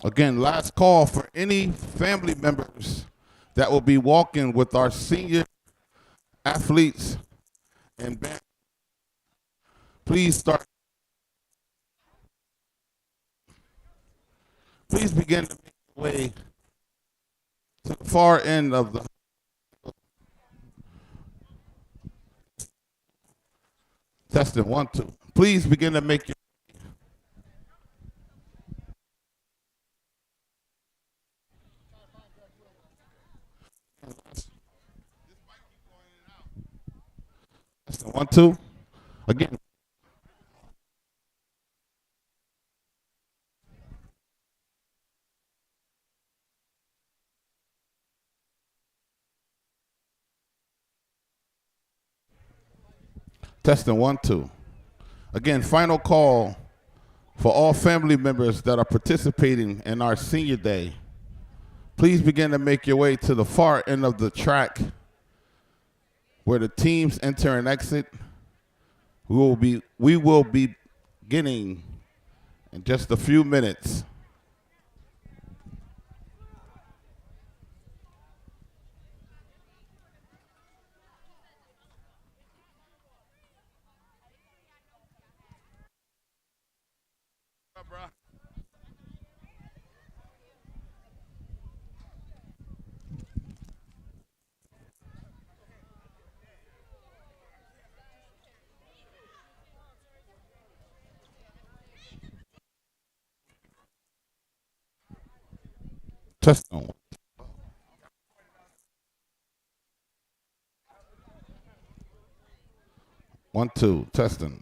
Again, last call for any family members that will be walking with our senior athletes and band. Please start. Please begin to make your way to the far end of the testing 1 2. Please begin to make your testing 1 2. Again, testing 1 2. Again, final call for all family members that are participating in our senior day. Please begin to make your way to the far end of the track where the teams enter and exit. We will be beginning in just a few minutes. Testing 1 2. Testing.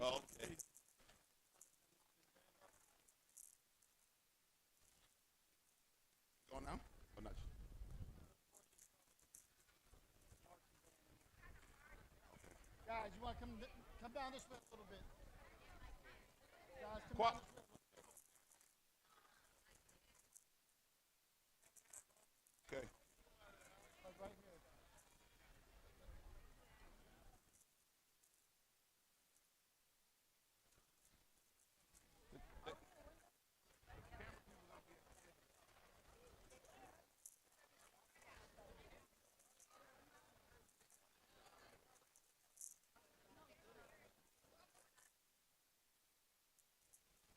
Okay. Go now? Or not? Guys, you want to come down this way a little bit? Guys, come Qua- down this way. Okay. Right here.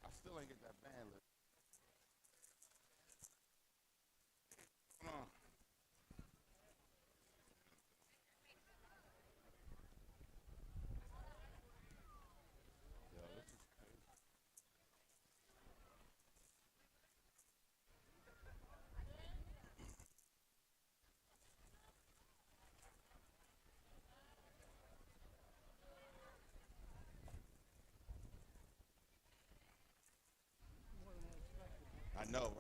I still ain't get that band list. Come on. I know.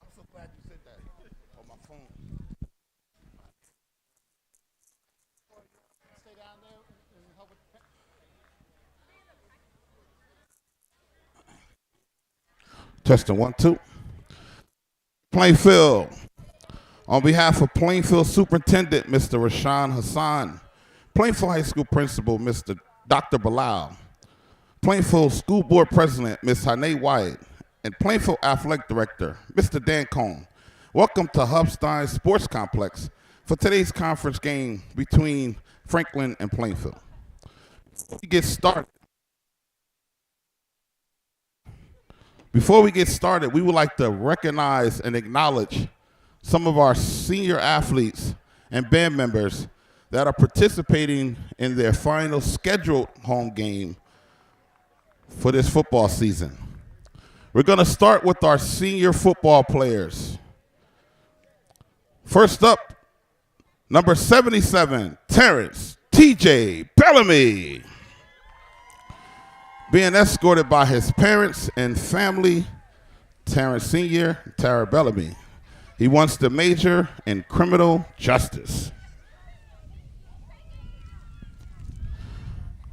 I'm so glad you said that on my phone. Stay down there and help with the Testing 1, 2. Plainfield. On behalf of Plainfield Superintendent, Mr. Rashawn Hassan, Plainfield High School Principal, Mr. Dr. Bilal, Plainfield School Board President, Ms. Hanae Wyatt, and Plainfield Athletic Director, Mr. Dan Cohn. Welcome to Hubstein Sports Complex for today's conference game between Franklin and Plainfield. Before we get started, we would like to recognize and acknowledge some of our senior athletes and band members that are participating in their final scheduled home game for this football season. We're going to start with our senior football players. First up, number 77, Terrence T.J. Bellamy, being escorted by his parents and family, Terrence Sr., Tara Bellamy. He wants to major in criminal justice.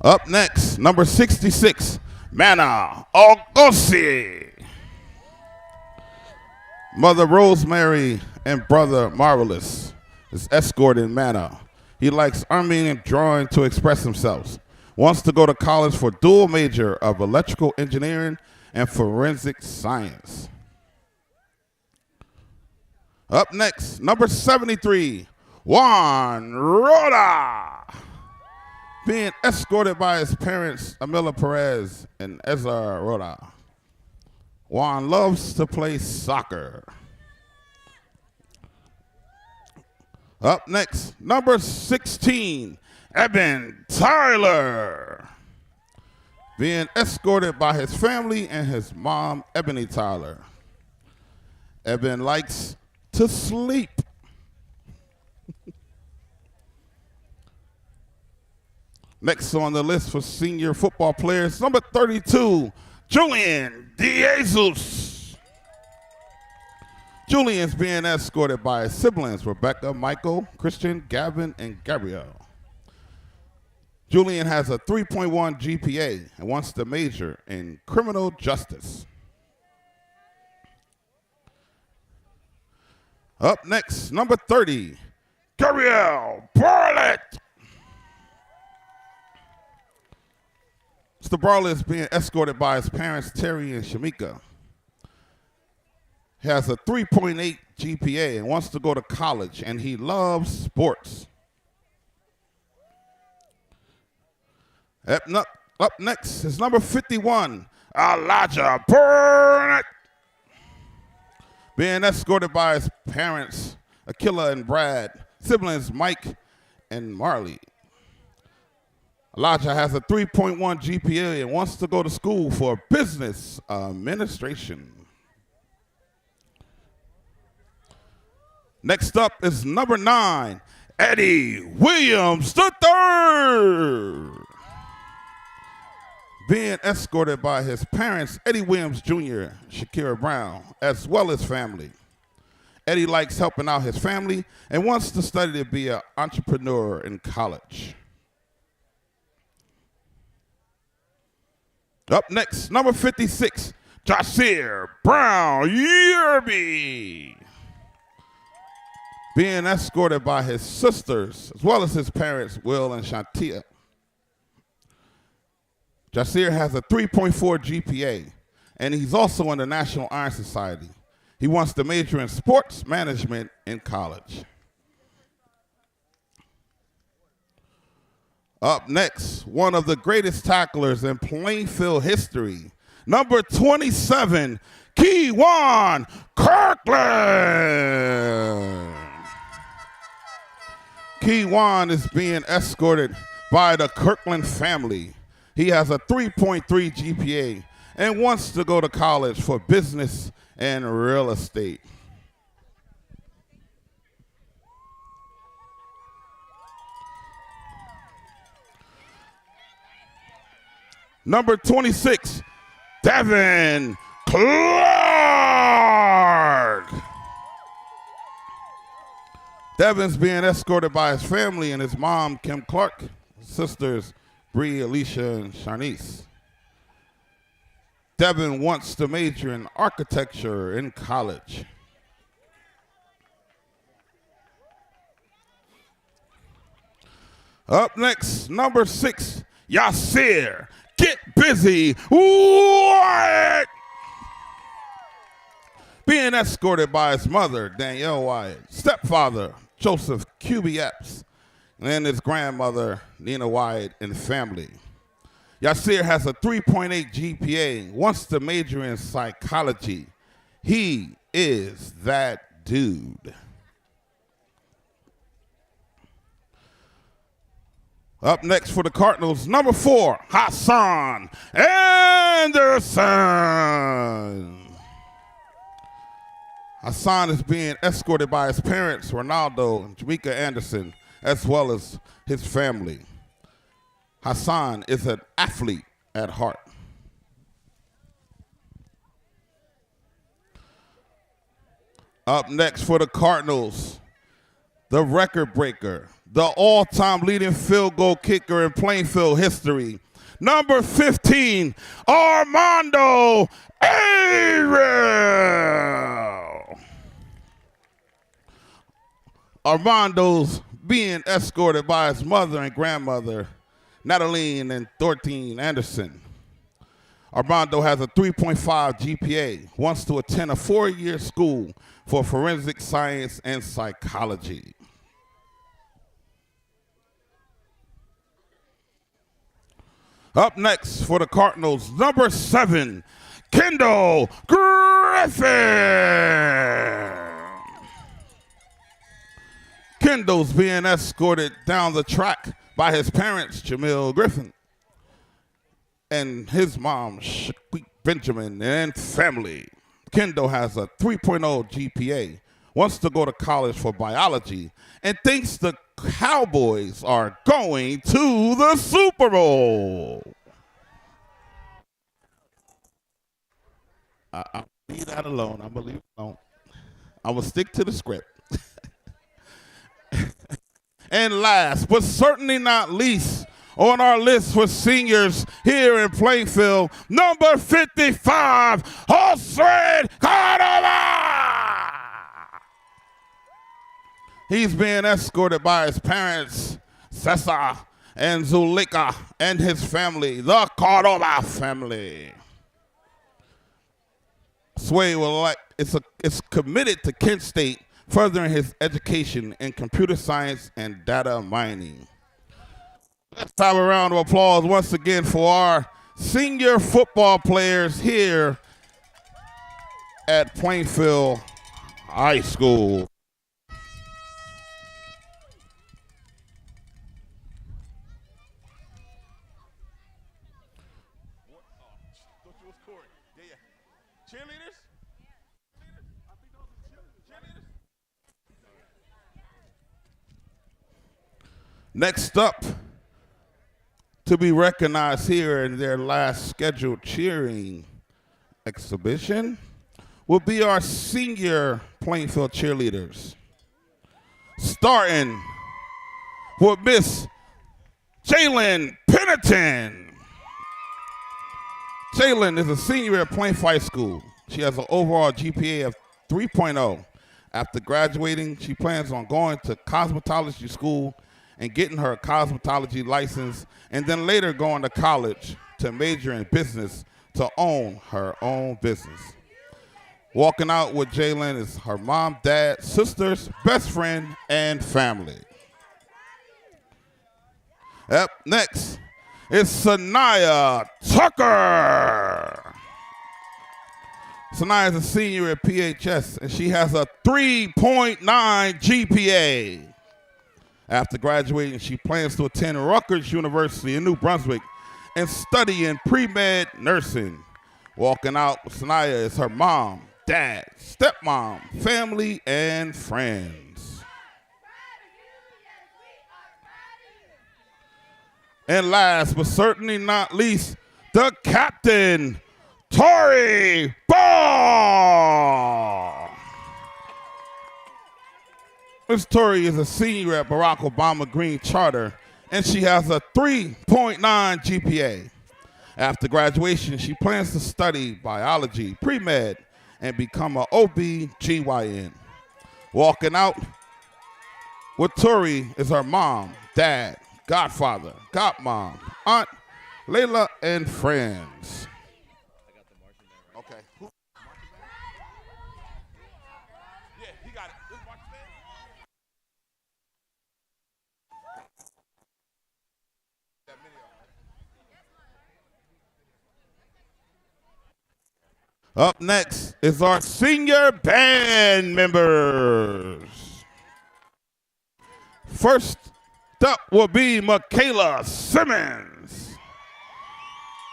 Up next, number 66, Mana Ogosi. Mother Rosemary and brother Marvelous is escorting Mana. He likes arming and drawing to express himself. Wants to go to college for dual major of electrical engineering and forensic science. Up next, number 73, Juan Rhoda, being escorted by his parents, Amila Perez and Ezra Rhoda. Juan loves to play soccer. Up next, number 16, Eben Tyler, being escorted by his family and his mom, Ebony Tyler. Eben likes to sleep. Next on the list for senior football players, number 32, Julian DeJesus. Julian's being escorted by his siblings, Rebecca, Michael, Christian, Gavin, and Gabrielle. Julian has a 3.1 GPA and wants to major in criminal justice. Up next, number 30, Gabrielle Barlett. Mr. Barlett is being escorted by his parents, Terry and Shamika. He has a 3.8 GPA and wants to go to college, and he loves sports. Up next is number 51, Elijah Burnett, being escorted by his parents, Akila and Brad, siblings Mike and Marley. Elijah has a 3.1 GPA and wants to go to school for business administration. Next up is number 9, Eddie Williams III, being escorted by his parents, Eddie Williams Jr., Shakira Brown, as well as family. Eddie likes helping out his family and wants to study to be an entrepreneur in college. Up next, number 56, Jasir Brown Yerby. Being escorted by his sisters, as well as his parents, Will and Shantia. Jasir has a 3.4 GPA, and he's also in the National Iron Society. He wants to major in sports management in college. Up next, one of the greatest tacklers in Plainfield history, number 27, Keywan Kirkland. Keywan is being escorted by the Kirkland family. He has a 3.3 GPA and wants to go to college for business and real estate. Number 26, Devin Clark. Devin's being escorted by his family and his mom, Kim Clark, sisters, Bree, Alicia, and Shanice. Devin wants to major in architecture in college. Up next, number 6, Yasir. Get busy. Wyatt. Being escorted by his mother, Danielle Wyatt, stepfather, Joseph QB Epps, and his grandmother, Nina Wyatt, and family. Yasir has a 3.8 GPA, wants to major in psychology. He is that dude. Up next for the Cardinals, number 4, Hassan Anderson. Hassan is being escorted by his parents, Ronaldo and Jamaica Anderson, as well as his family. Hassan is an athlete at heart. Up next for the Cardinals, the record breaker, the all-time leading field goal kicker in Plainfield history, number 15, Armando Ariel. Armando's being escorted by his mother and grandmother, Natalie and Thornton Anderson. Armando has a 3.5 GPA, wants to attend a 4-year school for forensic science and psychology. Up next for the Cardinals, number 7, Kendall Griffin. Kendall's being escorted down the track by his parents, Jamil Griffin, and his mom, Shaquille Benjamin, and family. Kendall has a 3.0 GPA, wants to go to college for biology, and thinks the Cowboys are going to the Super Bowl. I'll leave that alone. I'm going to leave it alone. I will stick to the script. And last, but certainly not least, on our list for seniors here in Plainfield, number 55, Jose Cordova. He's being escorted by his parents, Cesar and Zulika, and his family, the Cordova family. Sway it's committed to Kent State, furthering his education in computer science and data mining. Let's have a round of applause once again for our senior football players here at Plainfield High School. Cheerleaders? Next up, to be recognized here in their last scheduled cheering exhibition, will be our senior Plainfield cheerleaders. Starting with Miss Jalen Pennington. Jalen is a senior at Plainfield High School. She has an overall GPA of 3.0. After graduating, she plans on going to cosmetology school and getting her cosmetology license, and then later going to college to major in business to own her own business. Walking out with Jalen is her mom, dad, sisters, best friend, and family. Up next is Sanaya Tucker. Sanaya is a senior at PHS, and she has a 3.9 GPA. After graduating, she plans to attend Rutgers University in New Brunswick and study in pre-med nursing. Walking out with Sanaya is her mom, dad, stepmom, family, and friends. And last but certainly not least, the captain, Tori Ball. Miss Tori is a senior at Barack Obama Green Charter, and she has a 3.9 GPA. After graduation, she plans to study biology, pre-med, and become an OB/GYN. Walking out with Tori is her mom, dad, godfather, godmom, aunt, Layla, and friends. Okay. Yeah, he got it. This marching band. That video. Up next is our senior band members. First up will be Michaela Simmons.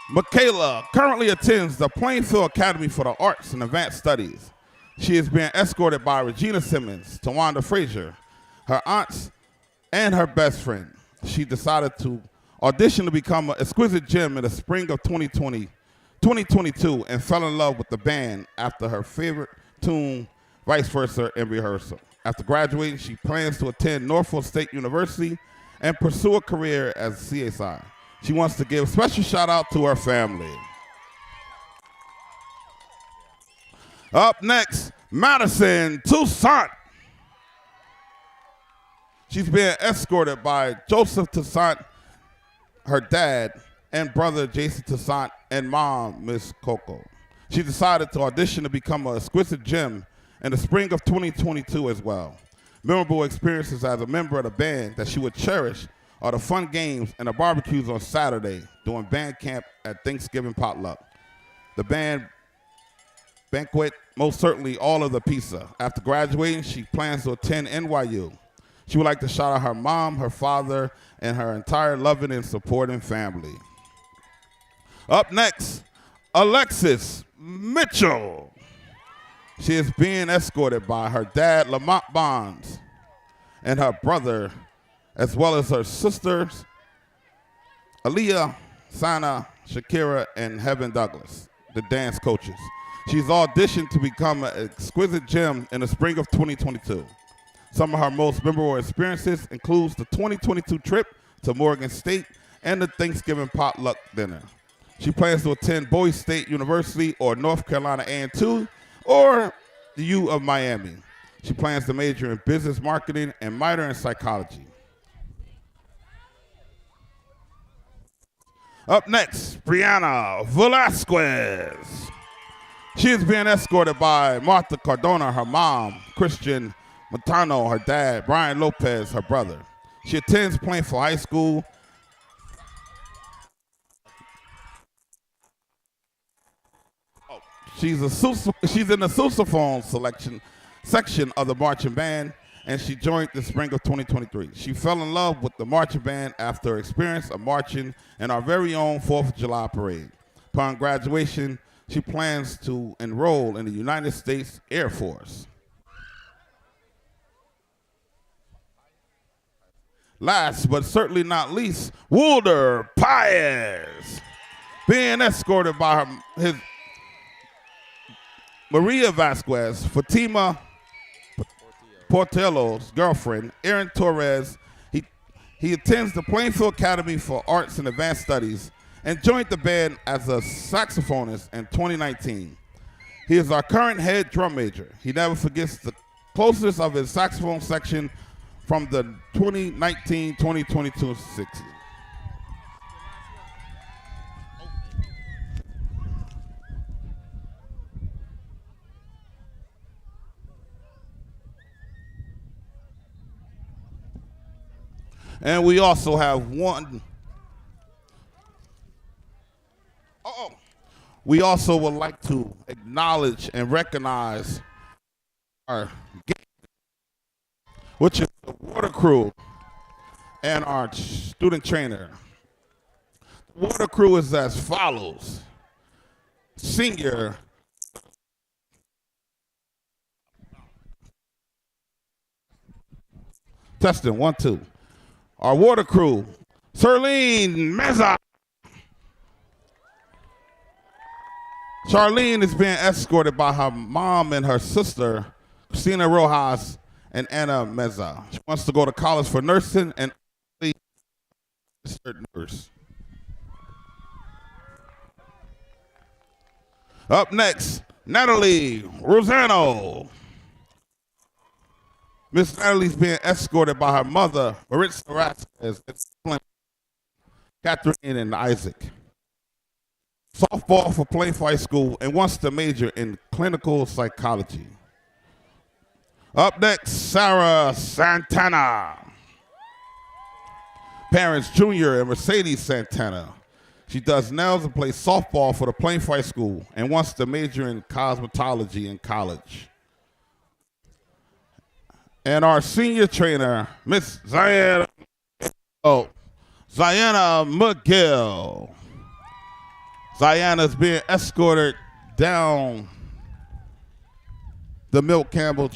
Michaela currently attends the Plainfield Academy for the Arts and Advanced Studies. She is being escorted by Regina Simmons, Tawanda Frazier, her aunts, and her best friend. She decided to audition to become an exquisite gem in the spring of 2022 and fell in love with the band after her favorite tune, Vice Versa, in rehearsal. After graduating, she plans to attend Norfolk State University and pursue a career as a CSI. She wants to give a special shout out to her family. Up next, Madison Toussaint. She's being escorted by Joseph Toussaint, her dad, and brother Jason Toussaint, and mom, Miss Coco. She decided to audition to become an exquisite gem in the spring of 2022 as well. Memorable experiences as a member of the band that she would cherish are the fun games and the barbecues on Saturday during band camp at Thanksgiving potluck. The band banquet, most certainly all of the pizza. After graduating, she plans to attend NYU. She would like to shout out her mom, her father, and her entire loving and supporting family. Up next, Alexis Mitchell. She is being escorted by her dad, Lamont Bonds, and her brother, as well as her sisters, Aaliyah, Sana, Shakira, and Heaven Douglas, the dance coaches. She's auditioned to become an exquisite gem in the spring of 2022. Some of her most memorable experiences includes the 2022 trip to Morgan State and the Thanksgiving potluck dinner. She plans to attend Bowie State University or North Carolina A&T or the U of Miami. She plans to major in business marketing and minor in psychology. Up next, Brianna Velasquez. She is being escorted by Martha Cardona, her mom, Christian Montano, her dad, Brian Lopez, her brother. She attends Plainfield High School. She's in the sousaphone section of the marching band, and she joined the spring of 2023. She fell in love with the marching band after her experience of marching in our very own 4th of July parade. Upon graduation, she plans to enroll in the United States Air Force. Last but certainly not least, Wilder Paez, being escorted by his Maria Vasquez, Fatima Portillo's girlfriend, Erin Torres. He attends the Plainfield Academy for Arts and Advanced Studies and joined the band as a saxophonist in 2019. He is our current head drum major. He never forgets the closeness of his saxophone section from the 2019-2022 season. And we also have one. Oh, we also would like to acknowledge and recognize our, which is the water crew and our student trainer. The water crew is as follows: senior testing 1 2. Our water crew, Serlene Meza. Charlene is being escorted by her mom and her sister, Christina Rojas and Anna Meza. She wants to go to college for nursing and registered nurse. Up next, Natalie Rosano. Miss Natalie's being escorted by her mother, Maritza Rasquez, Catherine and Isaac. Softball for Plainfield High School and wants to major in clinical psychology. Up next, Sarah Santana. Parents Junior and Mercedes Santana. She does nails and plays softball for the Plainfield High School and wants to major in cosmetology in college. And our senior trainer, Miss Ziana McGill. Ziana's being escorted down the Milk Campbell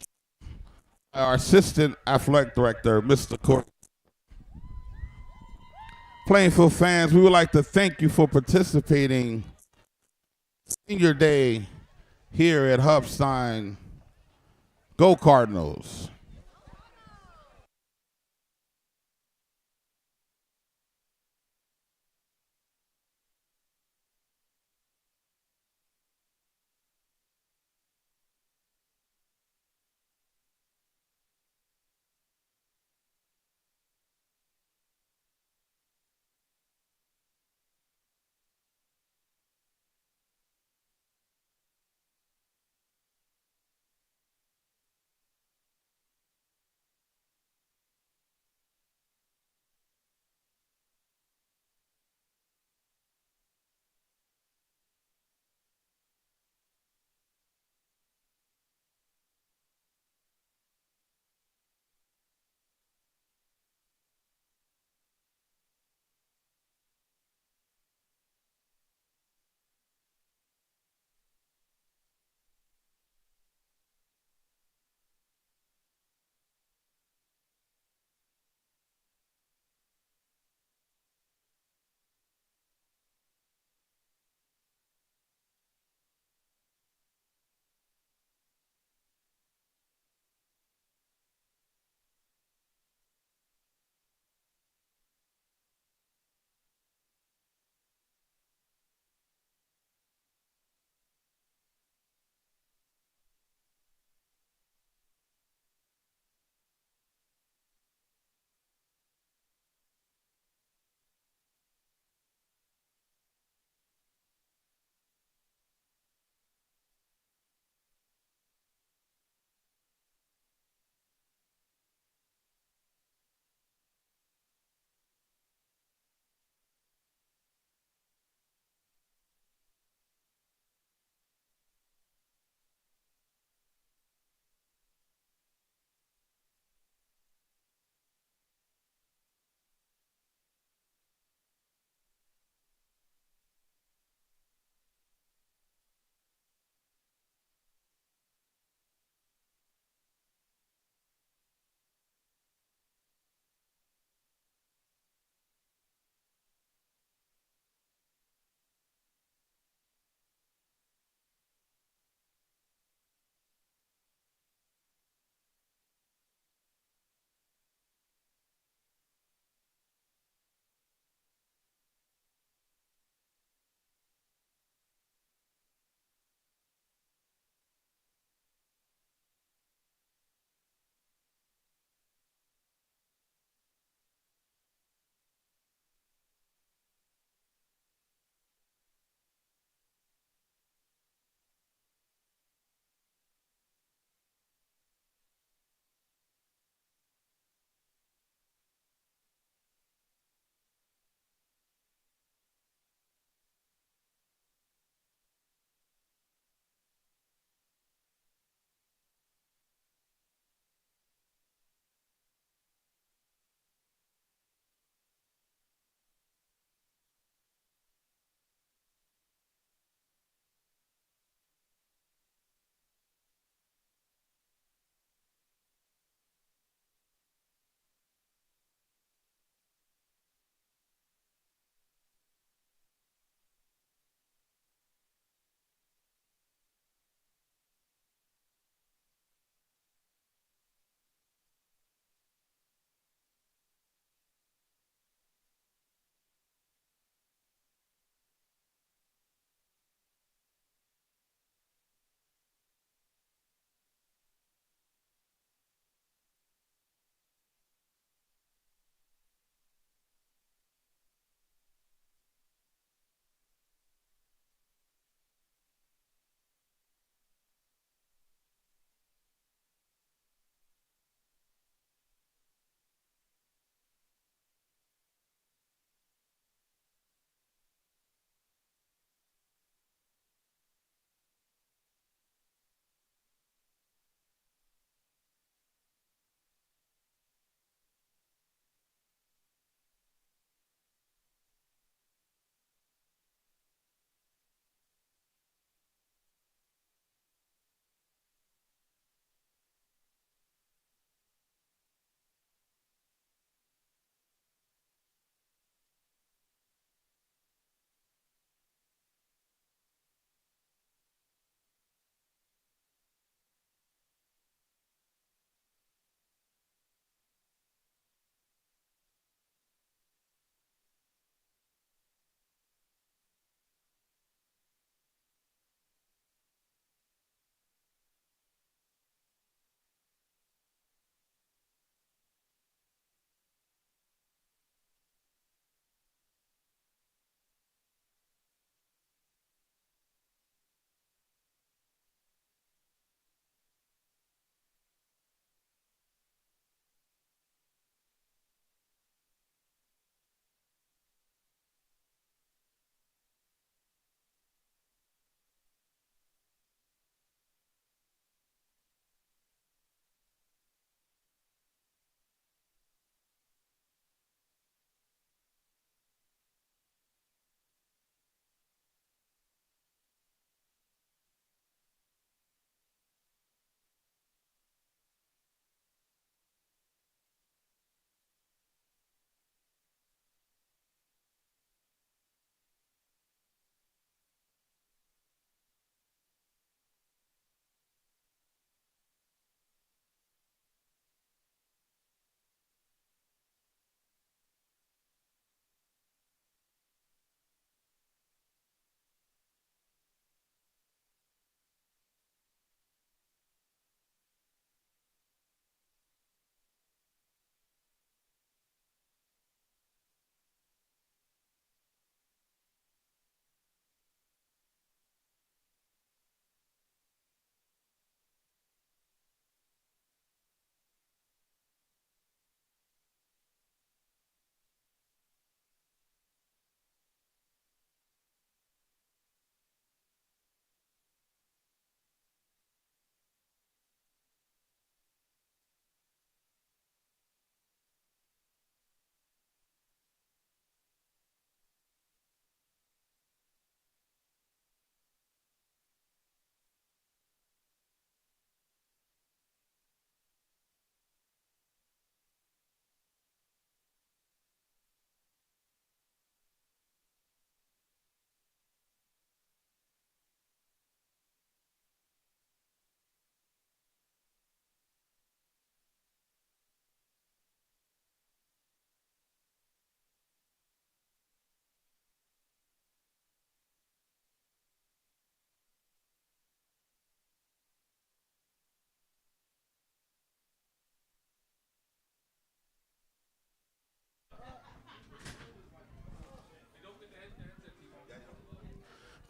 by our assistant athletic director, Mr. Court. Plainfield fans, we would like to thank you for participating senior day here at Hubstein. Go Cardinals.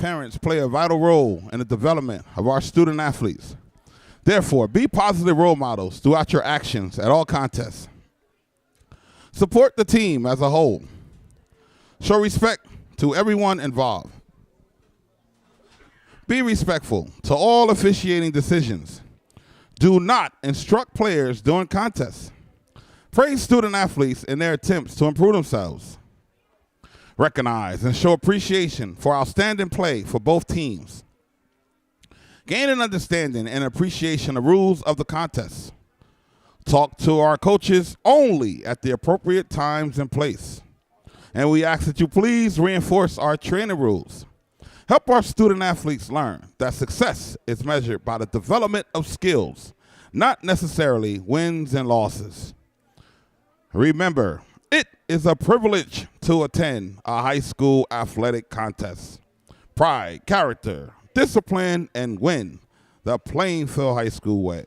parents play a vital role in the development of our student athletes. Therefore, be positive role models throughout your actions at all contests. Support the team as a whole. Show respect to everyone involved. Be respectful to all officiating decisions. Do not instruct players during contests. Praise student athletes in their attempts to improve themselves. Recognize and show appreciation for outstanding play for both teams. Gain an understanding and appreciation of rules of the contest. Talk to our coaches only at the appropriate times and place. And we ask that you please reinforce our training rules. Help our student athletes learn that success is measured by the development of skills, not necessarily wins and losses. Remember, it is a privilege to attend a high school athletic contest. Pride, character, discipline, and win the Plainfield High School way.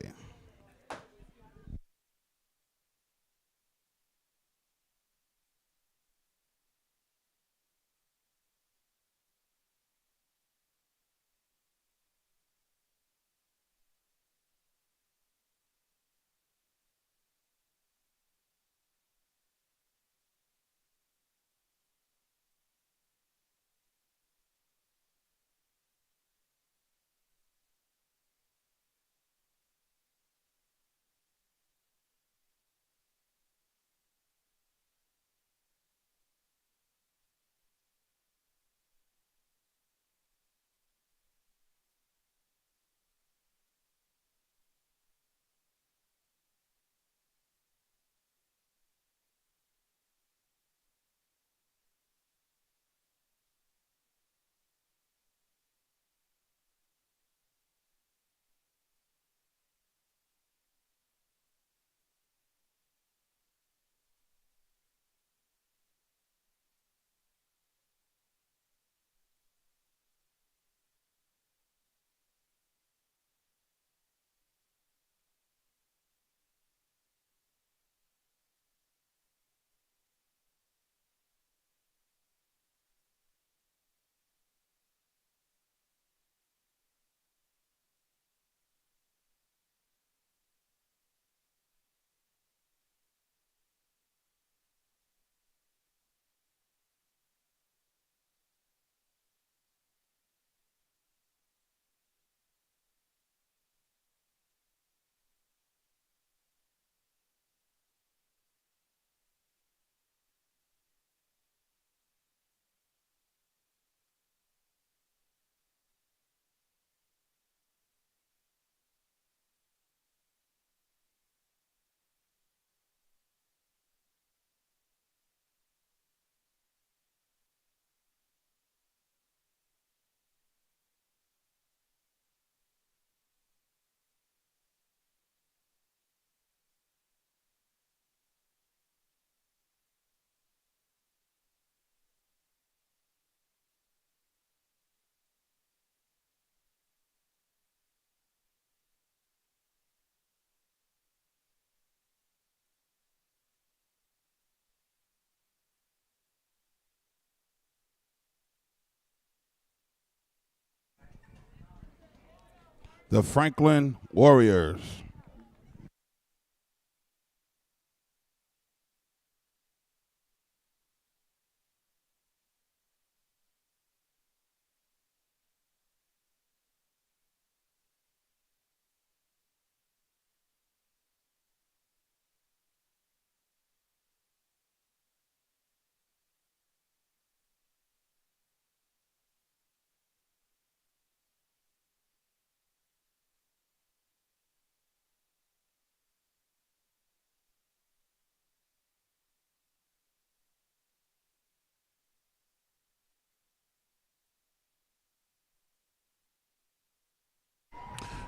The Franklin Warriors.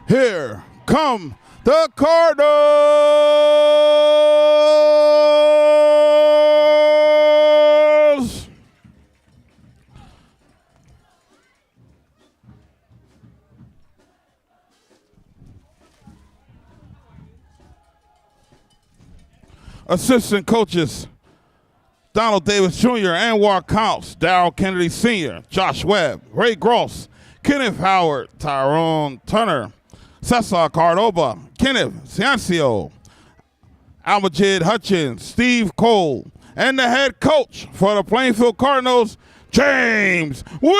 Here come the Cardinals. Assistant coaches, Donald Davis Jr., Anwar Counts, Darrell Kennedy Sr., Josh Webb, Ray Gross, Kenneth Howard, Tyrone Turner, Cesar Cardova, Kenneth Ciancio, Almajid Hutchins, Steve Cole, and the head coach for the Plainfield Cardinals, James Williams.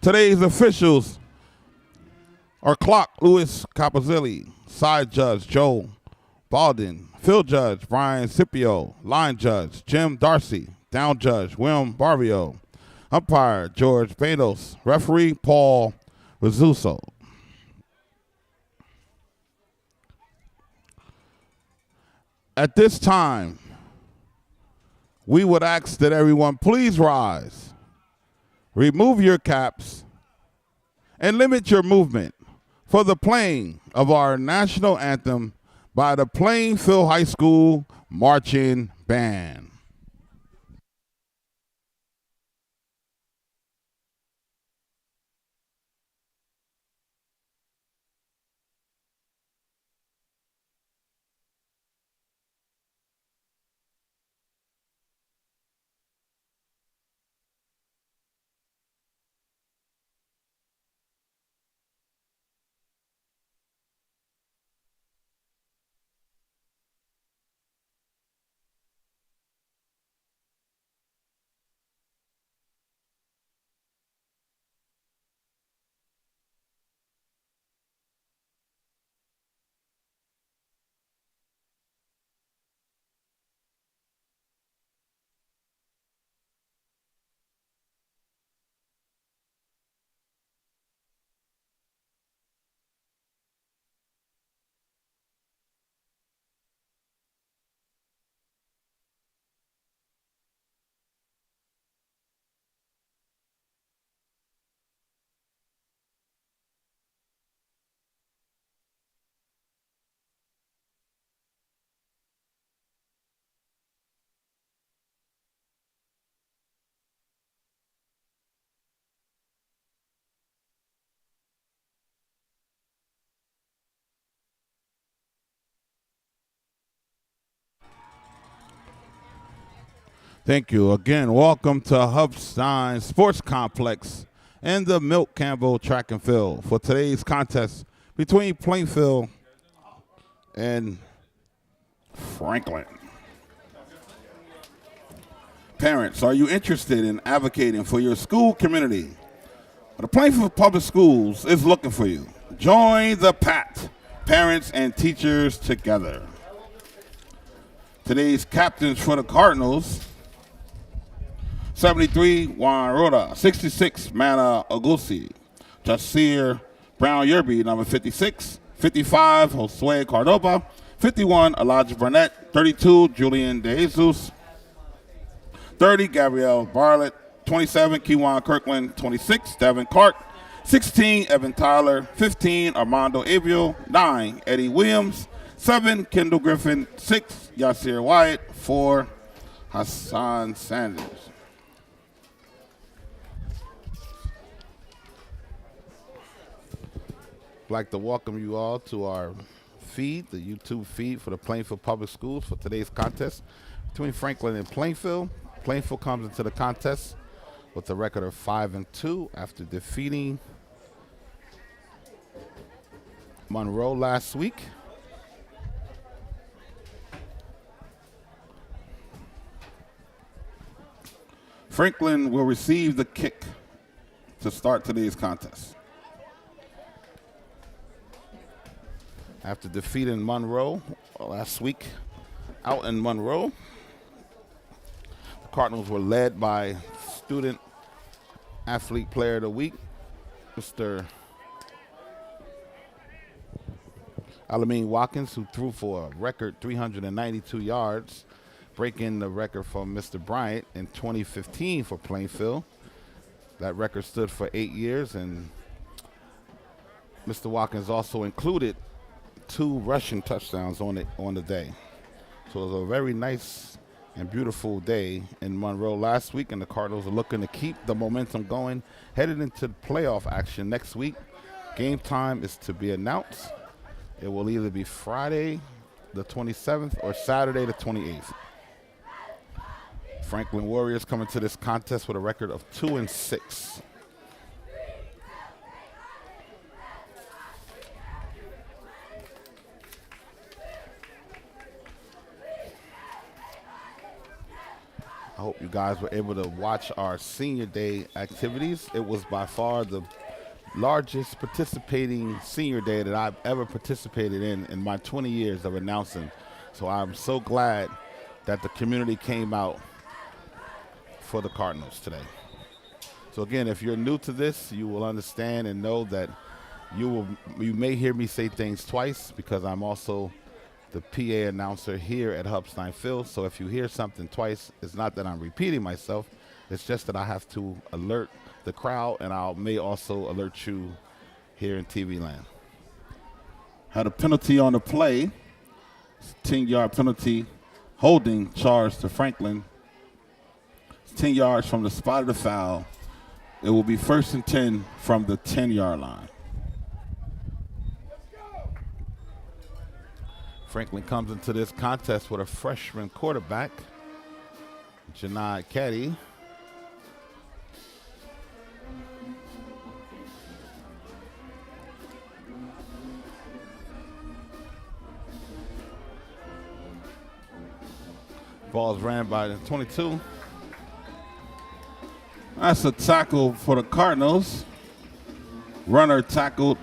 Today's officials are Clock Louis Capozilli, Side Judge Joe Baldwin, Field Judge Brian Scipio, Line Judge Jim Darcy, Down Judge William Barbio, Umpire George Benos, Referee Paul Rizzuso. At this time, we would ask that everyone please rise, remove your caps, and limit your movement for the playing of our national anthem by the Plainfield High School Marching Band. Thank you. Again, welcome to Hubstein Sports Complex and the Milt Campbell Track and Field for today's contest between Plainfield and Franklin. Parents, are you interested in advocating for your school community? The Plainfield Public Schools is looking for you. Join the PAT, parents and teachers together. Today's captains for the Cardinals: 73, Juan Roda. 66, Mana Ogusi. Jasir Brown Yerby, number 56. 55, Josue Cordova. 51, Elijah Burnett. 32, Julian De Jesus. 30, Gabrielle Barlett. 27, Kewan Kirkland. 26, Devin Clark. 16, Evan Tyler. 15, Armando Avio. 9, Eddie Williams. 7, Kendall Griffin. 6, Yasir Wyatt. 4, Hassan Sanders. I'd like to welcome you all to our feed, the YouTube feed for the Plainfield Public Schools for today's contest between Franklin and Plainfield. Plainfield comes into the contest with a record of 5-2 after defeating Monroe last week. Franklin will receive the kick to start today's contest. After defeating Monroe last week out in Monroe, the Cardinals were led by Student Athlete Player of the Week, Mr. Alameen Watkins, who threw for a record 392 yards, breaking the record from Mr. Bryant in 2015 for Plainfield. That record stood for 8 years, and Mr. Watkins also included 2 rushing touchdowns on the day. So it was a very nice and beautiful day in Monroe last week, and the Cardinals are looking to keep the momentum going, headed into playoff action next week Game time is to be announced. It will either be Friday the 27th or Saturday the 28th. Franklin Warriors coming to this contest with a record of 2-6. I hope you guys were able to watch our senior day activities. It was by far the largest participating senior day that I've ever participated in my 20 years of announcing. So I'm so glad that the community came out for the Cardinals today. So again, if you're new to this, you will understand and know that you may hear me say things twice because I'm also the PA announcer here at Hubstein Field. So if you hear something twice, it's not that I'm repeating myself. It's just that I have to alert the crowd, and I may also alert you here in TV land. Had a penalty on the play. 10-yard penalty, holding charge to Franklin. 10 yards from the spot of the foul. It will be 1st and 10 from the 10-yard line. Franklin comes into this contest with a freshman quarterback, Janai Caddy. Ball's ran by the 22. That's a tackle for the Cardinals. Runner tackled,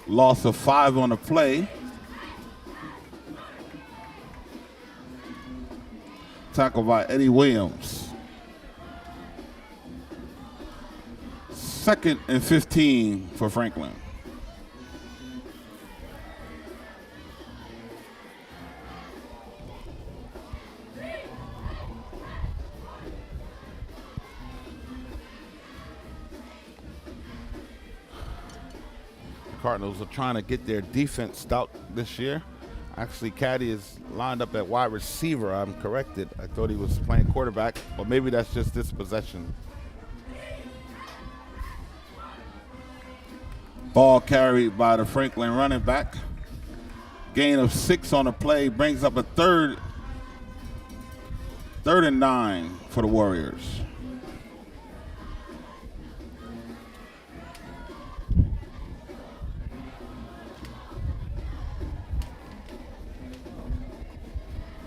loss of 5 on the play. Tackle by Eddie Williams. 2nd and 15 for Franklin. Cardinals are trying to get their defense stout this year. Actually, Caddy is lined up at wide receiver. I'm corrected. I thought he was playing quarterback, but maybe that's just this possession. Ball carried by the Franklin running back. Gain of 6 on the play brings up a third and 9 for the Warriors.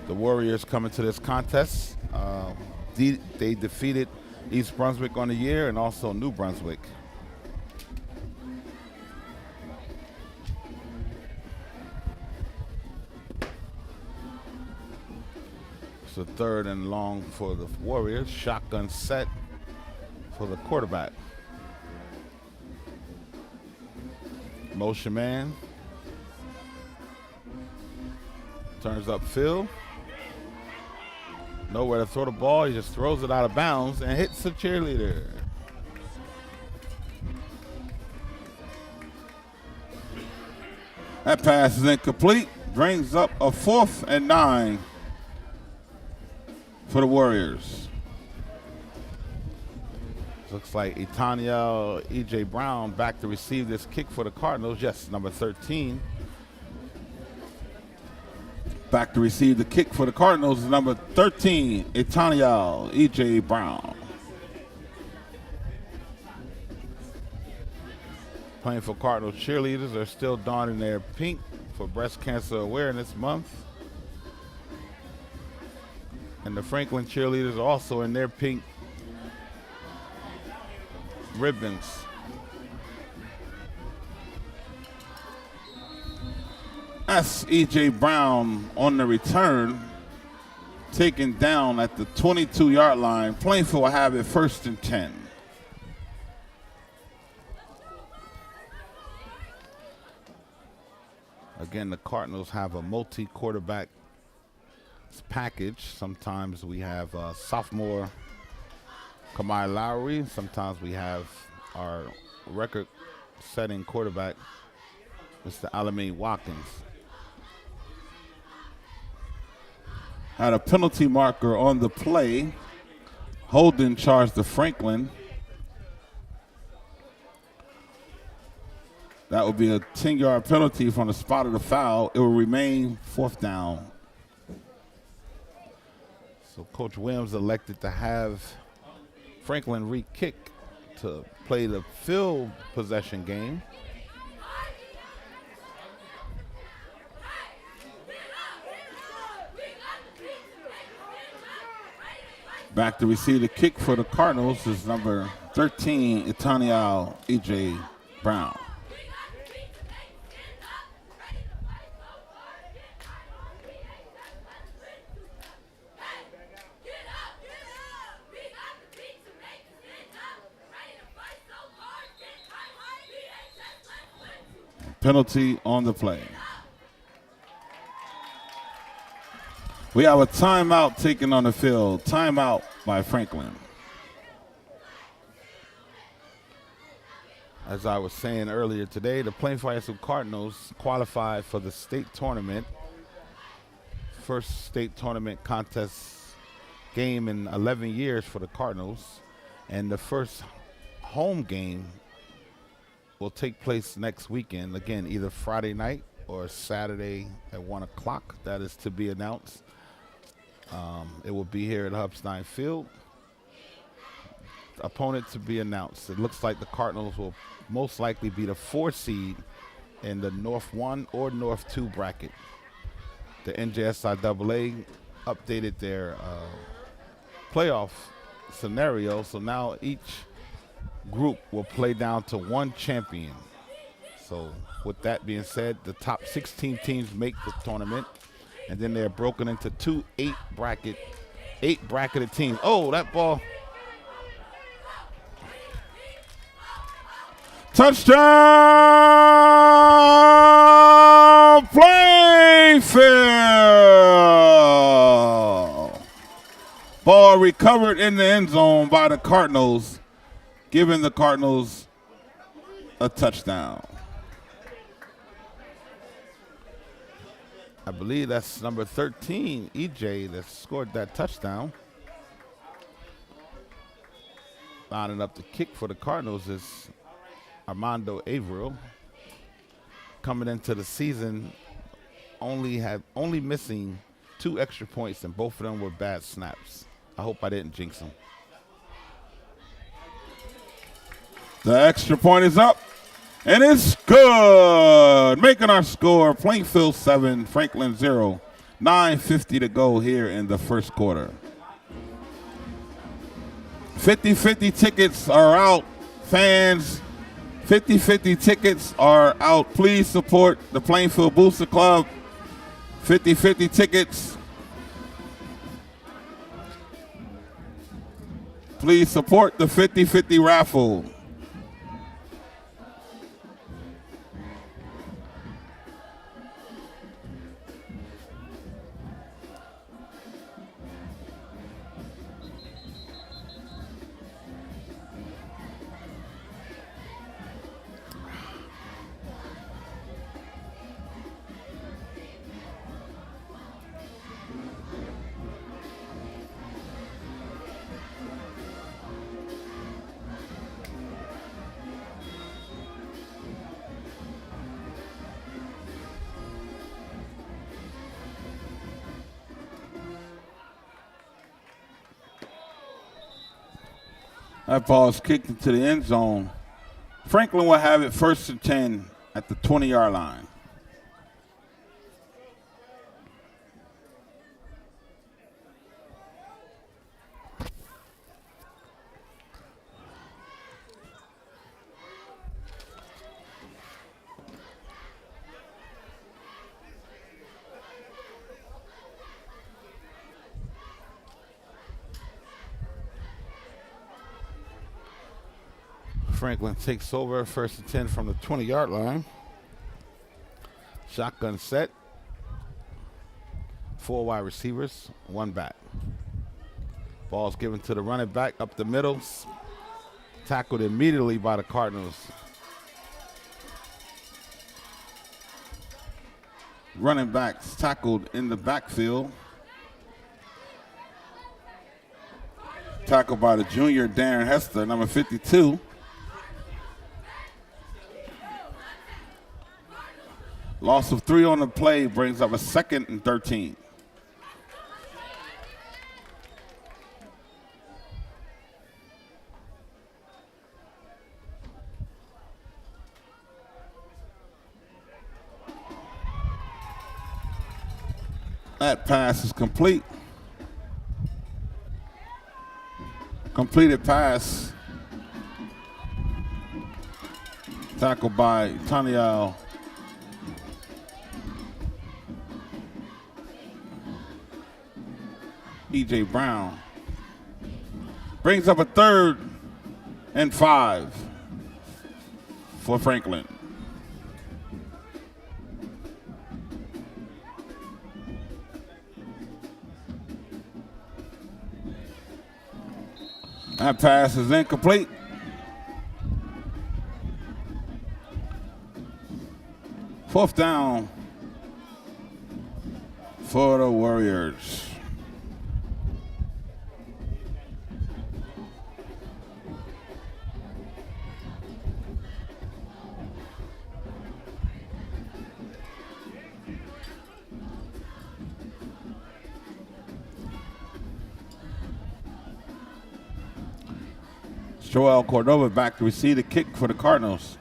The Warriors coming to this contest. They defeated East Brunswick on the year and also New Brunswick. It's a 3rd and long for the Warriors. Shotgun set for the quarterback. Motion man. Turns upfield. Nowhere to throw the ball. He just throws it out of bounds and hits the cheerleader. That pass is incomplete. Brings up a 4th and 9 for the Warriors. Looks like Etania E.J. Brown back to receive this kick for the Cardinals. Yes, number 13. Back to receive the kick for the Cardinals is number 13, Etania E.J. Brown. Plainfield Cardinals cheerleaders are still donning their pink for Breast Cancer Awareness Month. And the Franklin cheerleaders are also in their pink ribbons. That's E.J. Brown on the return, taken down at the 22-yard line. Plainfield will have it 1st and 10. Again, the Cardinals have a multi-quarterback package. Sometimes we have sophomore Kamai Lowry. Sometimes we have our record-setting quarterback, Mr. Alameda Watkins. Had a penalty marker on the play. Holding charge to Franklin. That would be a 10-yard penalty from the spot of the foul. It will remain 4th down. So Coach Williams elected to have Franklin re-kick to play the field possession game. Back to receive the kick for the Cardinals is number 13, Itaniel E.J. Brown. Penalty on the play. We have a timeout taken on the field. Timeout by Franklin. As I was saying earlier today, the Plainfield Cardinals qualified for the state tournament. First state tournament contest game in 11 years for the Cardinals. And the first home game will take place next weekend. Again, either Friday night or Saturday at 1 o'clock. That is to be announced. It will be here at Hubstein Field. Opponent to be announced. It looks like the Cardinals will most likely be the 4 seed in the North 1 or North 2 bracket. The NJSIAA updated their playoff scenario, so now each group will play down to 1 champion. So with that being said, the top 16 teams make the tournament, and then they're broken into 2 8 bracketed teams. Oh, that ball. Touchdown, Plainfield. Ball recovered in the end zone by the Cardinals, giving the Cardinals a touchdown. I believe that's number 13, EJ, that scored that touchdown. Lining up the kick for the Cardinals is Armando Averill. Coming into the season, only missing 2 extra points, and both of them were bad snaps. I hope I didn't jinx him. The extra point is up, and it's good. Making our score, Plainfield 7, Franklin 0. 9:50 to go here in the first quarter. 50-50 tickets are out, fans. 50-50 tickets are out. Please support the Plainfield Booster Club. 50-50 tickets. Please support the 50-50 raffle. That ball is kicked into the end zone. Franklin will have it 1st and 10 at the 20-yard line. Franklin takes over 1st and 10 from the 20-yard line. Shotgun set. 4 wide receivers, 1 back. Ball's given to the running back up the middle. Tackled immediately by the Cardinals. Running backs tackled in the backfield. Tackled by the junior Darren Hester, number 52. Loss of 3 on the play brings up a 2nd and 13. That pass is complete. Completed pass. Tackled by Taniel. E.J. Brown. Brings up a 3rd and 5 for Franklin. That pass is incomplete. Fourth down for the Warriors. Joel Cordova back to receive the kick for the Cardinals.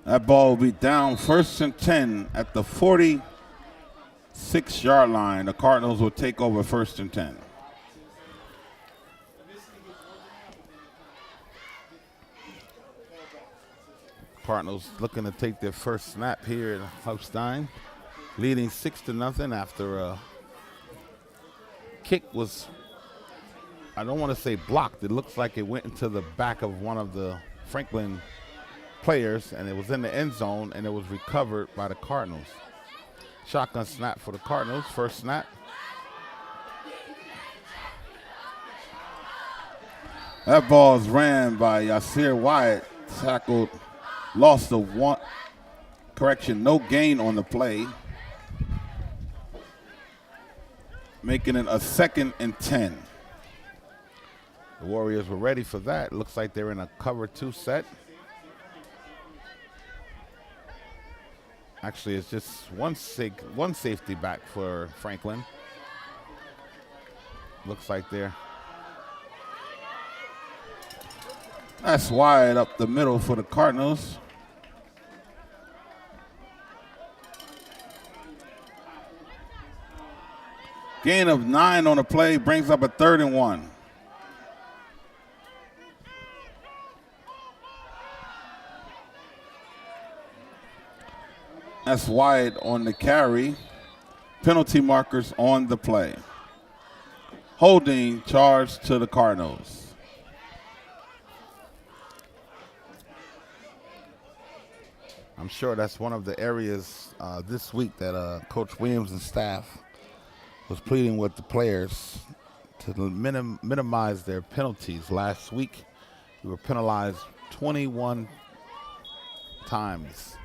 That ball will be down 1st and 10 at the 46-yard line. The Cardinals will take over 1st and 10. Cardinals looking to take their first snap here at Holstein, leading 6-0 after a kick was, I don't want to say blocked. It looks like it went into the back of one of the Franklin players, and it was in the end zone, and it was recovered by the Cardinals. Shotgun snap for the Cardinals, first snap. That ball is ran by Yasir Wyatt, tackled. Loss of 1, no gain on the play, making it a 2nd and 10. The Warriors were ready for that. Looks like they're in a cover 2 set. Actually, it's just one safety back for Franklin. Looks like that's wide up the middle for the Cardinals. Gain of 9 on the play brings up a 3rd and 1. That's wide on the carry. Penalty markers on the play. Holding charge to the Cardinals. I'm sure that's one of the areas this week that Coach Williams and staff was pleading with the players to minimize their penalties. Last week, we were penalized 21 times.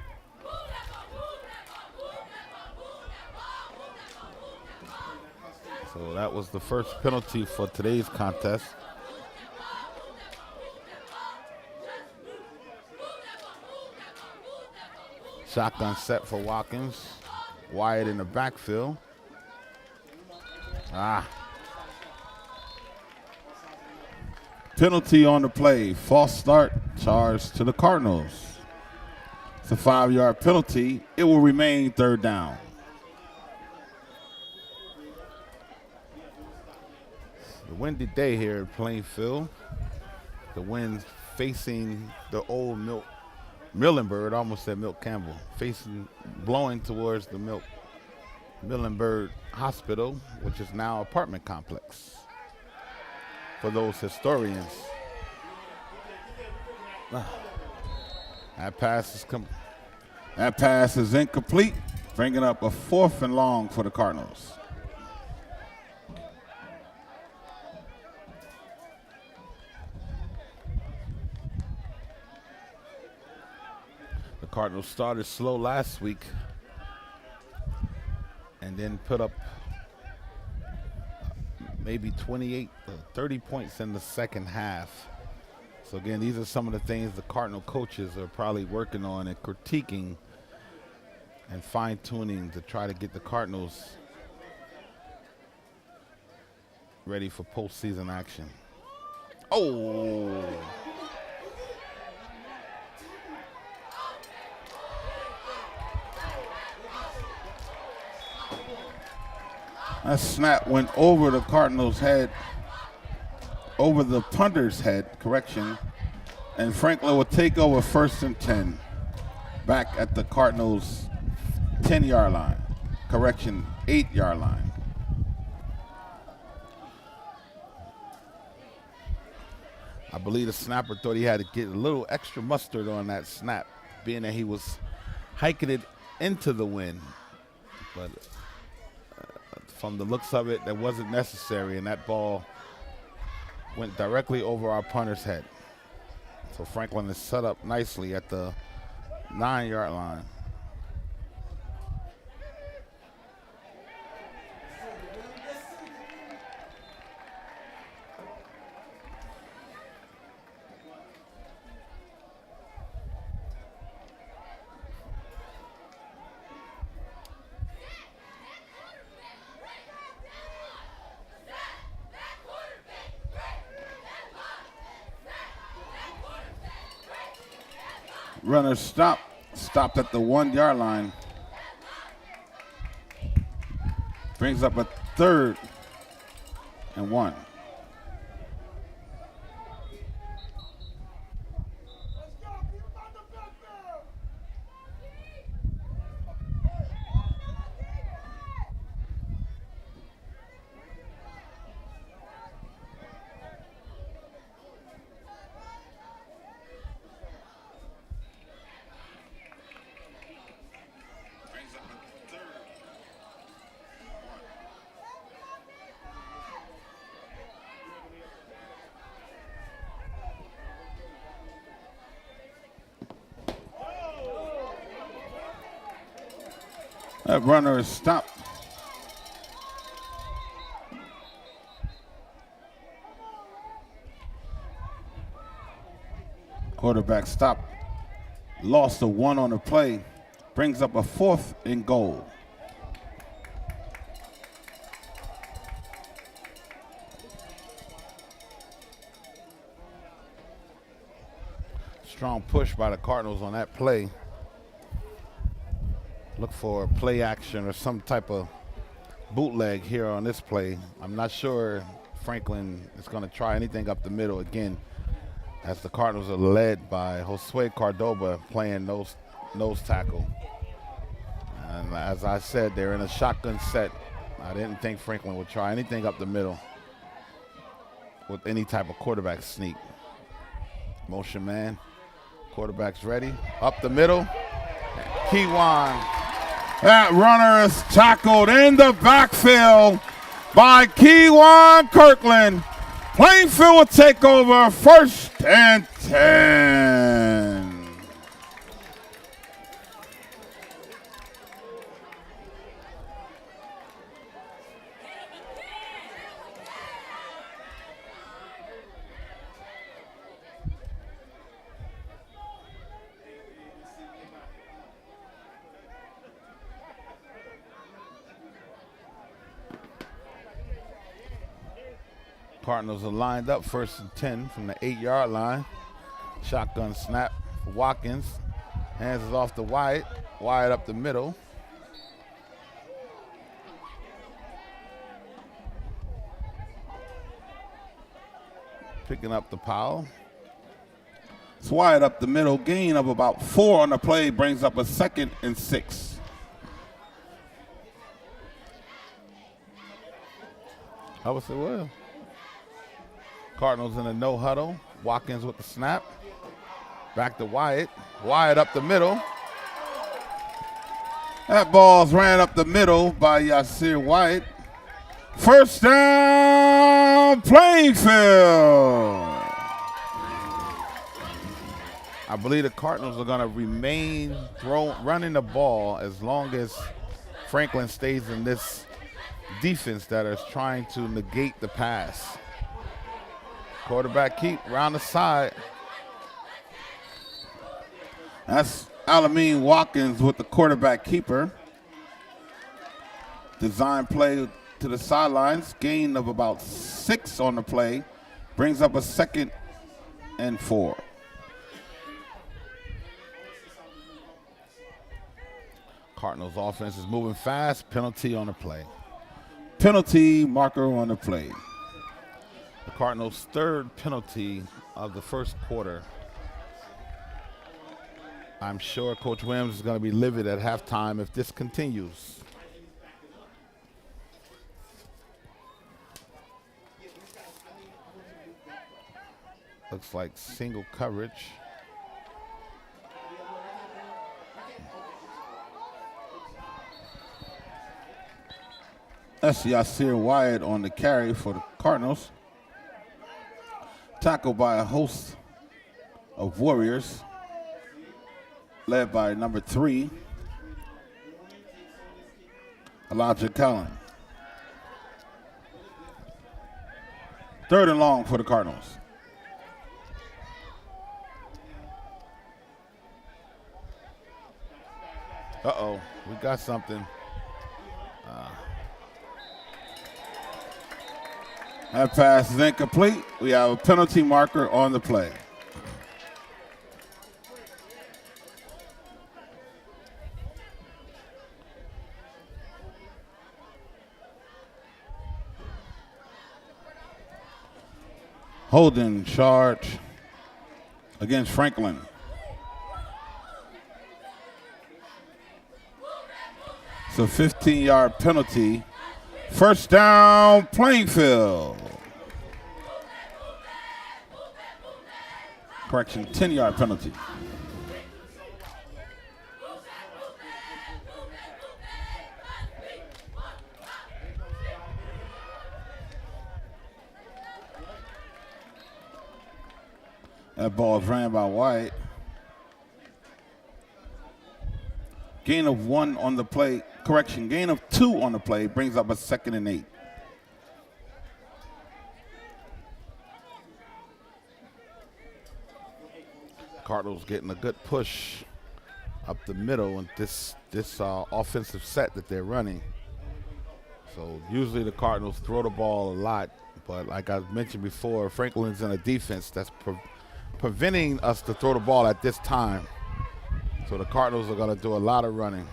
So that was the first penalty for today's contest. Shotgun set for Watkins. Wyatt in the backfield. Penalty on the play. False start. Charge to the Cardinals. It's a 5-yard penalty. It will remain 3rd down. A windy day here in Plainfield. The wind facing the old Millenberg, almost said Milt Campbell, blowing towards the Millenberg Hospital, which is now an apartment complex for those historians. That pass is incomplete, bringing up a 4th and long for the Cardinals. Cardinals started slow last week and then put up maybe 28, 30 points in the second half. So again, these are some of the things the Cardinal coaches are probably working on and critiquing and fine-tuning to try to get the Cardinals ready for postseason action. Oh! That snap went over the Cardinals' head, over the punter's head, correction, and Franklin will take over 1st and 10, back at the Cardinals' 10-yard line, correction, 8-yard line. I believe the snapper thought he had to get a little extra mustard on that snap, being that he was hiking it into the wind. But from the looks of it, that wasn't necessary, and that ball went directly over our punter's head. So Franklin is set up nicely at the 9-yard line. Runner stopped at the 1-yard line. Brings up a 3rd and 1. That runner is stopped. Quarterback stopped. Lost a 1 on the play. Brings up a 4th and goal. Strong push by the Cardinals on that play. Look for play action or some type of bootleg here on this play. I'm not sure Franklin is going to try anything up the middle again, as the Cardinals are led by Josue Cordoba playing nose tackle. And as I said, they're in a shotgun set. I didn't think Franklin would try anything up the middle with any type of quarterback sneak. Motion man, quarterback's ready. Up the middle, Kiwan. That runner is tackled in the backfield by Kiwan Kirkland. Plainfield will take over 1st and 10. Cardinals are lined up 1st and 10 from the 8-yard line. Shotgun snap for Watkins. Hands it off to Wyatt. Wyatt up the middle. Picking up the Powell. It's Wyatt up the middle. Gain of about 4 on the play. Brings up a 2nd and 6. I would say, well. Cardinals in a no huddle. Watkins with the snap. Back to Wyatt. Wyatt up the middle. That ball's ran up the middle by Yasir Wyatt. 1st down, Plainfield. I believe the Cardinals are going to remain running the ball as long as Franklin stays in this defense that is trying to negate the pass. Quarterback keep round the side. That's Alameen Watkins with the quarterback keeper. Design play to the sidelines. Gain of about 6 on the play. Brings up a 2nd and 4. Cardinals offense is moving fast. Penalty on the play. Penalty marker on the play. The Cardinals' 3rd penalty of the first quarter. I'm sure Coach Williams is going to be livid at halftime if this continues. Looks like single coverage. That's Yasir Wyatt on the carry for the Cardinals. Tackled by a host of Warriors, led by number 3, Elijah Cullen. 3rd and long for the Cardinals. Uh-oh, we got something. That pass is incomplete. We have a penalty marker on the play. Holding charge against Franklin. It's a 15-yard penalty. First down, Plainfield. Correction, 10-yard penalty. That ball is ran by White. Gain of 1 on the play. Correction, gain of 2 on the play brings up a 2nd and 8. Cardinals getting a good push up the middle in this offensive set that they're running. So usually the Cardinals throw the ball a lot, but like I mentioned before, Franklin's in a defense that's preventing us to throw the ball at this time. So the Cardinals are going to do a lot of running.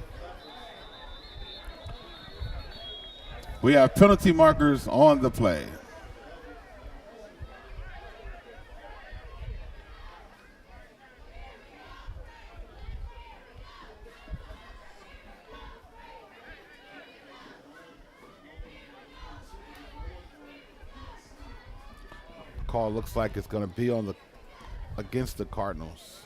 We have penalty markers on the play. Call looks like it's going to be on against the Cardinals.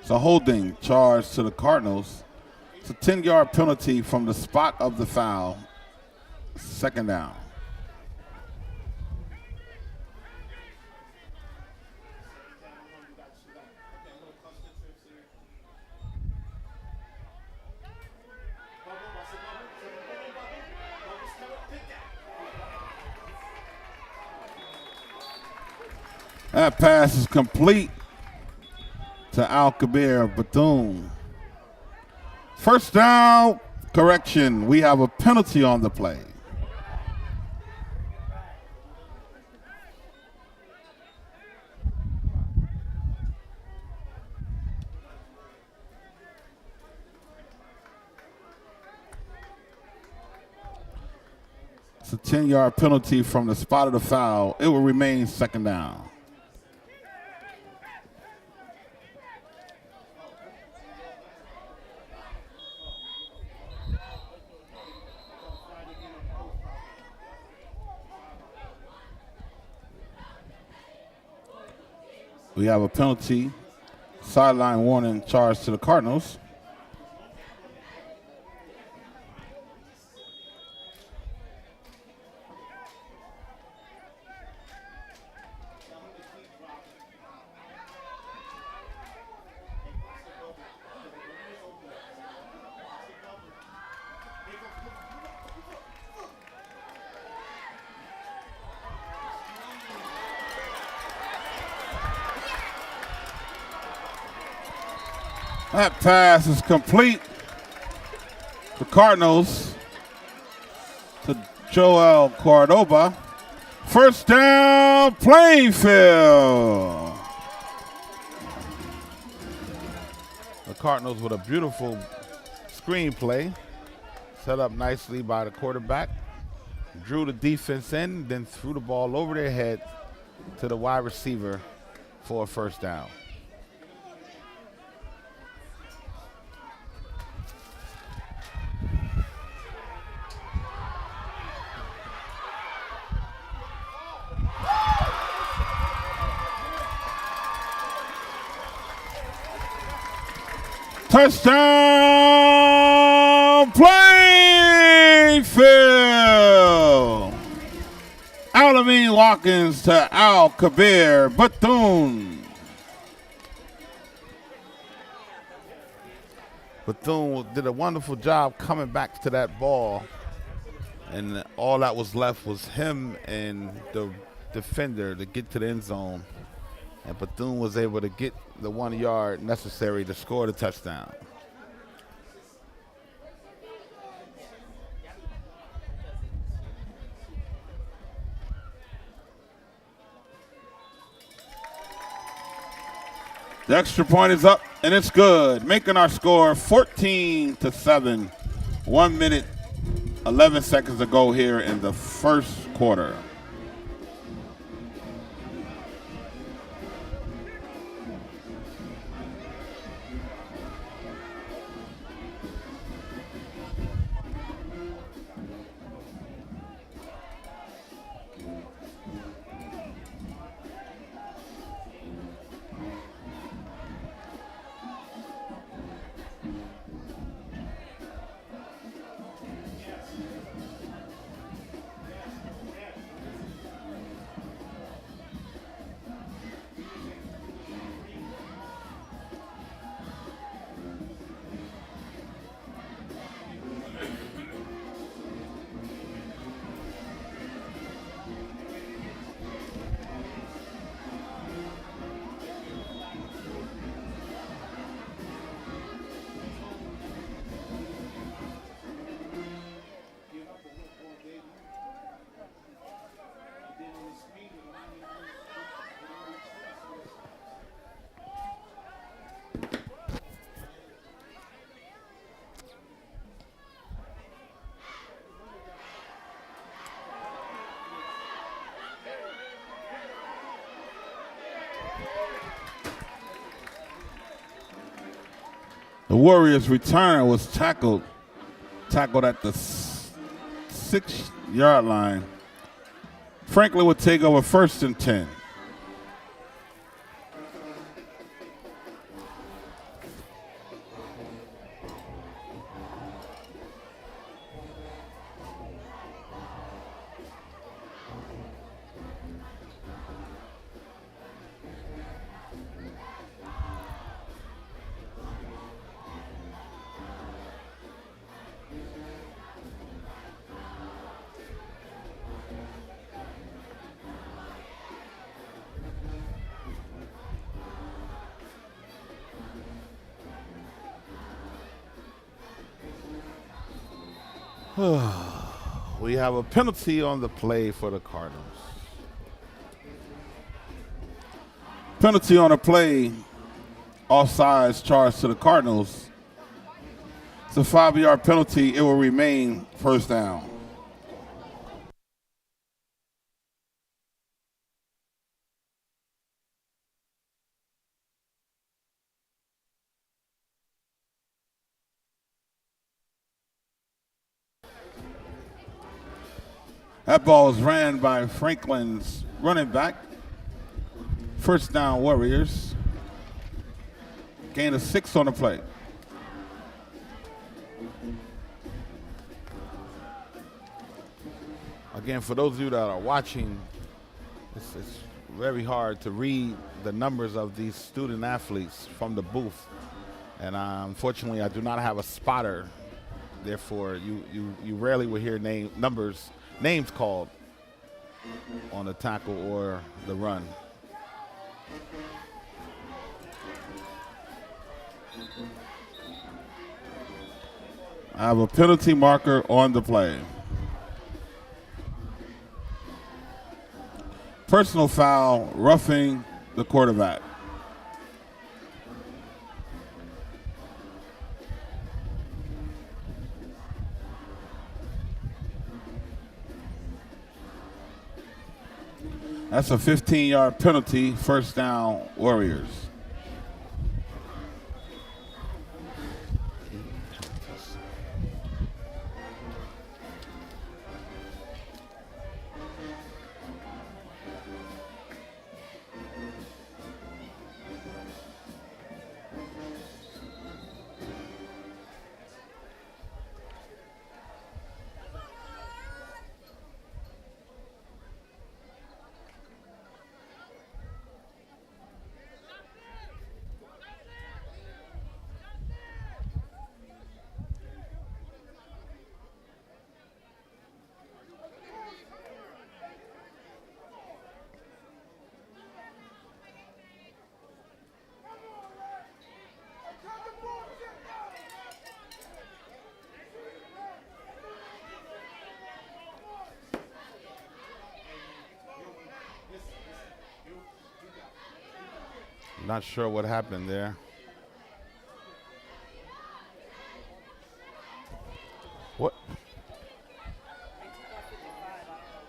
It's a holding charge to the Cardinals. It's a 10-yard penalty from the spot of the foul. 2nd down. That pass is complete to Al-Kabir Bethune. First down, correction. We have a penalty on the play. It's a 10-yard penalty from the spot of the foul. It will remain 2nd down. We have a penalty, sideline warning charge to the Cardinals. That pass is complete. The Cardinals to Joel Cordoba. First down, Plainfield. The Cardinals with a beautiful screenplay set up nicely by the quarterback. Drew the defense in, then threw the ball over their head to the wide receiver for a first down. Touchdown, Plainfield! Alameen Watkins to Al Kabir Bethune. Bethune did a wonderful job coming back to that ball, and all that was left was him and the defender to get to the end zone. And Bethune was able to get the 1 yard necessary to score the touchdown. The extra point is up, and it's good, making our score 14-7. 1 minute, 11 seconds to go here in the first quarter. The Warriors' returner was tackled at the 6 yard line. Franklin would take over 1st and 10. We have a penalty on the play for the Cardinals. Penalty on a play, offsides charge to the Cardinals. It's a 5-yard penalty. It will remain first down. That ball was ran by Franklin's running back. First down, Warriors. Gain of 6 on the play. Again, for those of you that are watching, it's very hard to read the numbers of these student athletes from the booth. And unfortunately, I do not have a spotter. Therefore, you rarely will hear names called on the tackle or the run. I have a penalty marker on the play. Personal foul, roughing the quarterback. That's a 15-yard penalty, first down, Warriors. Not sure what happened there. What?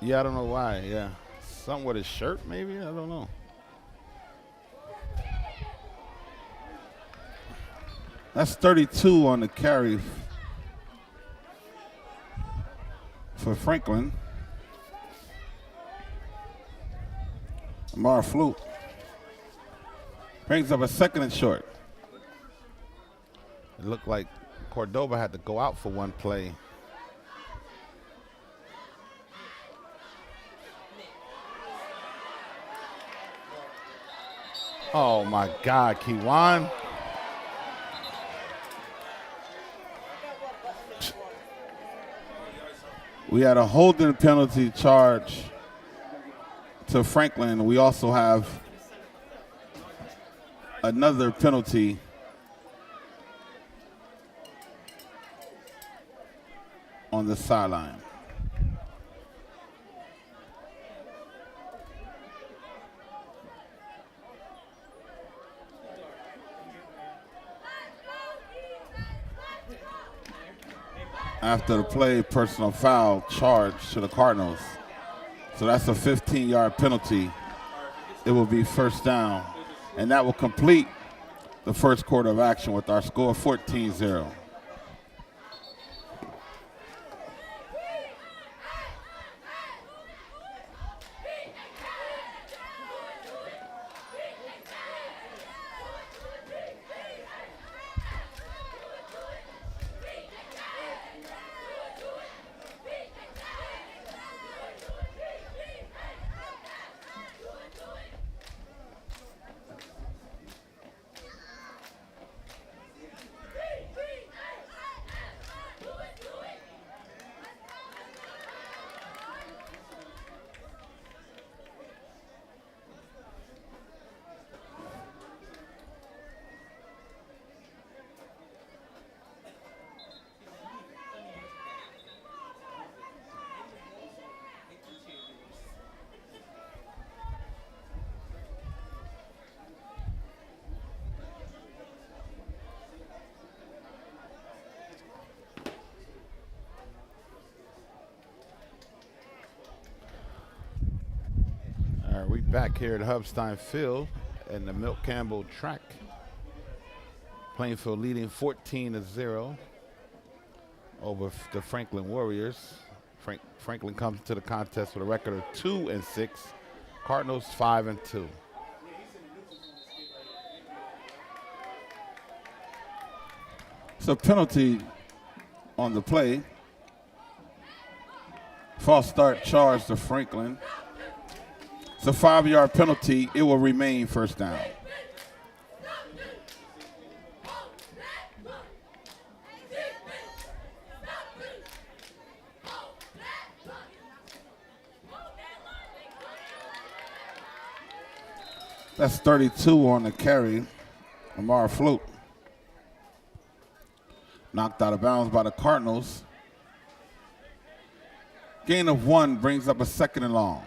Yeah, I don't know why. Yeah. Something with his shirt, maybe? I don't know. That's 32 on the carry for Franklin. Amar Flute brings up a second and short. It looked like Cordova had to go out for one play. Oh my God, Kiwan. We had a holding penalty charge to Franklin. We also have another penalty on the sideline. After the play, personal foul charge to the Cardinals. So that's a 15-yard penalty. It will be first down. And that will complete the first quarter of action with our score 14-0. We back here at Hubstein Field in the Milt Campbell track. Plainfield leading 14-0 over the Franklin Warriors. Franklin comes to the contest with a record of 2-6. Cardinals 5-2. So penalty on the play. False start charge to Franklin. It's a 5-yard penalty. It will remain first down. That's 32 on the carry. Amar Flute. Knocked out of bounds by the Cardinals. Gain of 1 brings up a 2nd and long.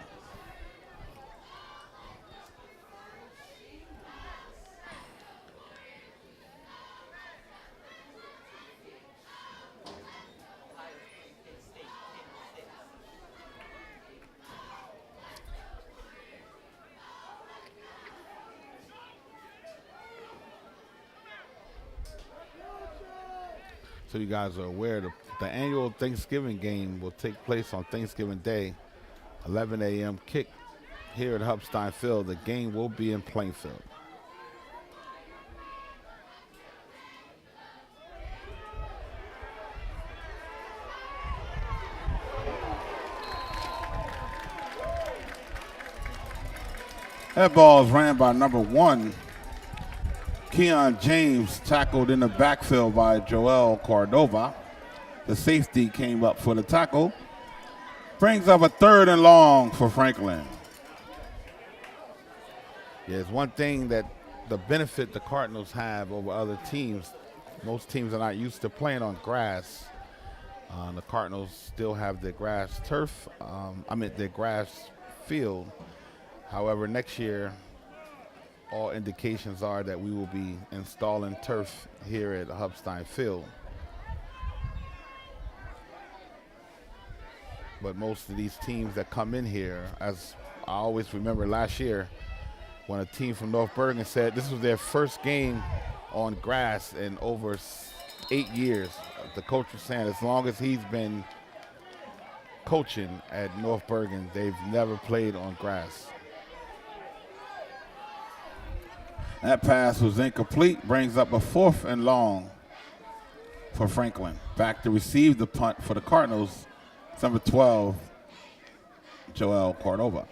So you guys are aware the annual Thanksgiving game will take place on Thanksgiving Day, 11 a.m. kick here at Hubstein Field. The game will be in Plainfield. That ball is ran by number 1. Keon James, tackled in the backfield by Joel Cordova. The safety came up for the tackle. Brings up a 3rd and long for Franklin. Yeah, it's one thing that the benefit the Cardinals have over other teams. Most teams are not used to playing on grass. The Cardinals still have their grass turf, their grass field. However, next year, all indications are that we will be installing turf here at Hubstein Field. But most of these teams that come in here, as I always remember last year, when a team from North Bergen said this was their first game on grass in over 8 years. The coach was saying as long as he's been coaching at North Bergen, they've never played on grass. That pass was incomplete, brings up a 4th and long for Franklin. Back to receive the punt for the Cardinals, number 12, Joel Cordova.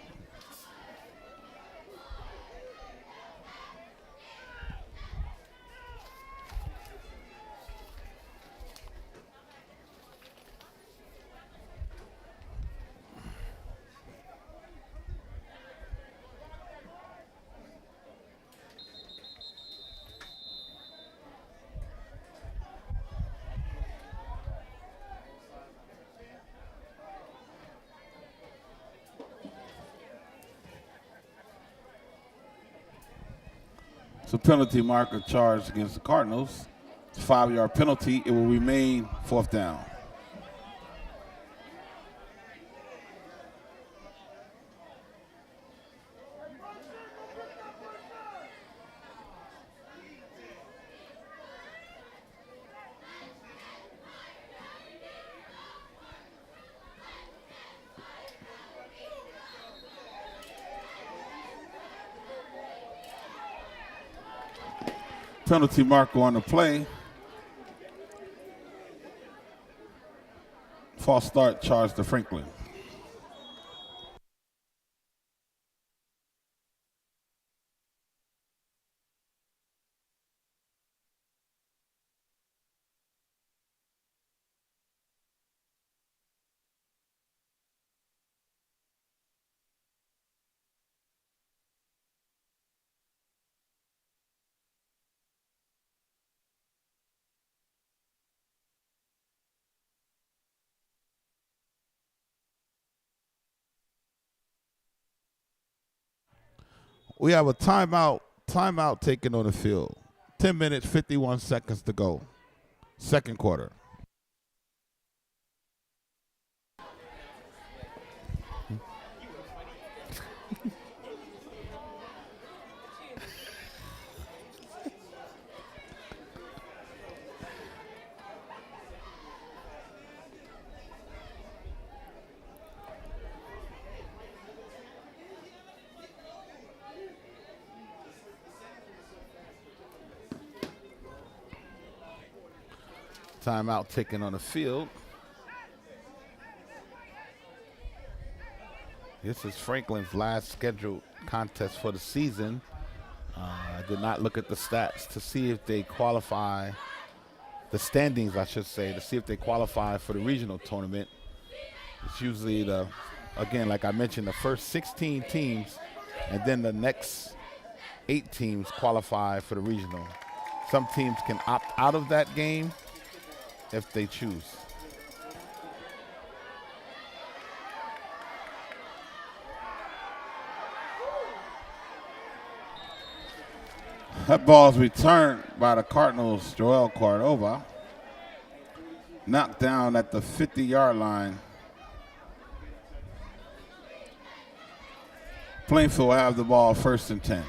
So penalty marker charged against the Cardinals. It's a 5-yard penalty. It will remain 4th down. Penalty marker on the play. False start charged to Franklin. We have a timeout taken on the field. 10 minutes, 51 seconds to go. 2nd quarter. Timeout taken on the field. This is Franklin's last scheduled contest for the season. I did not look at the stats to see if they qualify, the standings I should say, to see if they qualify for the regional tournament. It's usually again, like I mentioned, the first 16 teams and then the next 8 teams qualify for the regional. Some teams can opt out of that game if they choose. That ball is returned by the Cardinals' Joel Cordova. Knocked down at the 50-yard line. Plainfield will have the ball 1st and 10.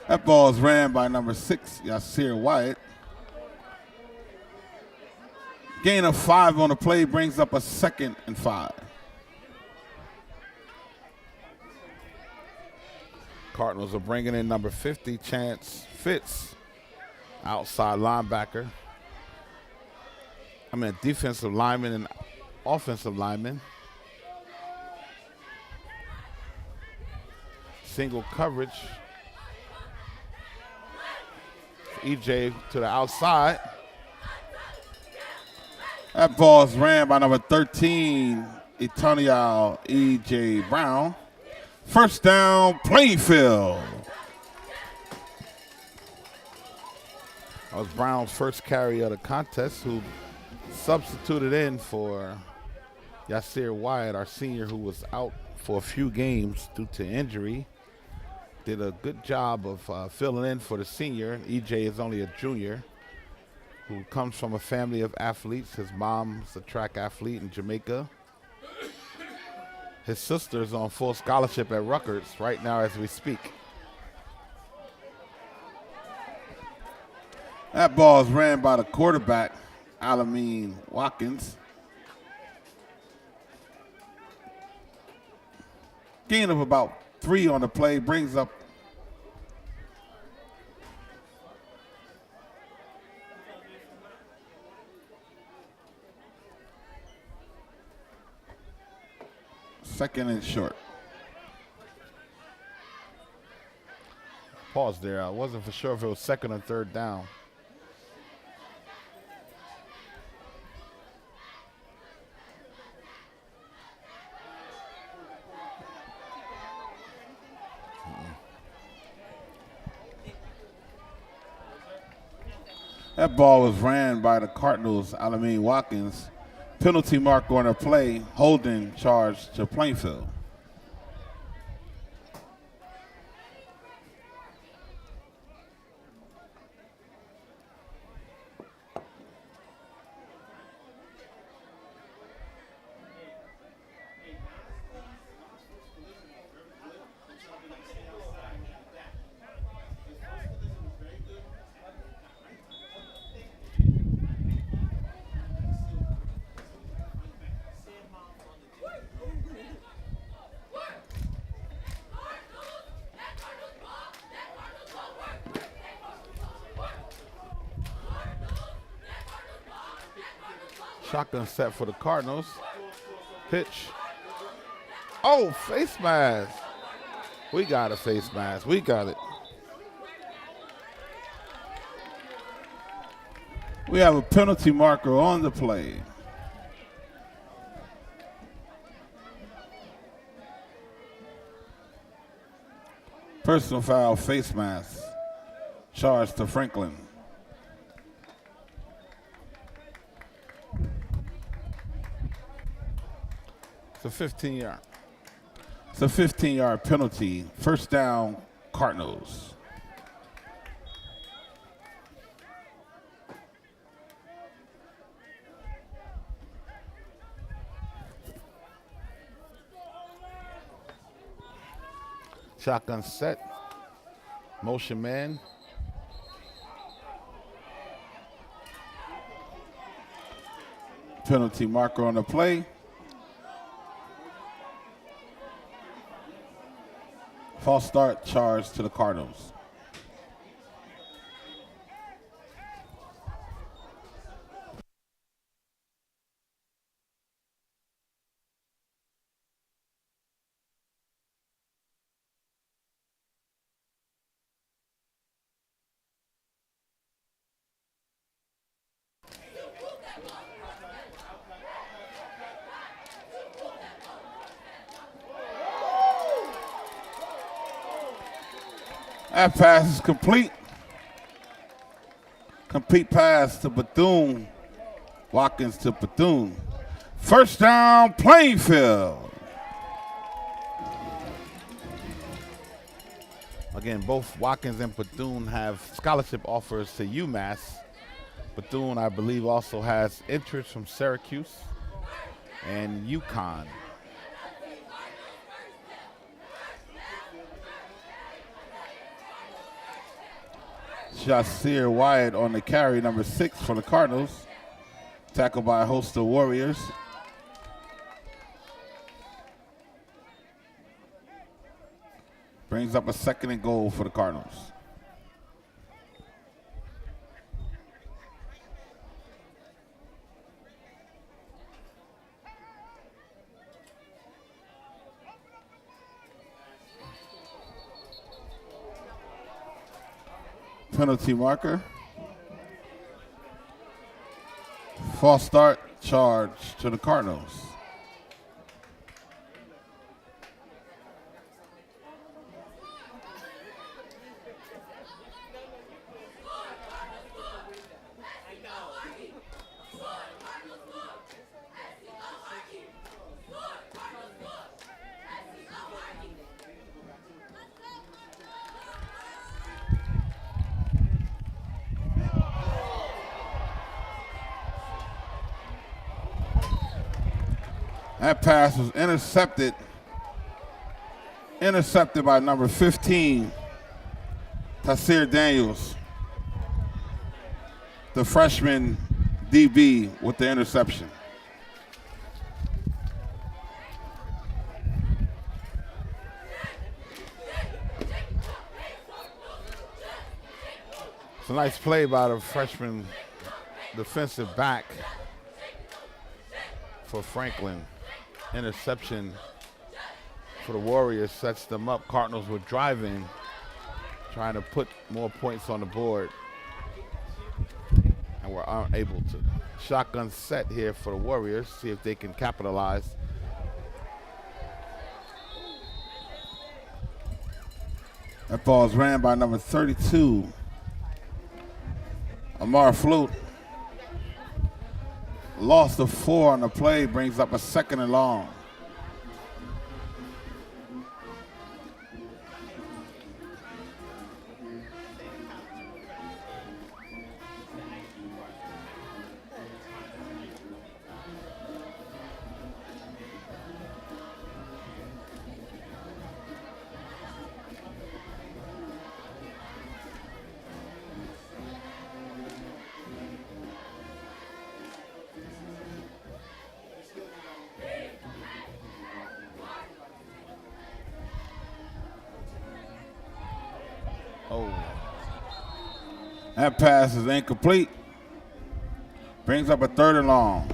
That ball is ran by number 6, Yasir Wyatt. Gain of 5 on the play brings up a 2nd and 5. Cardinals are bringing in number 50, Chance Fitz, outside linebacker. Defensive lineman and offensive lineman. Single coverage. EJ to the outside. That ball is ran by number 13, Etoniel E.J. Brown. 1st down, Plainfield. That was Brown's first carry of the contest, who substituted in for Yasir Wyatt, our senior, who was out for a few games due to injury. Did a good job of filling in for the senior. EJ is only a junior who comes from a family of athletes. His mom's a track athlete in Jamaica. His sister's on full scholarship at Rutgers right now as we speak. That ball is ran by the quarterback, Alameen Watkins. Gain of about 3 on the play brings up second and short. Pause there. I wasn't for sure if it was 2nd or 3rd down. That ball was ran by the Cardinals, Alameen Watkins. Penalty mark on the play, holding charge to Plainfield. Shotgun set for the Cardinals. Pitch. Oh, face mask. We got a face mask. We got it. We have a penalty marker on the play. Personal foul, face mask. Charge to Franklin. It's a 15-yard. It's a 15-yard penalty. 1st down, Cardinals. Shotgun set. Motion man. Penalty marker on the play. False start charge to the Cardinals. That pass is complete. Complete pass to Bethune. Watkins to Bethune. First down, Plainfield. Again, both Watkins and Bethune have scholarship offers to UMass. Bethune, I believe, also has interest from Syracuse and UConn. Jasir Wyatt on the carry, number 6 for the Cardinals. Tackled by a host of Warriors. Brings up a 2nd and goal for the Cardinals. Penalty marker. False start charge to the Cardinals. That pass was intercepted. Intercepted by number 15, Tasir Daniels, the freshman DB with the interception. It's a nice play by the freshman defensive back for Franklin. Interception for the Warriors sets them up. Cardinals were driving, trying to put more points on the board, and were unable to. Shotgun set here for the Warriors, see if they can capitalize. That ball is ran by number 32, Amar Flute. Loss of 4 on the play, brings up a 2nd and long. That pass is incomplete. Brings up a 3rd and long.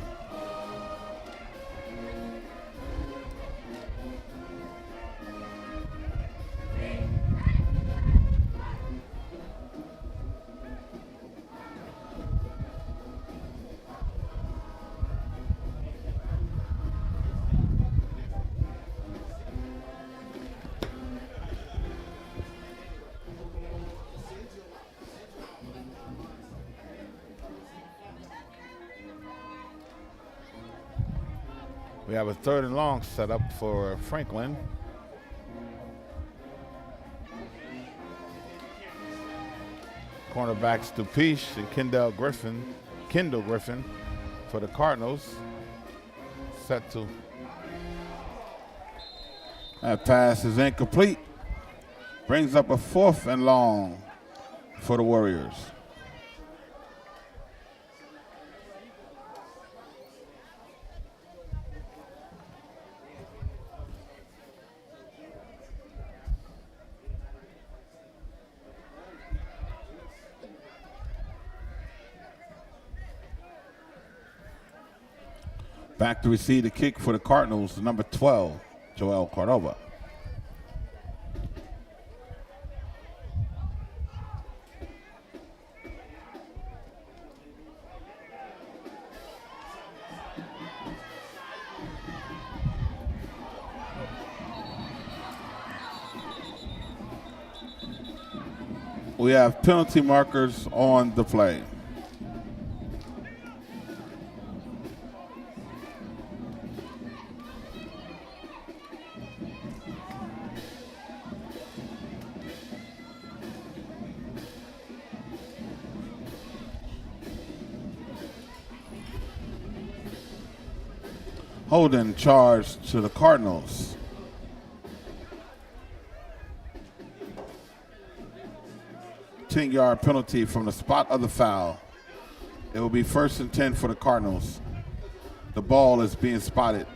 We have a 3rd and long set up for Franklin. Cornerbacks Dupiche and Kendall Griffin for the Cardinals. Set to. That pass is incomplete. Brings up a 4th and long for the Warriors. Back to receive the kick for the Cardinals, number 12, Joel Cordova. We have penalty markers on the play. Holding charge to the Cardinals. Ten-yard penalty from the spot of the foul. It will be 1st and 10 for the Cardinals. The ball is being spotted.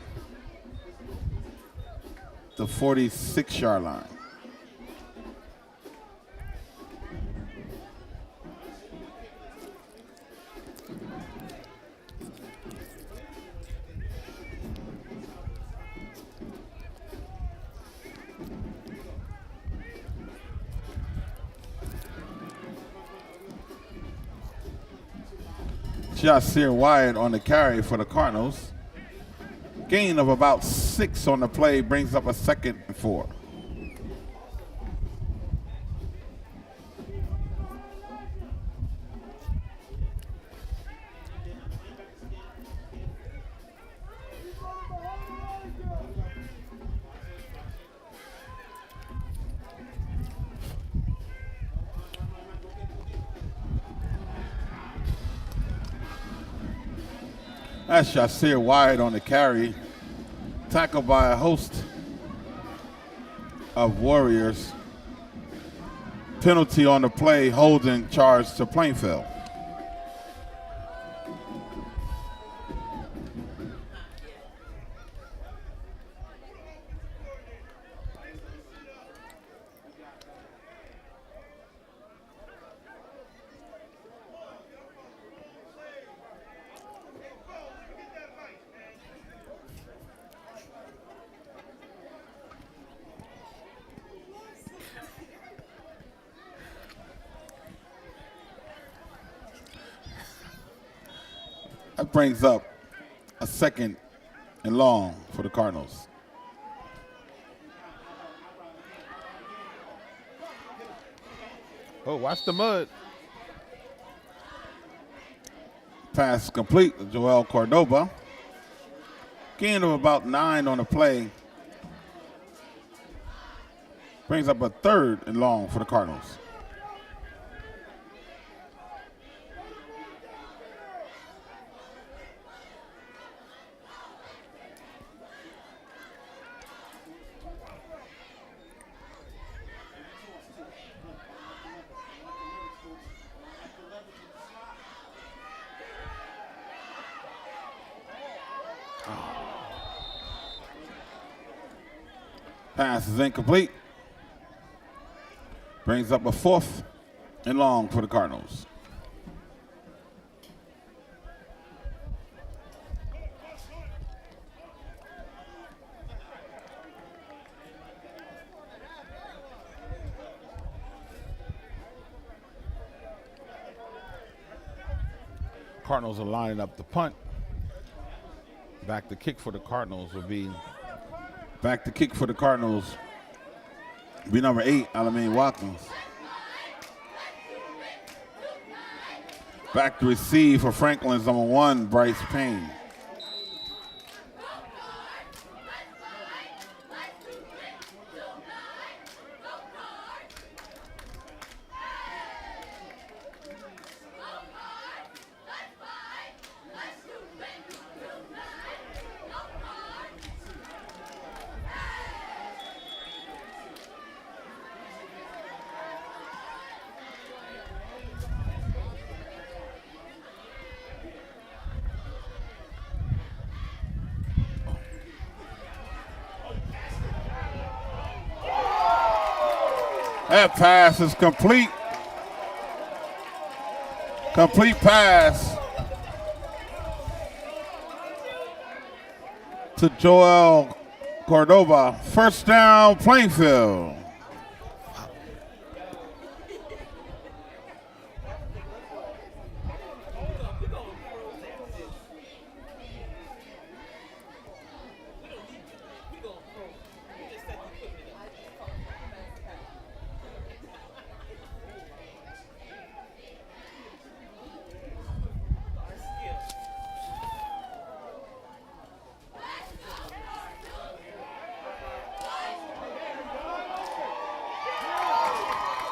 The 46-yard line. Jasir Wyatt on the carry for the Cardinals. Gain of about 6 on the play brings up a 2nd and 4. That's Jasir Wyatt on the carry. Tackled by a host of Warriors. Penalty on the play, holding charge to Plainfield. That brings up a 2nd and long for the Cardinals. Oh, watch the mud. Pass complete to Joel Cordova. Gain of about 9 on the play. Brings up a 3rd and long for the Cardinals. Pass is incomplete. Brings up a 4th and long for the Cardinals. Cardinals are lining up the punt. Back to kick for the Cardinals will be number 8, Alameen Watkins. Back to receive for Franklin's number 1, Bryce Payne. That pass is complete. Complete pass. to Joel Cordova. First down, Plainfield.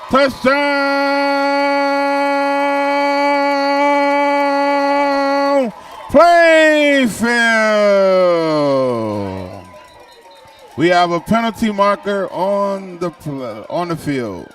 Touchdown, Plainfield. We have a penalty marker on the field.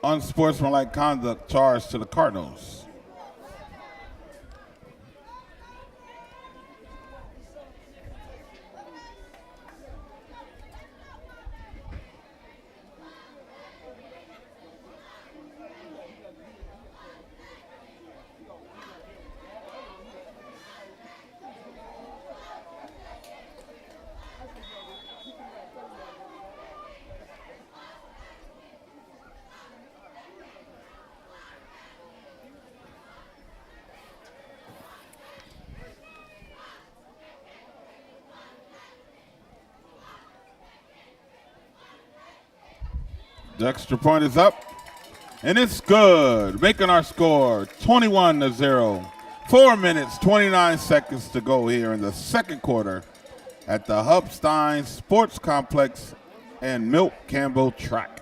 Unsportsmanlike conduct charge to the Cardinals. The extra point is up, and it's good, making our score 21-0. 4 minutes, 29 seconds to go here in the second quarter at the Hubstein Sports Complex and Milt Campbell Track.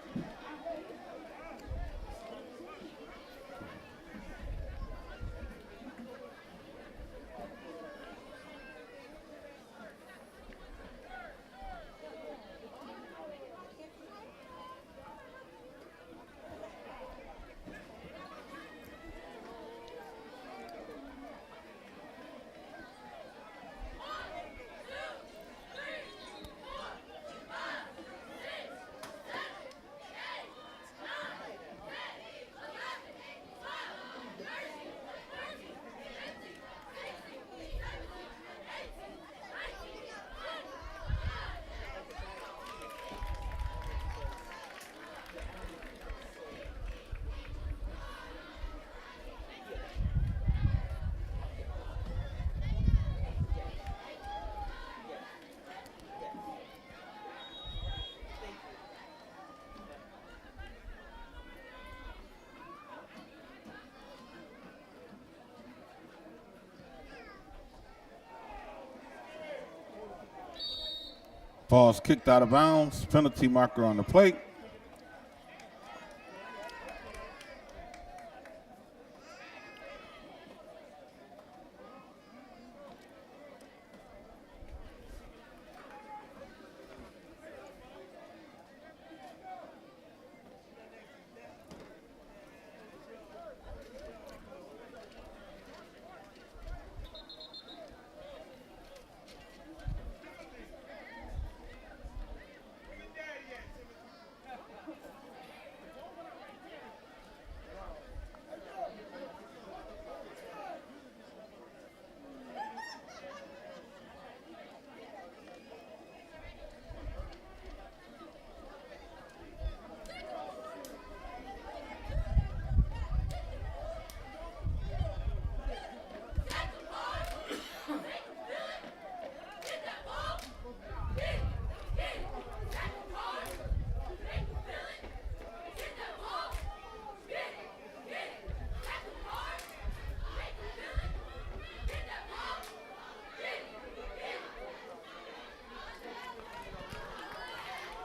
Ball's kicked out of bounds. Penalty marker on the plate.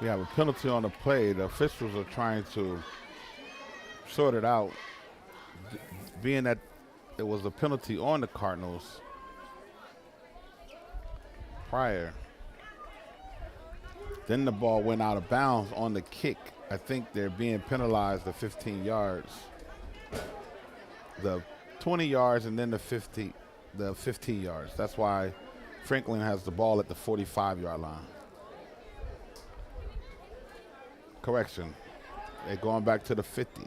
We have a penalty on the play. The officials are trying to sort it out, being that it was a penalty on the Cardinals prior. Then the ball went out of bounds on the kick. I think they're being penalized the 15 yards. The 20 yards and then the 15 yards. That's why Franklin has the ball at the 45-yard line. Correction. They're going back to the 50.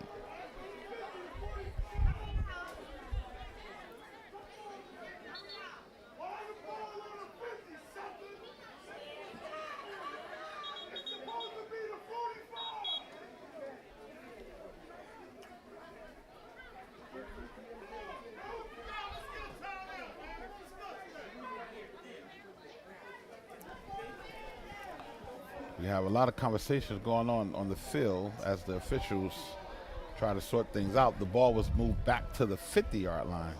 We have a lot of conversations going on the field as the officials try to sort things out. The ball was moved back to the 50-yard line.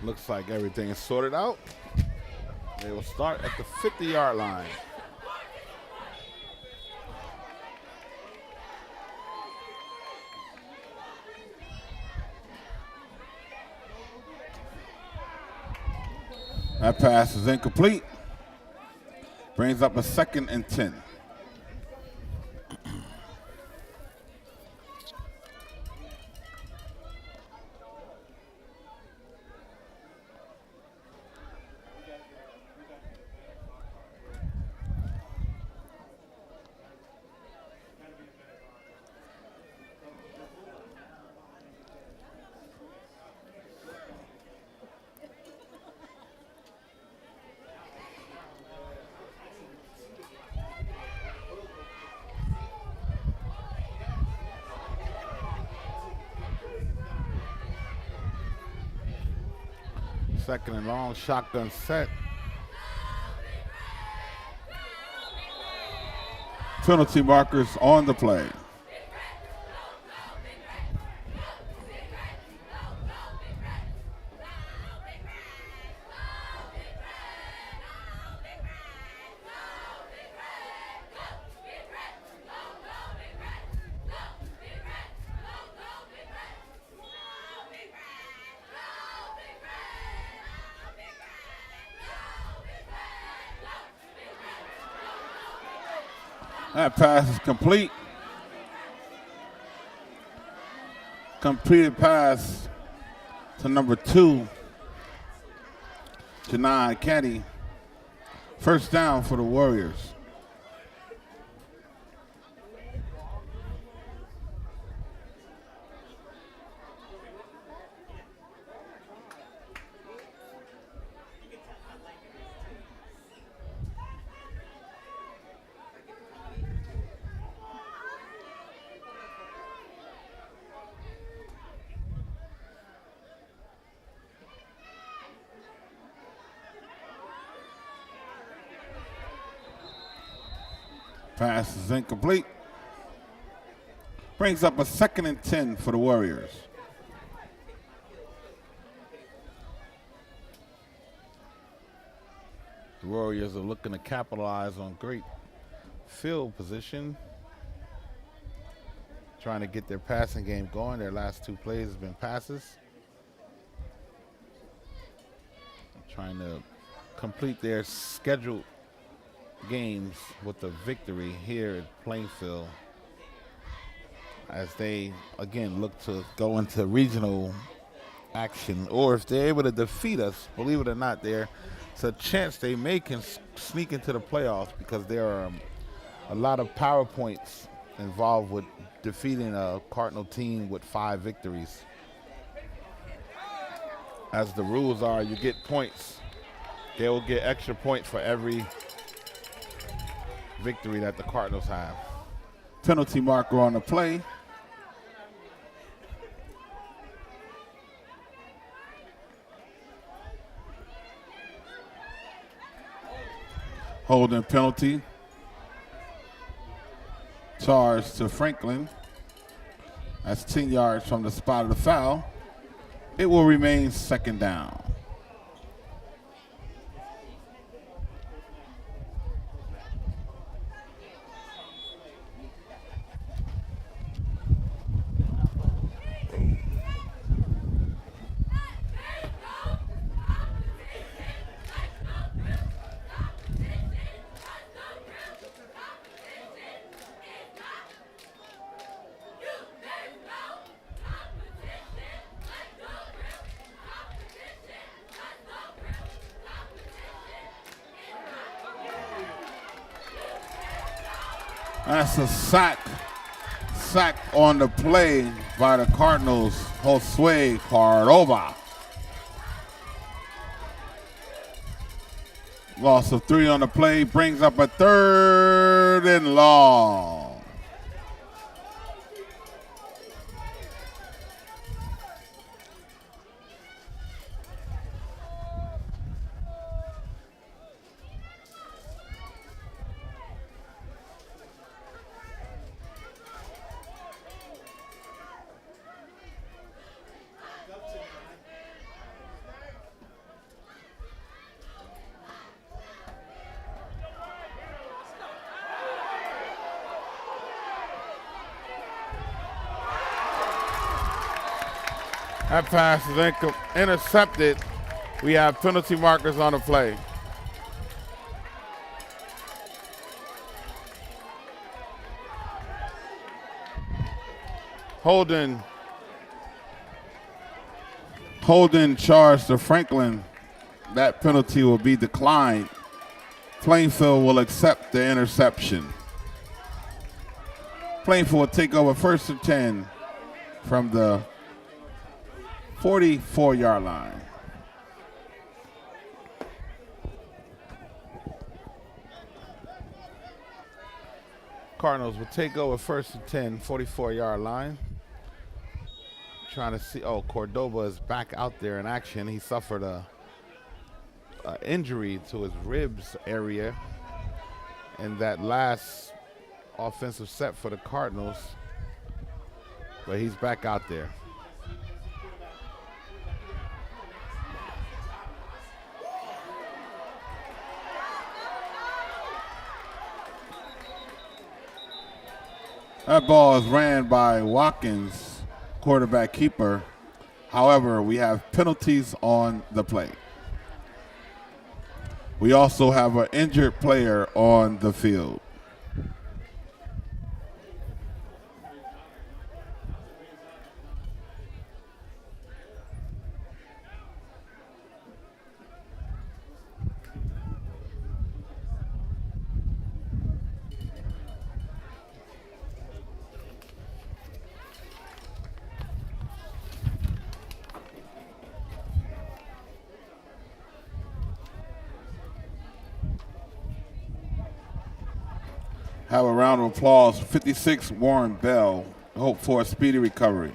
Looks like everything is sorted out. They will start at the 50-yard line. That pass is incomplete. Brings up a 2nd and 10. Second and long, shotgun set. Penalty markers on the play. That pass is complete. Completed pass to number 2, Janai Caddy. First down for the Warriors. Pass is incomplete. Brings up a 2nd and 10 for the Warriors. The Warriors are looking to capitalize on great field position. Trying to get their passing game going. Their last 2 plays have been passes. Trying to complete their scheduled games with a victory here at Plainfield as they again look to go into regional action, or if they're able to defeat us, believe it or not, it's a chance they may can sneak into the playoffs because there are a lot of power points involved with defeating a Cardinal team with 5 victories. As the rules are, you get points. They will get extra points for every victory that the Cardinals have. Penalty marker on the play. Holding penalty. Charge to Franklin. That's 10 yards from the spot of the foul. It will remain second down. That's a sack. Sack on the play by the Cardinals. Josue Cordova. Loss of 3 on the play brings up a 3rd and long. That pass is intercepted. We have penalty markers on the play. Holding charge to Franklin. That penalty will be declined. Plainfield will accept the interception. Plainfield will take over 1st and 10 from the 44-yard line. Cardinals will take over 1st and 10, 44-yard line. Trying to see, Cordova is back out there in action. He suffered a injury to his ribs area in that last offensive set for the Cardinals, but he's back out there. That ball is ran by Watkins, quarterback keeper. However, we have penalties on the play. We also have an injured player on the field. Have a round of applause for 56 Warren Bell. Hope for a speedy recovery.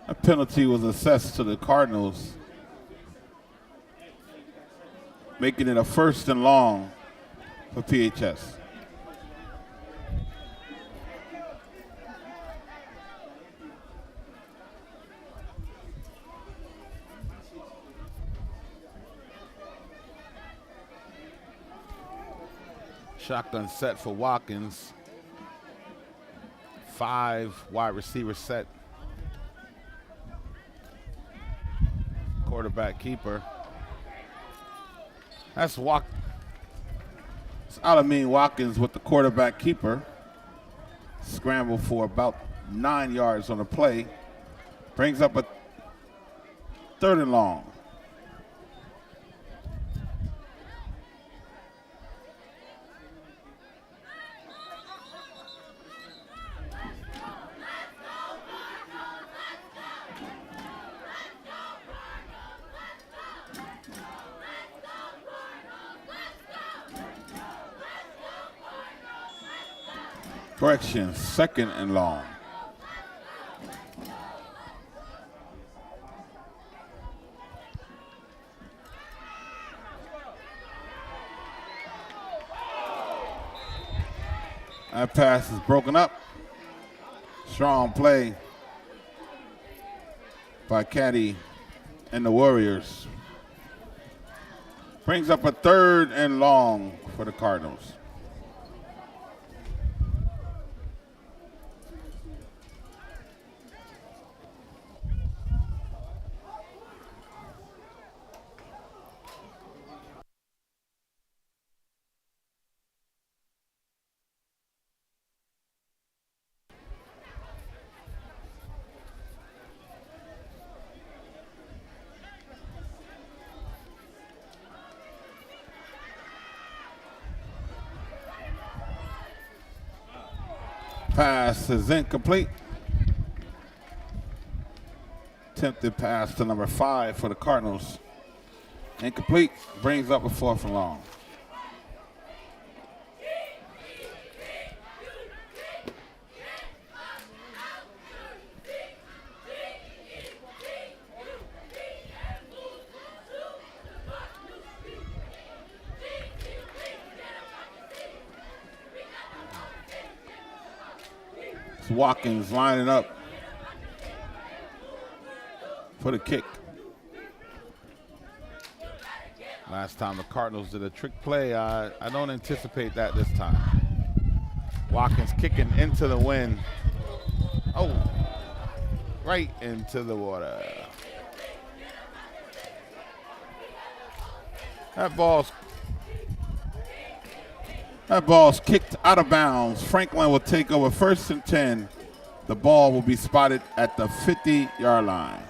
A penalty was assessed to the Cardinals, making it a 1st and long for PHS. Shotgun set for Watkins. 5 wide receiver set. Quarterback keeper. That's Alameen Watkins with the quarterback keeper. Scramble for about 9 yards on the play. Brings up a 3rd and long. Correction, second and long. That pass is broken up. Strong play by Caddy and the Warriors. Brings up a third and long for the Cardinals. Pass is incomplete. Attempted pass to number 5 for the Cardinals. Incomplete. Brings up a fourth and long. It's Watkins lining up for the kick. Last time the Cardinals did a trick play, I don't anticipate that this time. Watkins kicking into the wind. Oh, right into the water. That ball's kicked out of bounds. Franklin will take over first and 10. The ball will be spotted at the 50-yard line.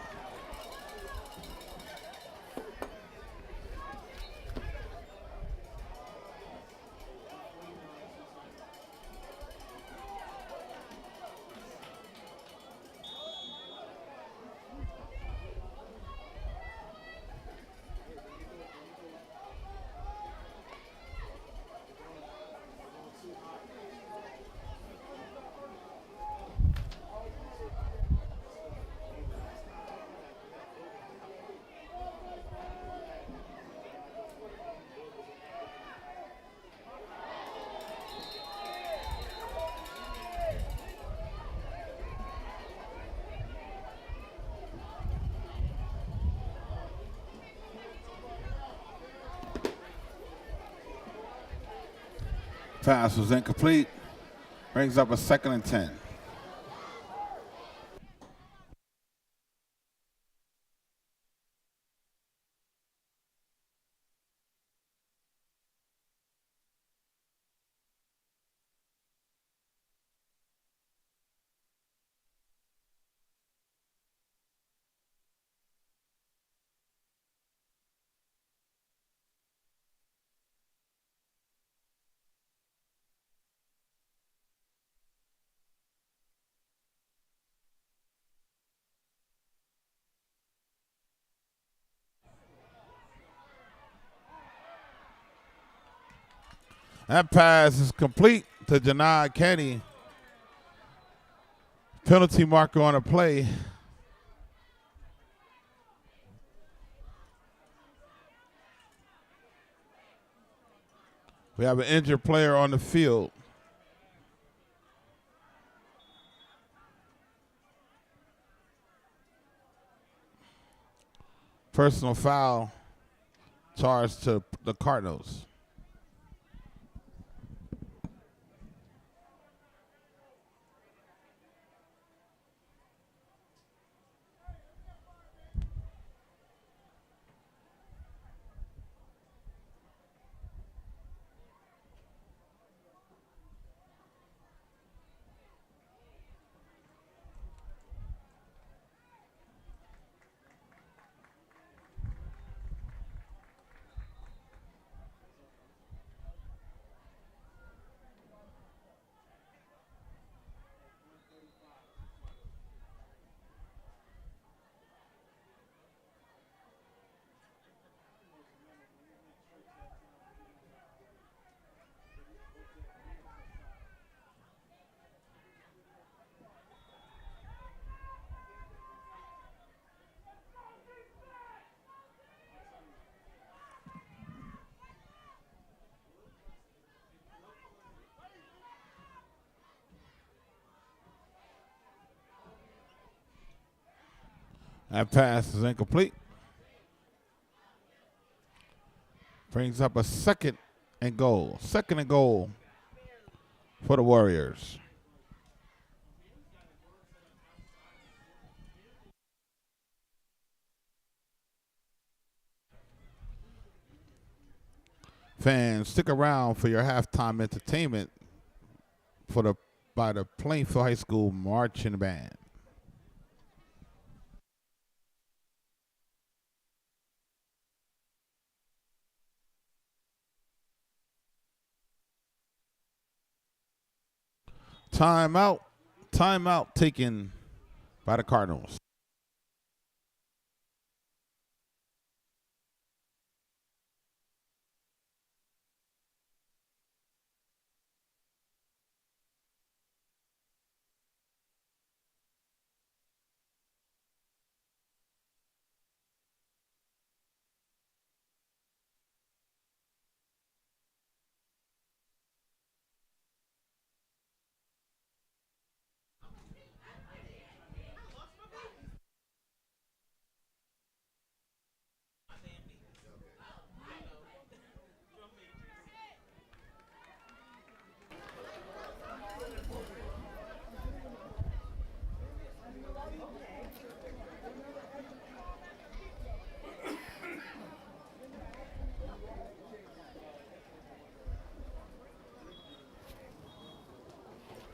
Pass was incomplete. Brings up a second and 10. That pass is complete to Janai Kenny. Penalty marker on a play. We have an injured player on the field. Personal foul charged to the Cardinals. That pass is incomplete. Brings up a second and goal. Second and goal for the Warriors. Fans, stick around for your halftime entertainment by the Plainfield High School Marching Band. Timeout. Timeout taken by the Cardinals.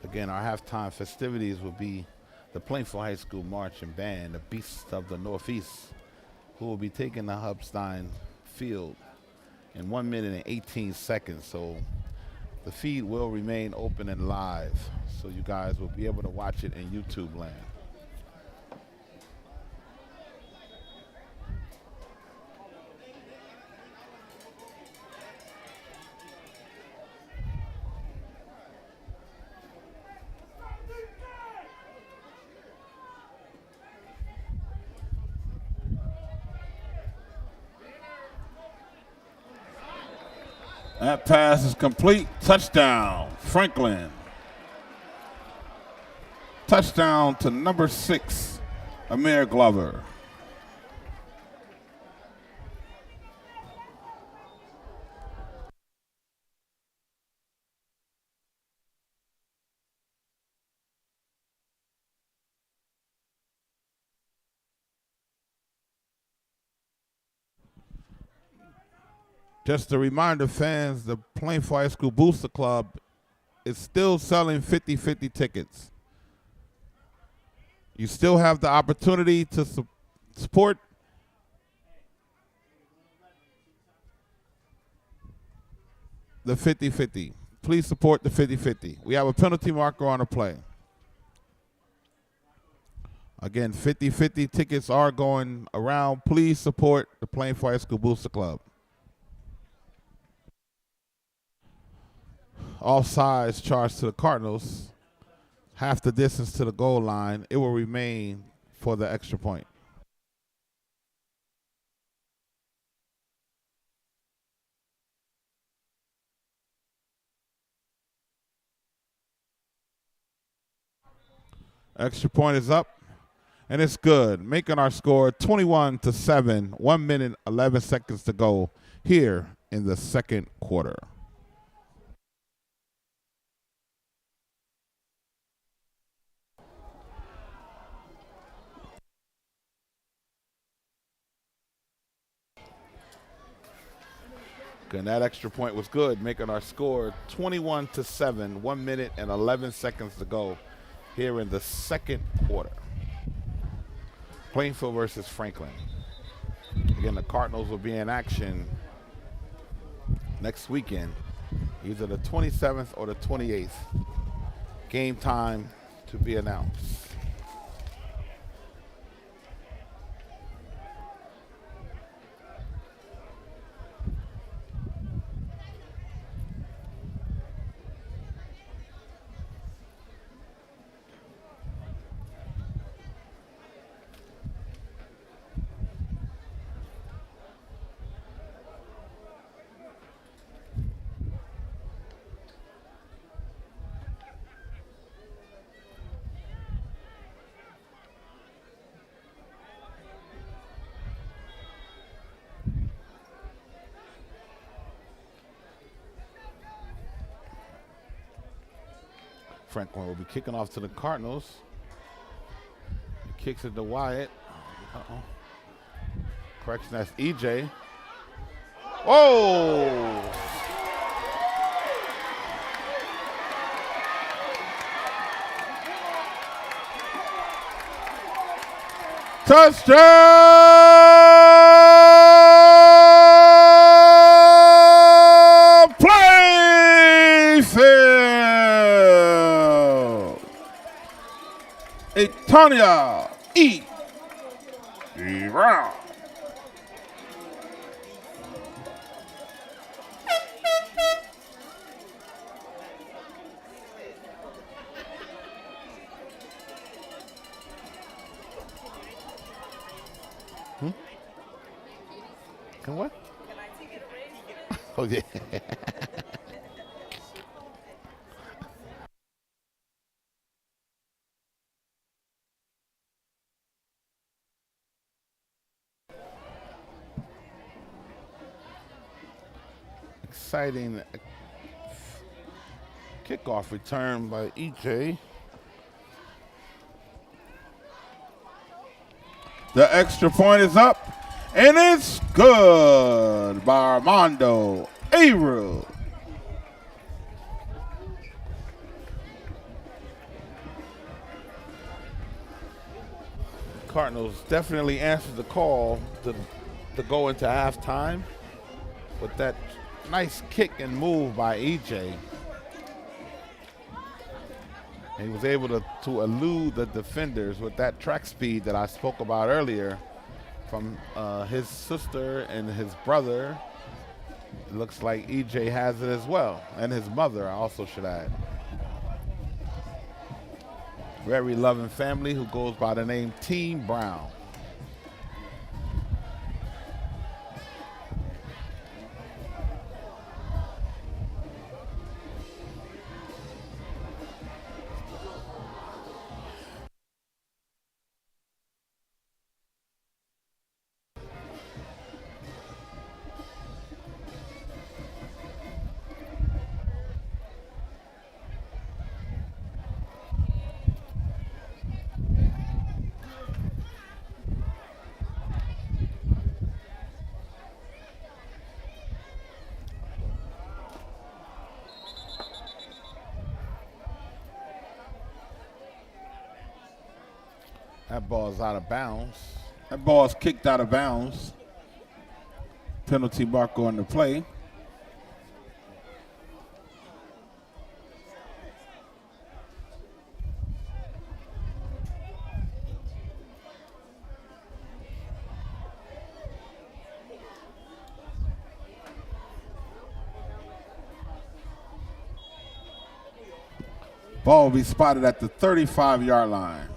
Again, our halftime festivities will be the Plainfield High School Marching Band, the Beasts of the Northeast, who will be taking the Hubstein Field in 1 minute and 18 seconds. So the feed will remain open and live, so you guys will be able to watch it in YouTube land. That pass is complete. Touchdown, Franklin. Touchdown to number 6, Amir Glover. Just a reminder, fans, the Plainfield High School Booster Club is still selling 50-50 tickets. You still have the opportunity to support the 50-50. Please support the 50-50. We have a penalty marker on the play. Again, 50-50 tickets are going around. Please support the Plainfield High School Booster Club. Offsides charge to the Cardinals. Half the distance to the goal line. It will remain for the extra point. Extra point is up, and it's good, making our score 21-7, 1 minute, 11 seconds to go here in the second quarter. And that extra point was good, making our score 21-7, 1 minute and 11 seconds to go here in the second quarter. Plainfield versus Franklin. Again, the Cardinals will be in action next weekend, either the 27th or the 28th. Game time to be announced. Franklin will be kicking off to the Cardinals. He kicks it to Wyatt. Uh-oh. Correction, that's EJ. Oh! Touchdown! Plainfield! Etonia E. Brown. Can what? Can I take it away? Oh, yeah. Exciting kickoff return by EJ. The extra point is up, and it's good by Armando Aru. Cardinals definitely answered the call to go into halftime with that nice kick and move by EJ. And he was able to elude the defenders with that track speed that I spoke about earlier from his sister and his brother. It looks like EJ has it as well, and his mother, I also should add. Very loving family who goes by the name Team Brown. That ball is out of bounds. That ball is kicked out of bounds. Penalty mark on the play. Ball will be spotted at the 35-yard line.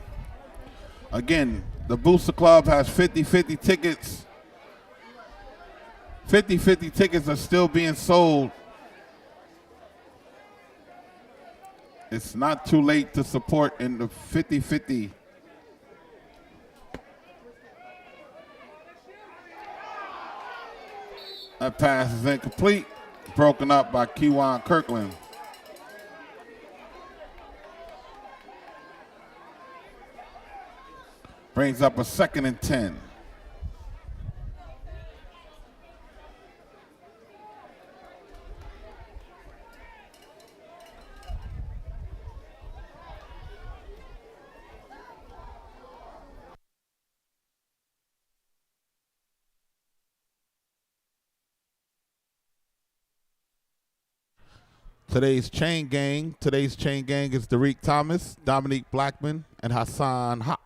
Again, the Booster Club has 50-50 tickets. 50-50 tickets are still being sold. It's not too late to support in the 50-50. That pass is incomplete, broken up by Kewan Kirkland. Brings up a 2nd and 10. Today's chain gang is Derek Thomas, Dominique Blackman, and Hassan Haq.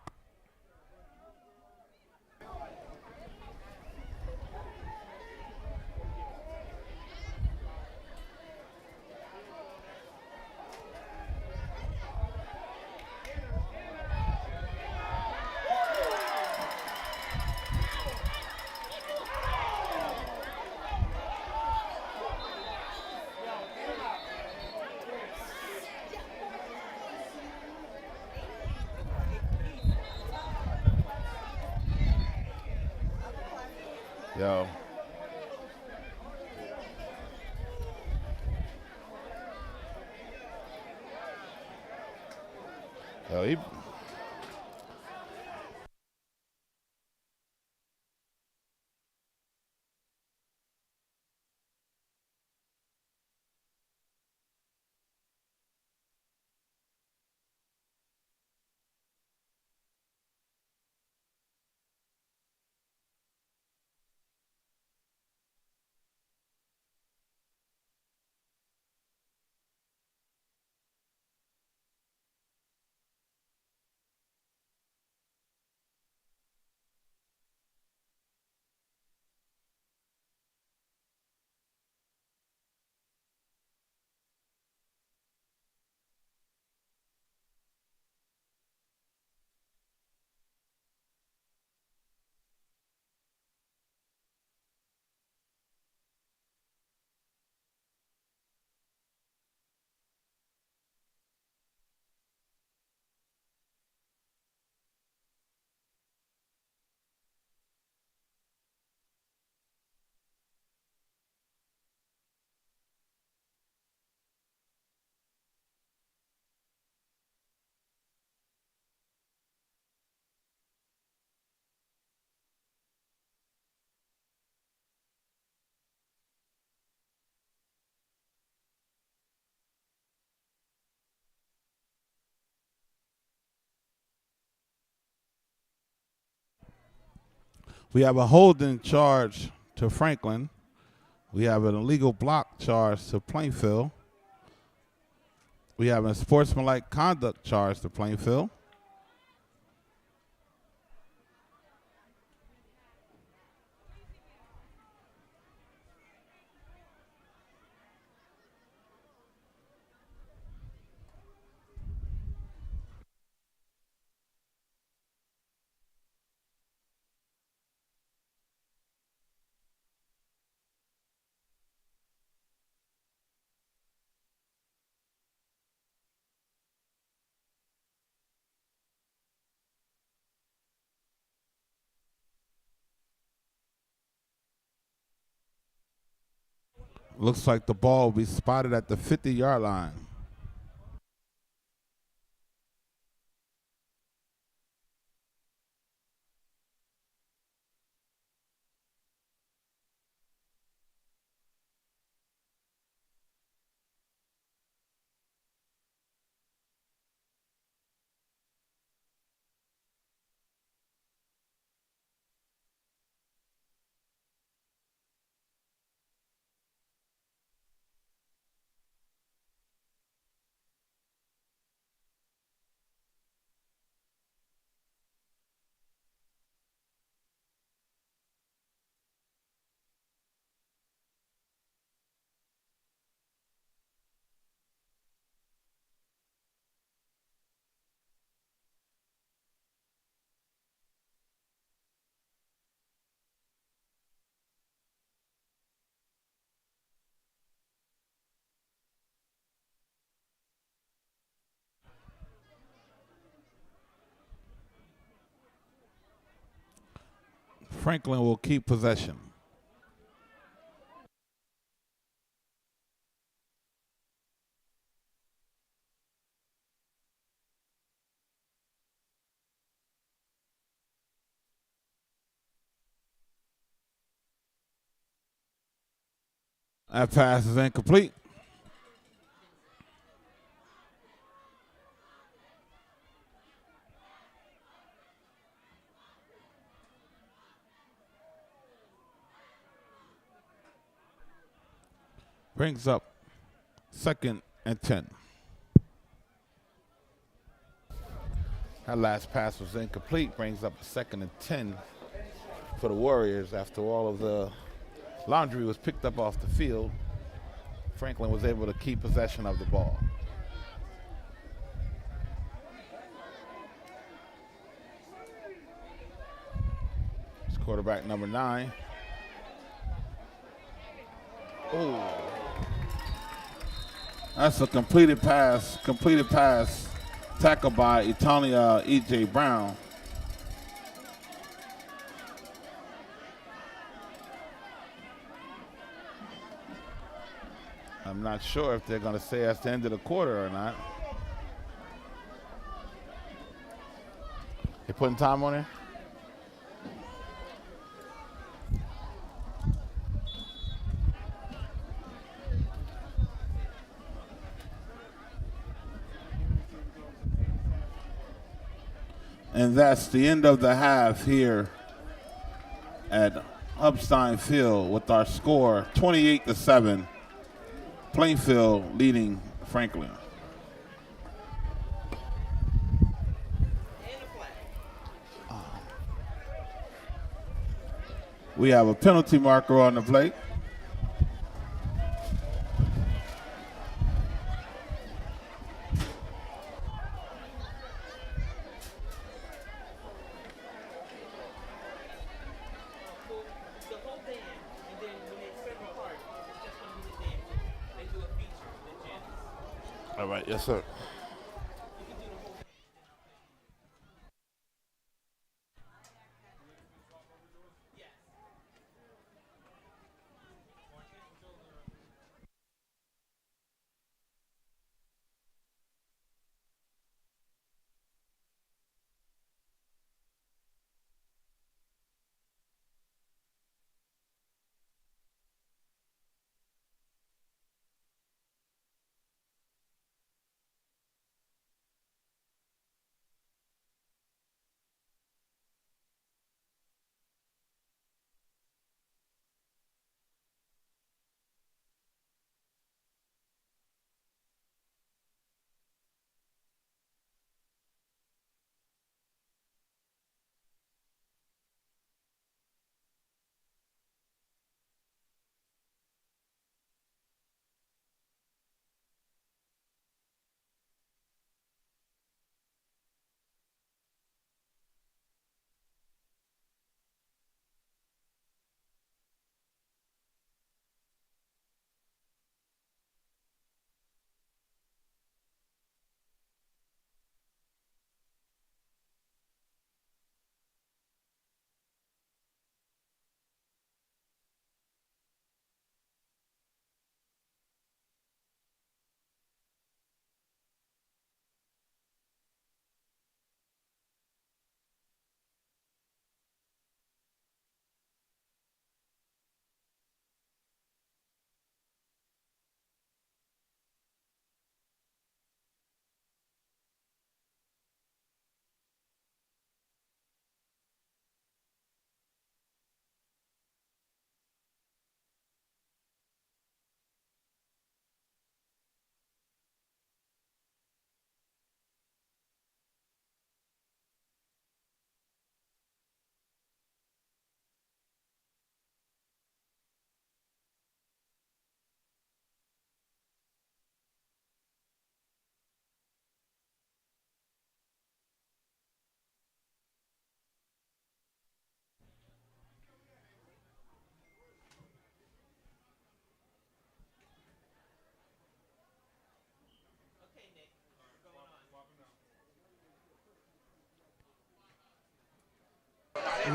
Yo. So he, we have a holding charge to Franklin. We have an illegal block charge to Plainfield. We have a sportsmanlike conduct charge to Plainfield. Looks like the ball will be spotted at the 50-yard line. Franklin will keep possession. That pass is incomplete. Brings up 2nd and 10. That last pass was incomplete. Brings up 2nd and 10 for the Warriors after all of the laundry was picked up off the field. Franklin was able to keep possession of the ball. It's quarterback number 9. Oh, that's a completed pass. Tackled by Italia E.J. Brown. I'm not sure if they're going to say that's the end of the quarter or not. putting time on it? And that's the end of the half here at Hubstein Field with our score 28-7. Plainfield leading Franklin. We have a penalty marker on the plate. All right, yes, sir.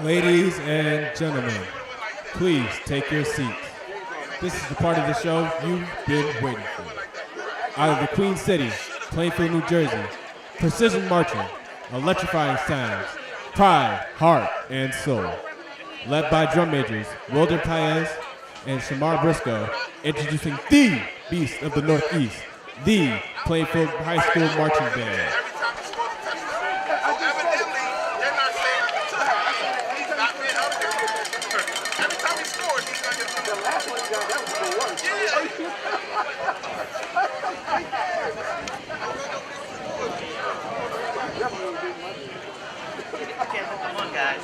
Ladies and gentlemen, please take your seats. This is the part of the show you've been waiting for. Out of the Queen City, Plainfield, New Jersey, precision marching, electrifying sounds, pride, heart, and soul. Led by drum majors Wilder Paez and Shamar Briscoe, introducing the beast of the Northeast, the Plainfield High School Marching Band. Come on, guys.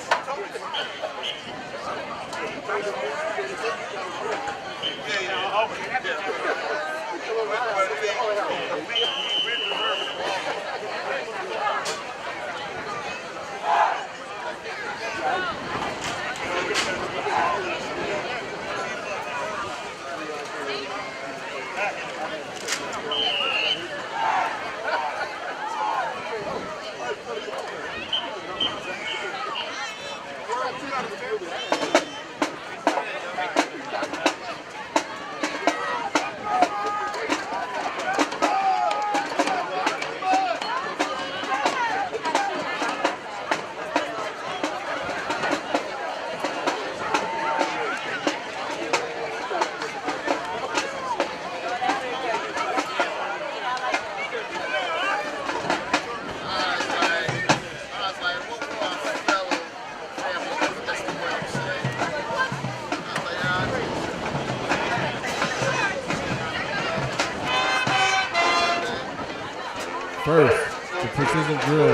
First, the precision drill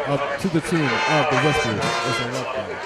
up to the tune of the Whispers is a love ballad.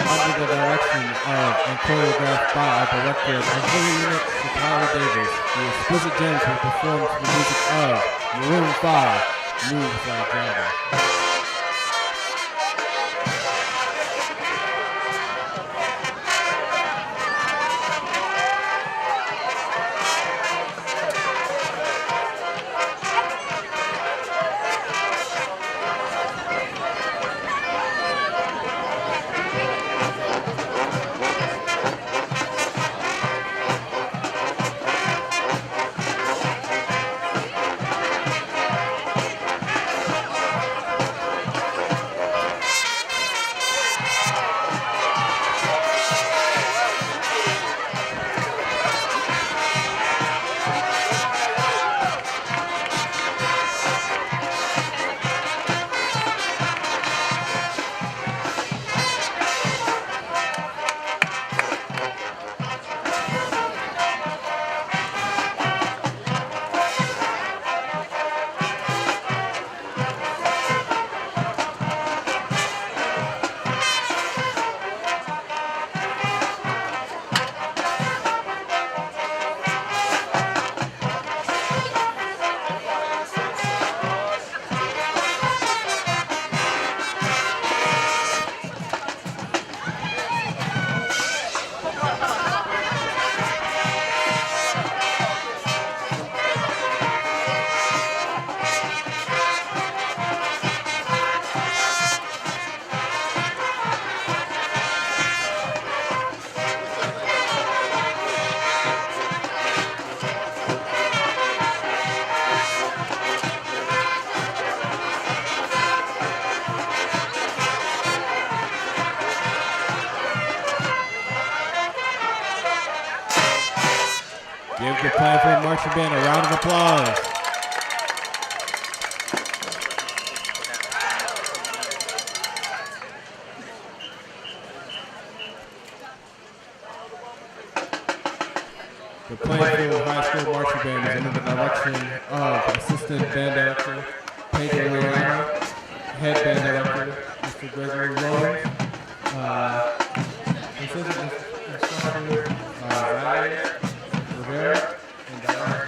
Under the direction of and choreographed by our director of auxiliary unit, Tyler Davis, the exquisite gems were performed to the music of Maroon 5, Moves Like Jagger. Give the Plainfield Marching Band a round of applause. The Plainfield High School Marching Band is under the direction of Assistant Band Director Pedro Leona, Head Band Director Mr. Gregory Rose, Assistant Instructor Riley Rivera, and Director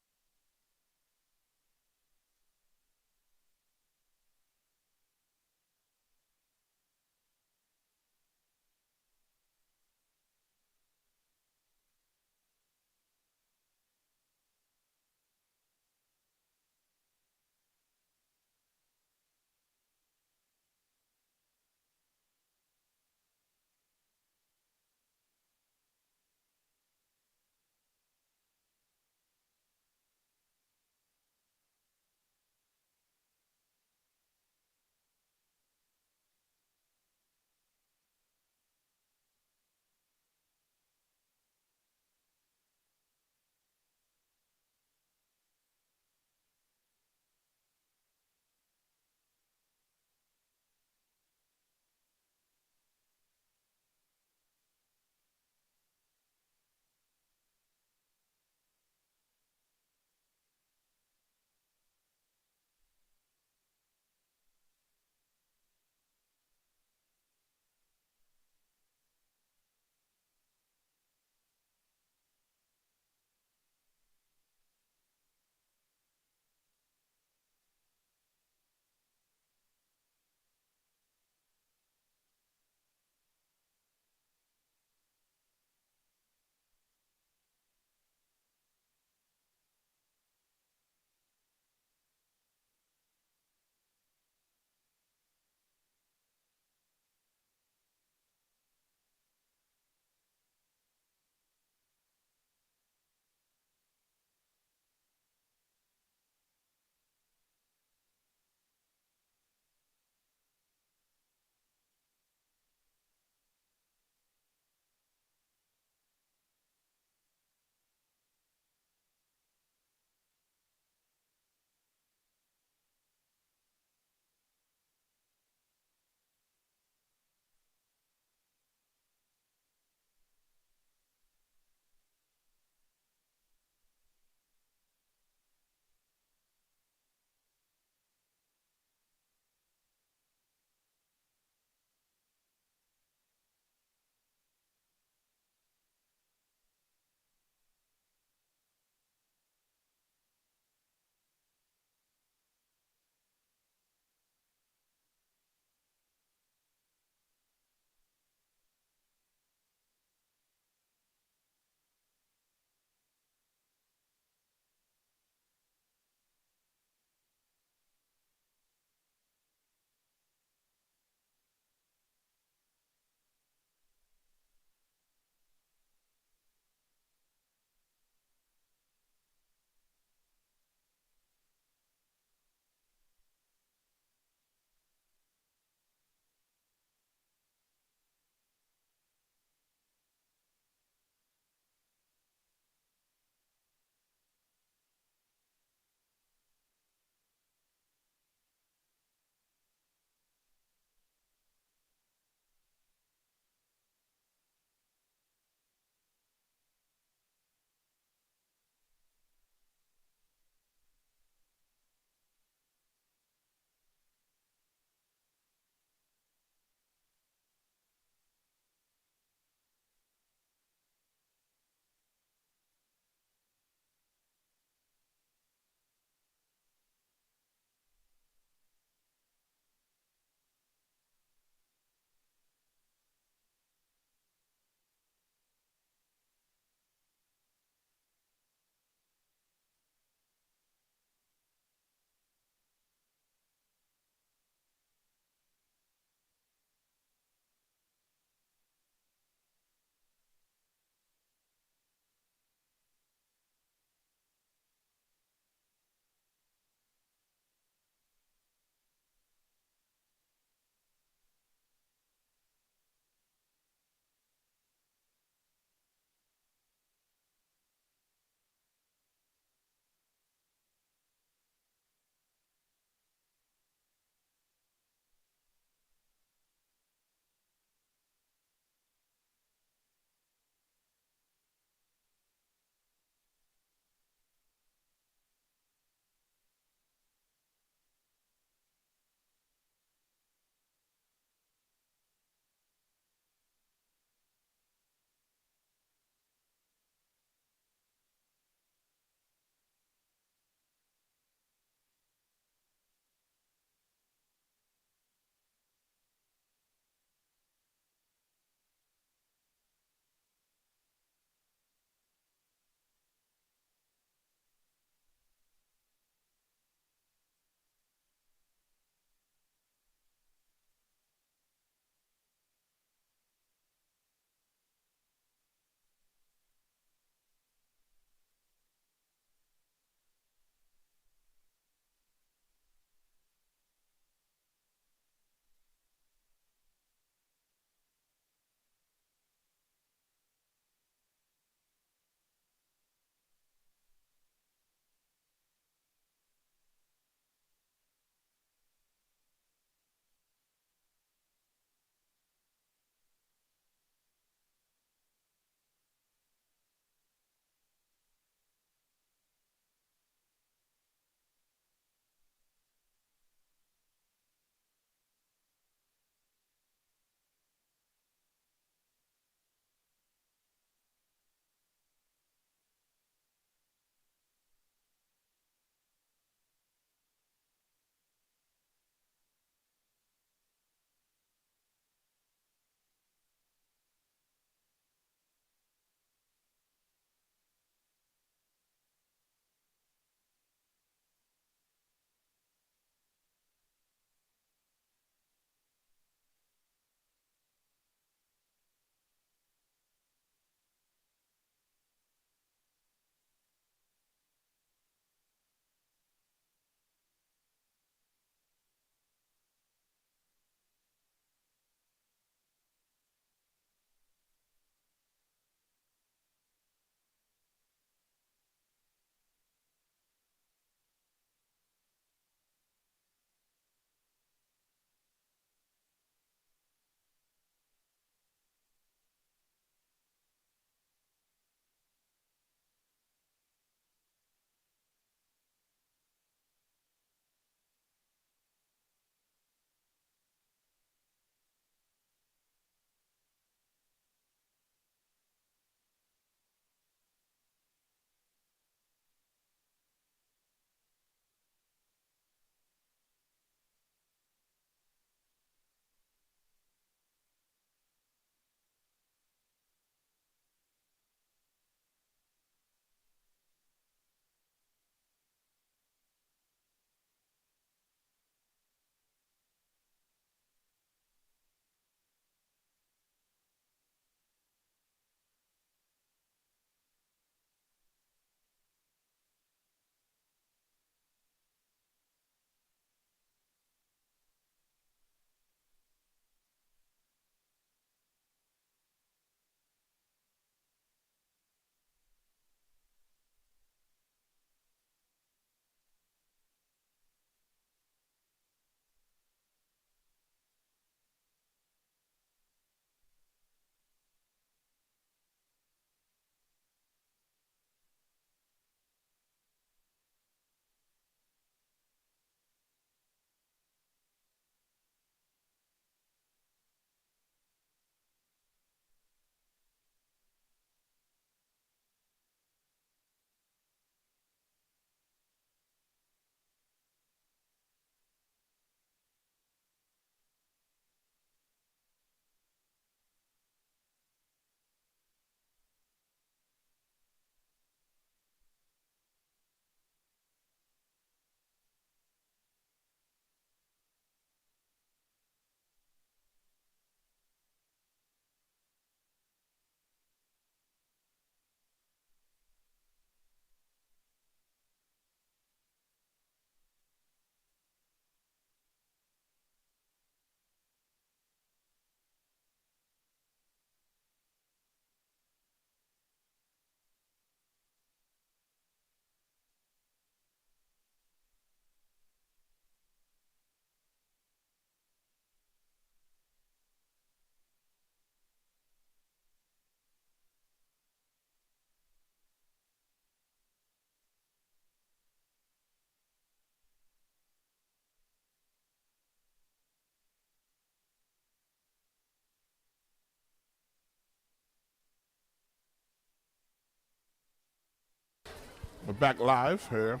We're back live here,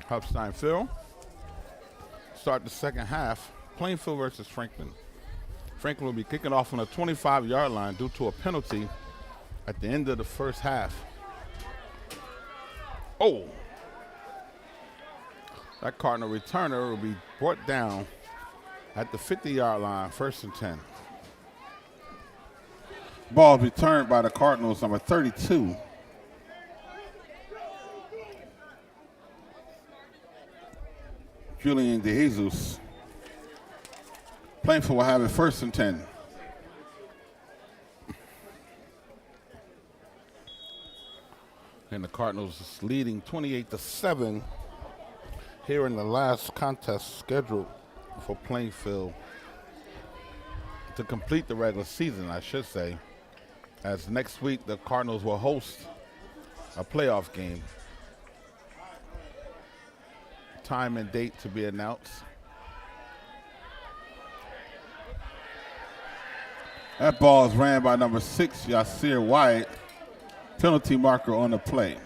Hubstein Field. Start the second half. Plainfield versus Franklin. Franklin will be kicking off on a 25-yard line due to a penalty at the end of the first half. Oh! That Cardinal returner will be brought down at the 50-yard line, 1st and 10. Ball returned by the Cardinals, number 32. Julian DeJesus. Plainfield will have it 1st and 10. And the Cardinals is leading 28-7 here in the last contest scheduled for Plainfield to complete the regular season, I should say, as next week the Cardinals will host a playoff game. Time and date to be announced. That ball is ran by number 6, Yasir Wyatt. Penalty marker on the play.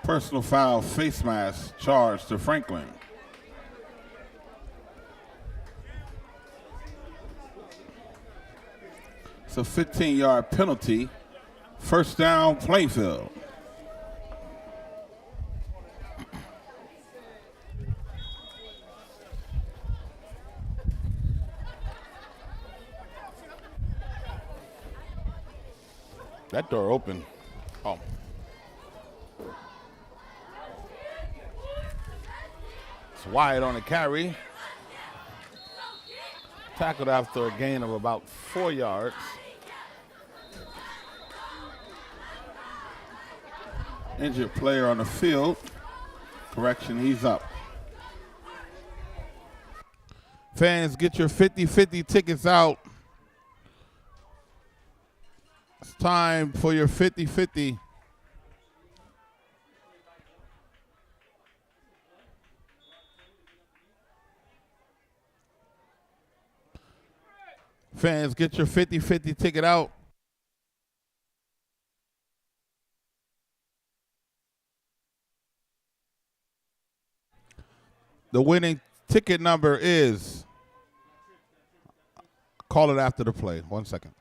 Personal foul, face mask charge to Franklin. It's a 15-yard penalty. 1st down, Plainfield. That door open. Oh. It's Wyatt on the carry. Tackled after a gain of about 4 yards. Injured player on the field. Correction, he's up. Fans, get your 50-50 tickets out. It's time for your 50-50. Fans, get your 50-50 ticket out. The winning ticket number is, call it after the play. 1 second.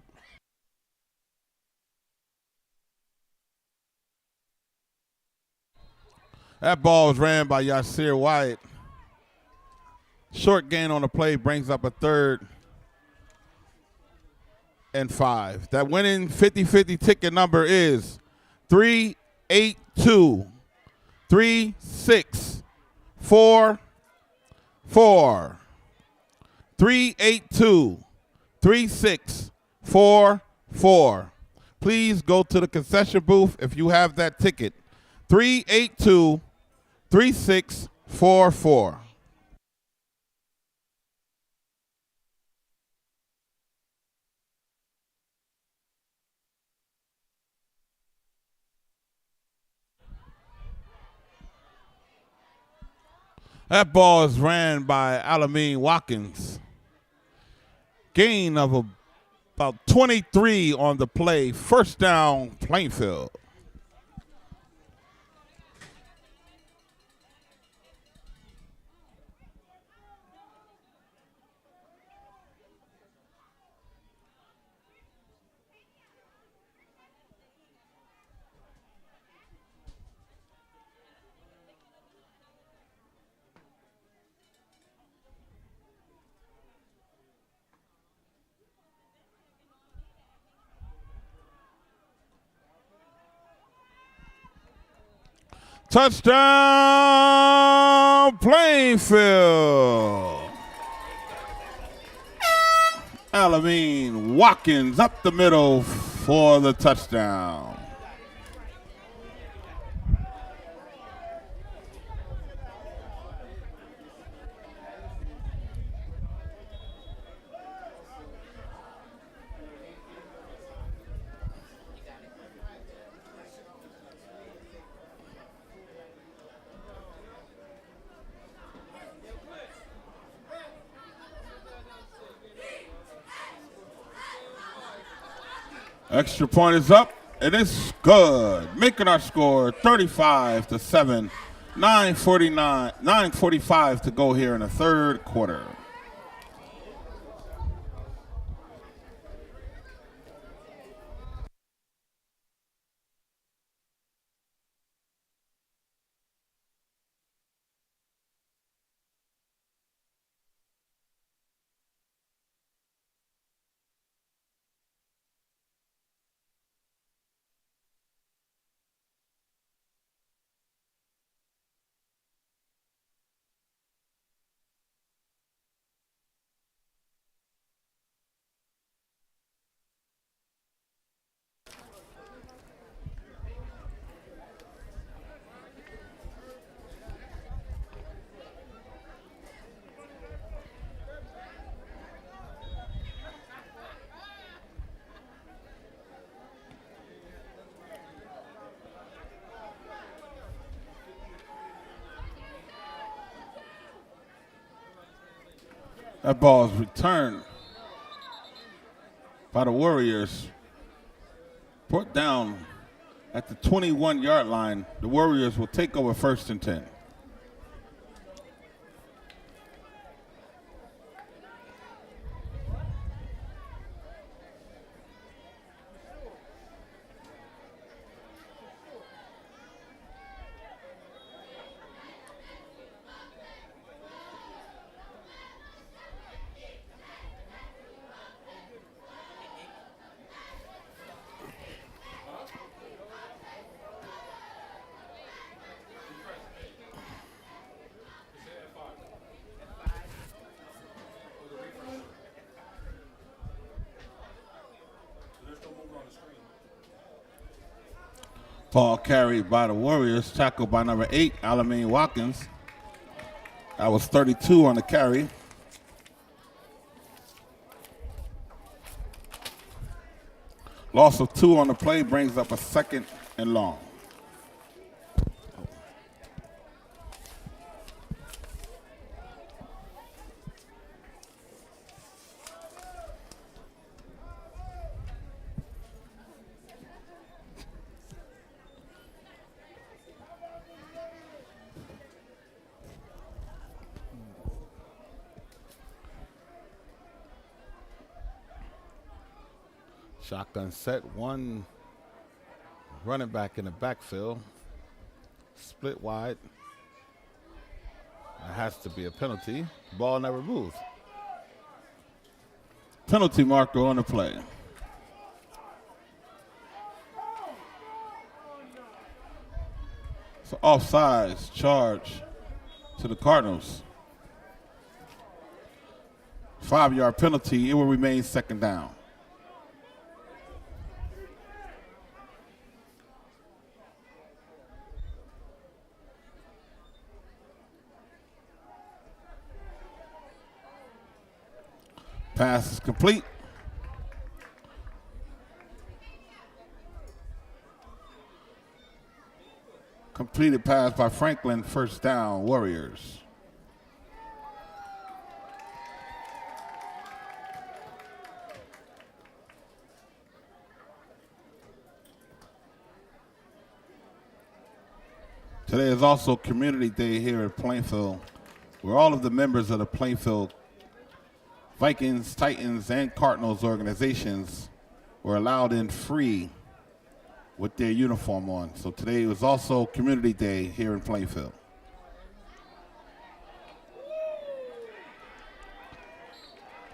That ball was ran by Yasir Wyatt. Short gain on the play brings up a 3rd and 5. That winning 50-50 ticket number is 382-3644. 382-3644. Please go to the concession booth if you have that ticket. 382-3644. That ball is ran by Alameen Watkins. Gain of about 23 on the play. 1st down, Plainfield. Touchdown, Plainfield. Alameen Watkins up the middle for the touchdown. Extra point is up, and it's good. Making our score 35-7. 9:45 to go here in the third quarter. That ball is returned by the Warriors. Brought down at the 21-yard line. The Warriors will take over 1st and 10. Ball carried by the Warriors, tackled by number 8, Alameen Watkins. That was 32 on the carry. Loss of 2 on the play brings up a 2nd and long. Shotgun set, 1 running back in the backfield. Split wide. That has to be a penalty. Ball never moved. Penalty marker on the play. So offsides charge to the Cardinals. 5-yard penalty. It will remain 2nd down. Pass is complete. Completed pass by Franklin, 1st down, Warriors. Today is also Community Day here at Plainfield, where all of the members of the Plainfield Vikings, Titans, and Cardinals organizations were allowed in free with their uniform on. So today was also Community Day here in Plainfield.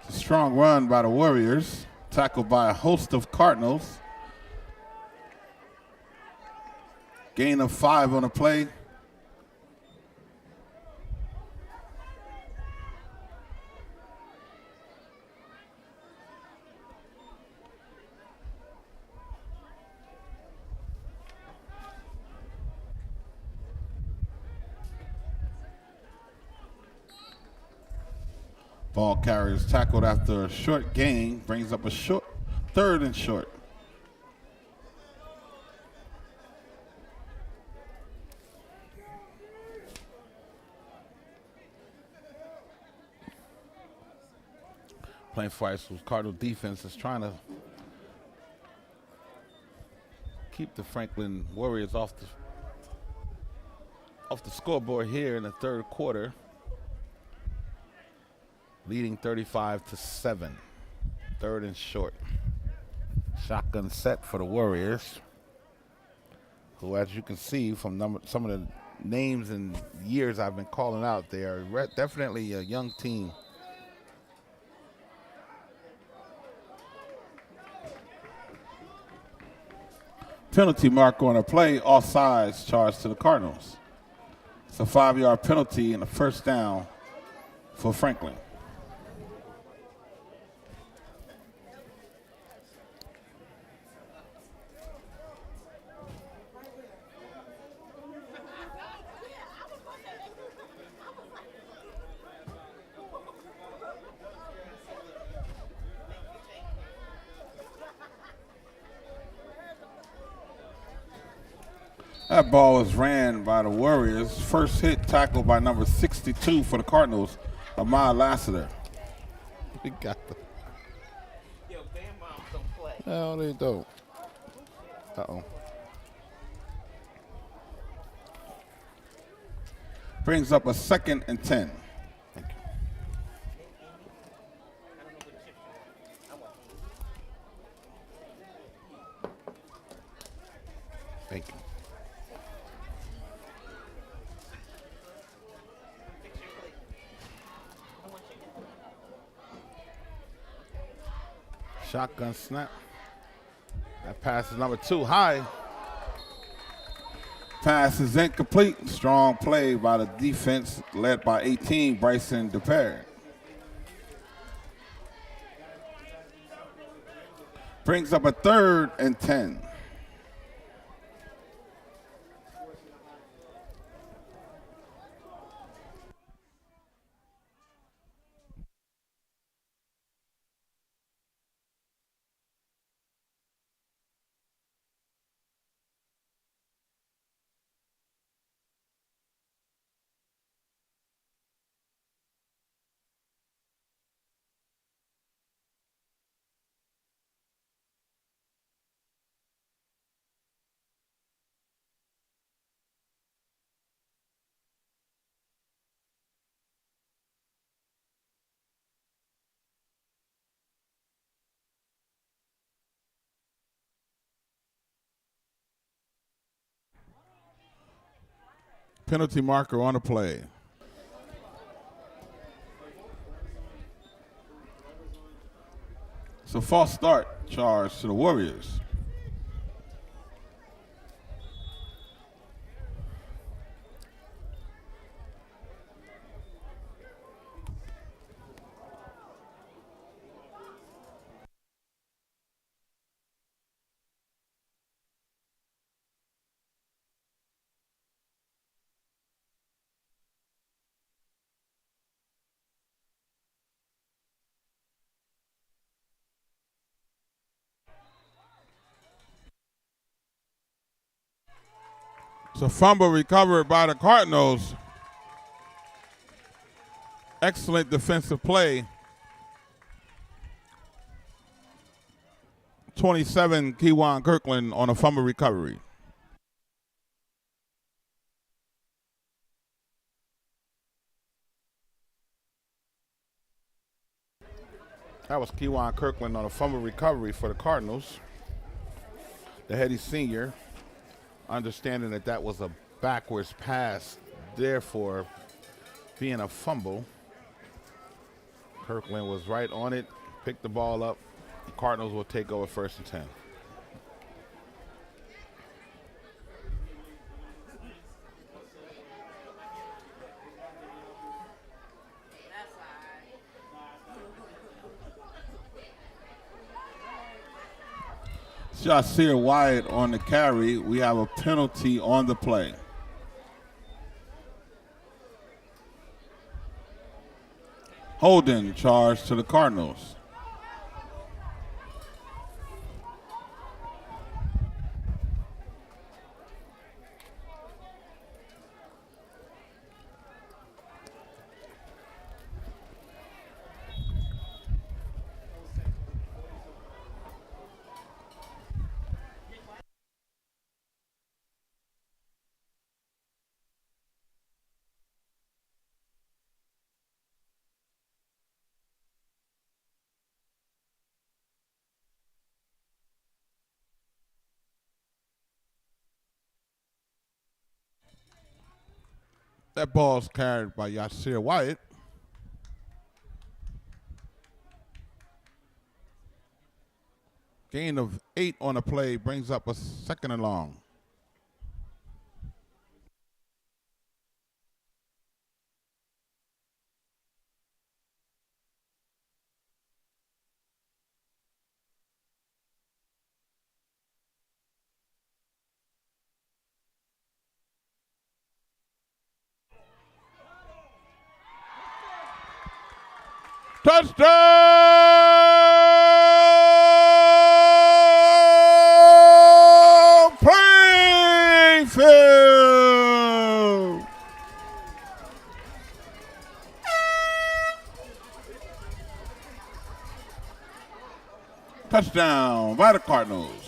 It's a strong run by the Warriors, tackled by a host of Cardinals. Gain of 5 on the play. Ball carrier is tackled after a short gain, brings up a 3rd and short. Plainfield Cardinal defense is trying to keep the Franklin Warriors off the scoreboard here in the third quarter, leading 35-7. Third and short. Shotgun set for the Warriors, who, as you can see from some of the names and years I've been calling out, they are definitely a young team. Penalty marker on a play, offsides charge to the Cardinals. It's a 5-yard penalty and a first down for Franklin. That ball was ran by the Warriors. First hit tackled by number 62 for the Cardinals, Ahmad Lassiter. We got the. Yo, damn moms don't play. No, they don't. Uh-oh. Brings up a 2nd and 10. Thank you. Thank you. Shotgun snap. That pass is number 2 high. Pass is incomplete. Strong play by the defense led by 18, Bryson DePere. Brings up a 3rd and 10. Penalty marker on the play. So false start charge to the Warriors. So fumble recovered by the Cardinals. Excellent defensive play. 27, Kewan Kirkland on a fumble recovery. That was Kewan Kirkland on a fumble recovery for the Cardinals. The heady senior, understanding that that was a backwards pass, therefore being a fumble. Kirkland was right on it, picked the ball up. The Cardinals will take over 1st and 10. Jasir Wyatt on the carry. We have a penalty on the play. Holding charge to the Cardinals. That ball's carried by Yasir Wyatt. Gain of 8 on the play brings up a 2nd and long. Touchdown! Plainfield! Touchdown by the Cardinals.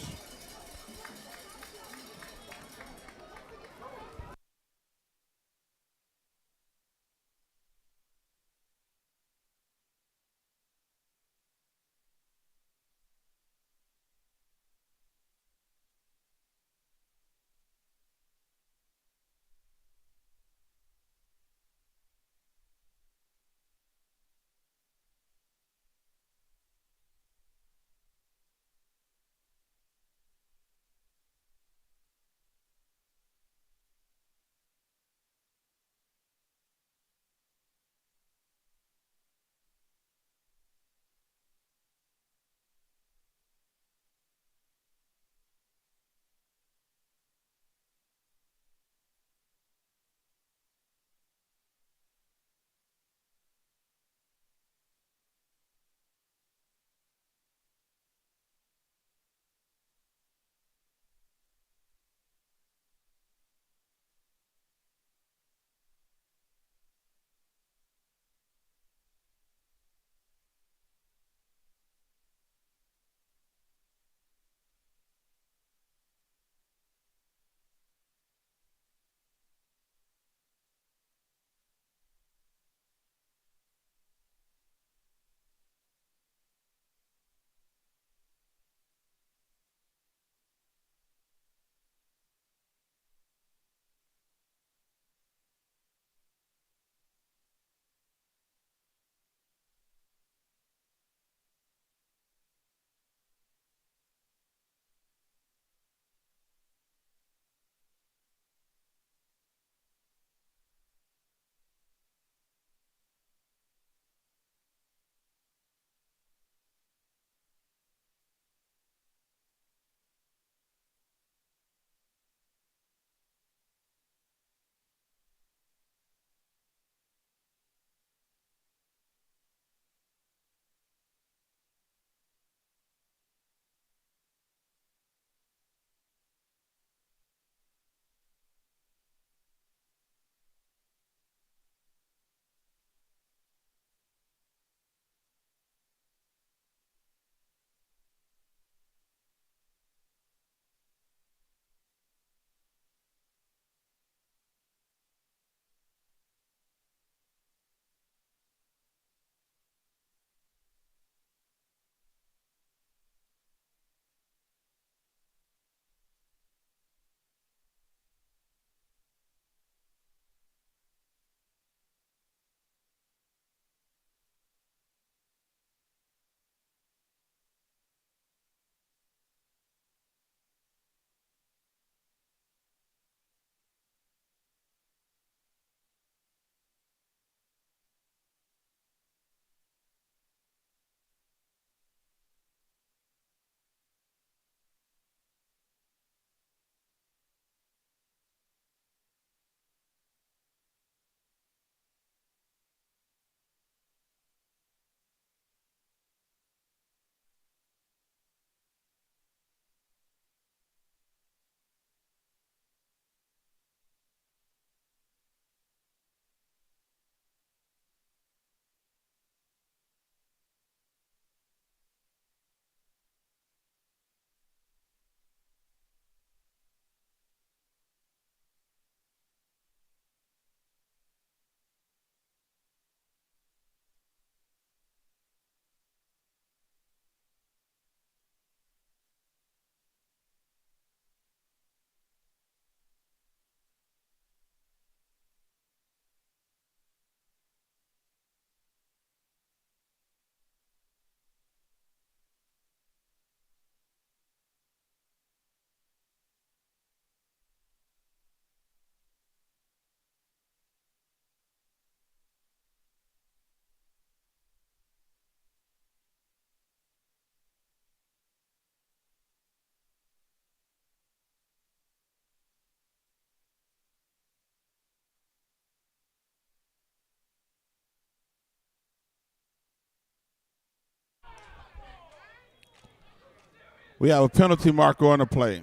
We have a penalty marker on the play.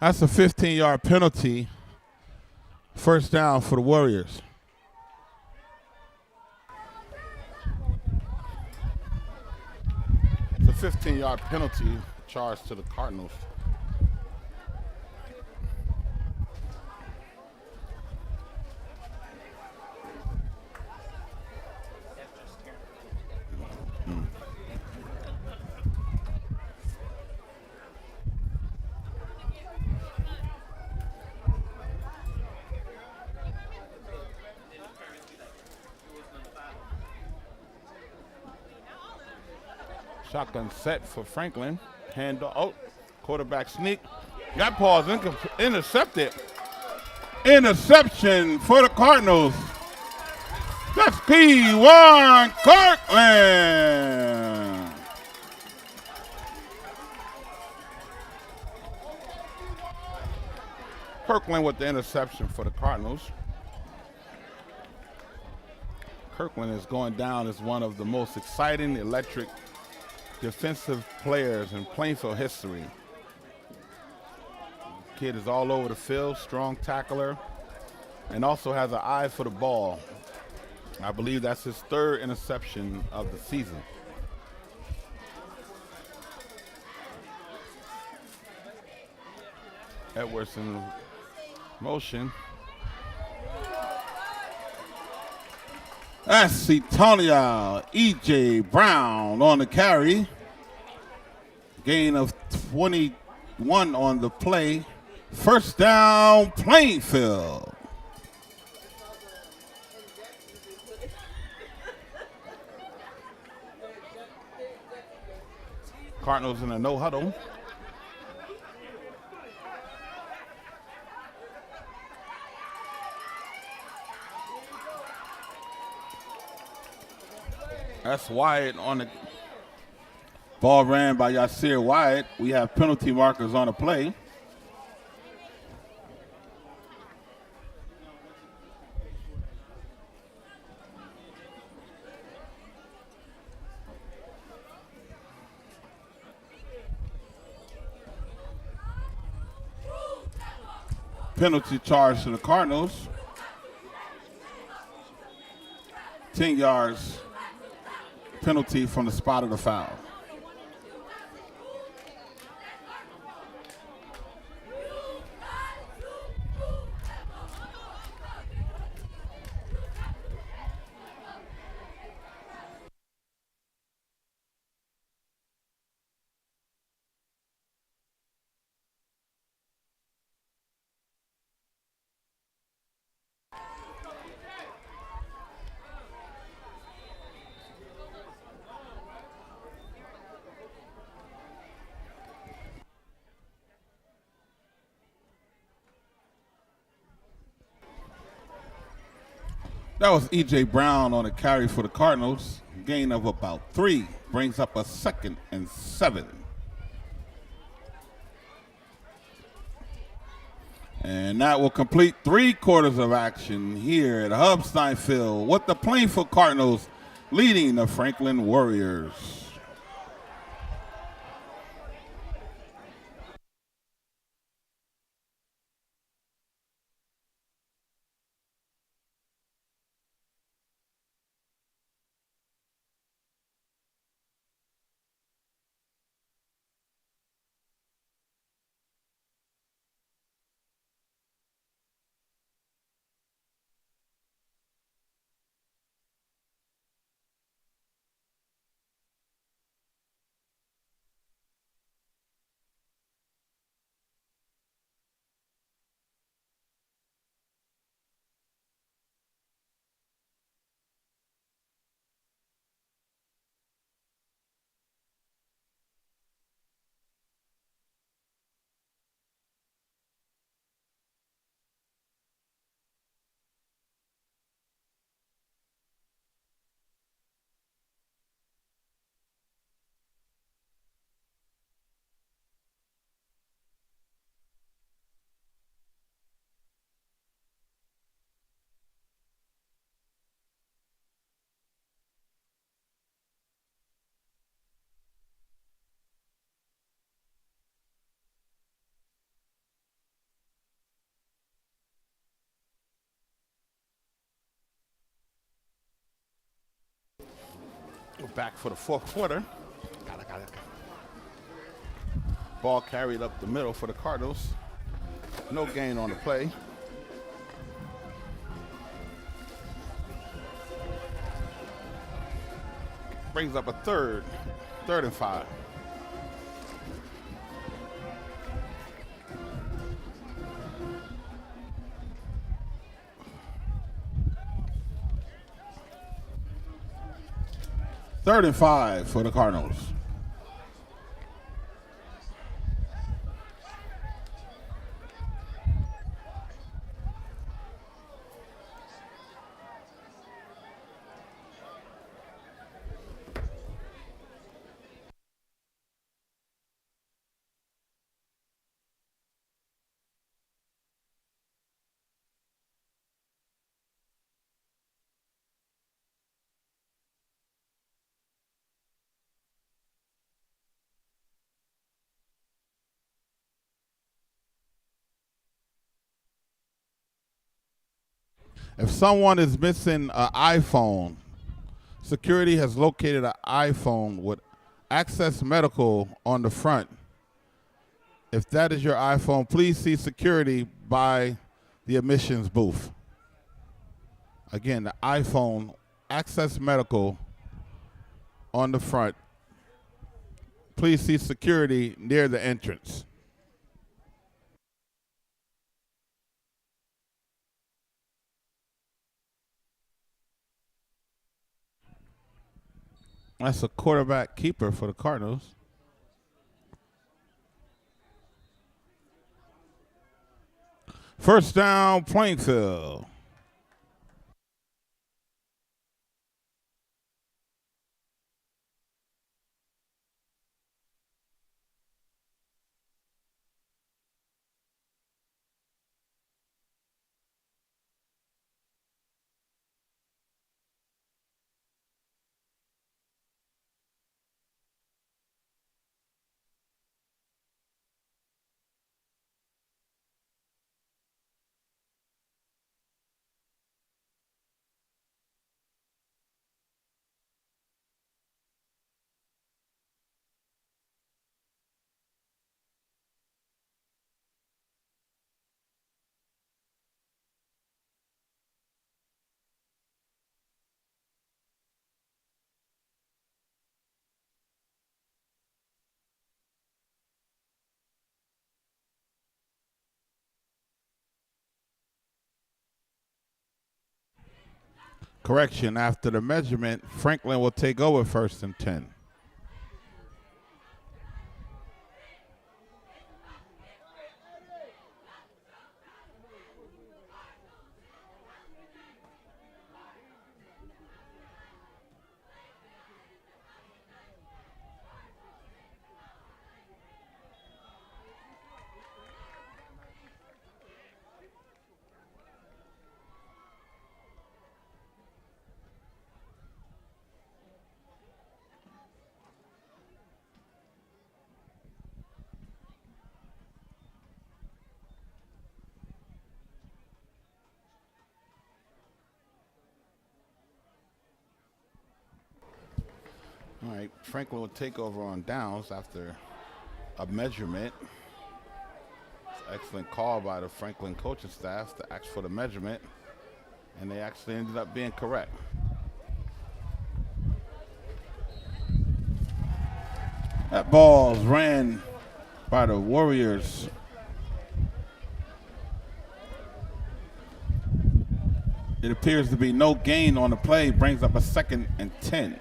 That's a 15-yard penalty. First down for the Warriors. It's a 15-yard penalty charge to the Cardinals. Shotgun set for Franklin. Hand oh, quarterback sneak. Got paused, intercepted. Interception for the Cardinals. That's P1 Kirkland. Kirkland with the interception for the Cardinals. Kirkland is going down as one of the most exciting, electric defensive players in Plainfield history. Kid is all over the field, strong tackler, and also has an eye for the ball. I believe that's his third interception of the season. Edwards in motion. That's Setonia E.J. Brown on the carry. Gain of 21 on the play. First down, Plainfield. Cardinals in a no huddle. That's Wyatt on the ball, ran by Yasir Wyatt. We have penalty markers on the play. Penalty charge to the Cardinals. 10 yards penalty from the spot of the foul. That was E.J. Brown on a carry for the Cardinals. Gain of about 3. Brings up a 2nd and 7. And that will complete 3 quarters of action here at Hubstein Field with the Plainfield Cardinals leading the Franklin Warriors. We're back for the fourth quarter. Got it. Ball carried up the middle for the Cardinals. No gain on the play. Brings up a third and 5. Third and 5 for the Cardinals. If someone is missing an iPhone, security has located an iPhone with Access Medical on the front. If that is your iPhone, please see security by the admissions booth. Again, the iPhone, Access Medical on the front. Please see security near the entrance. That's a quarterback keeper for the Cardinals. First down, Plainfield. Correction, after the measurement, Franklin will take over first and 10. All right, Franklin will take over on downs after a measurement. Excellent call by the Franklin coaching staff to ask for the measurement, and they actually ended up being correct. That ball's ran by the Warriors. It appears to be no gain on the play, brings up a second and 10.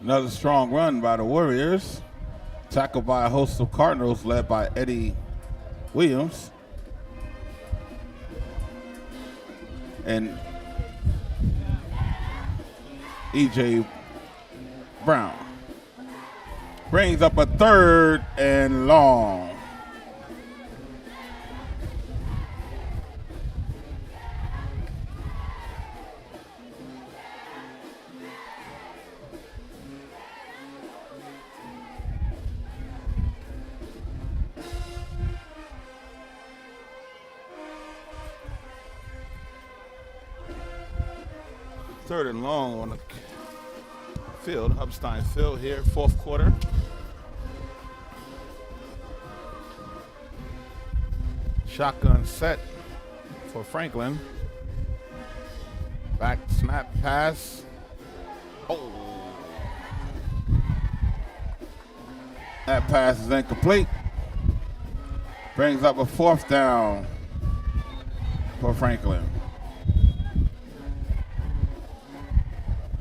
Another strong run by the Warriors. Tackled by a host of Cardinals led by Eddie Williams. and E.J. Brown. Brings up a 3rd and long. Third and long on the field, Hubstein Field here, 4th quarter. Shotgun set for Franklin. Back snap pass. Oh. That pass is incomplete. Brings up a 4th down for Franklin.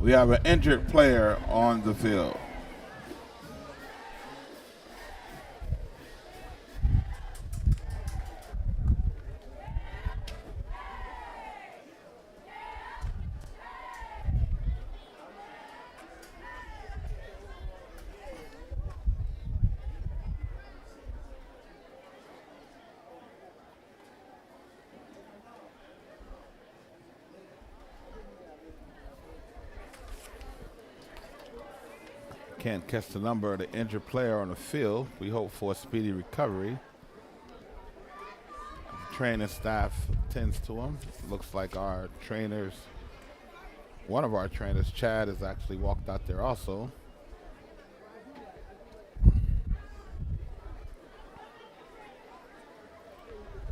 We have an injured player on the field. Can't catch the number of the injured player on the field. We hope for a speedy recovery. The training staff tends to him. Looks like our trainers, one of our trainers, Chad, has actually walked out there also.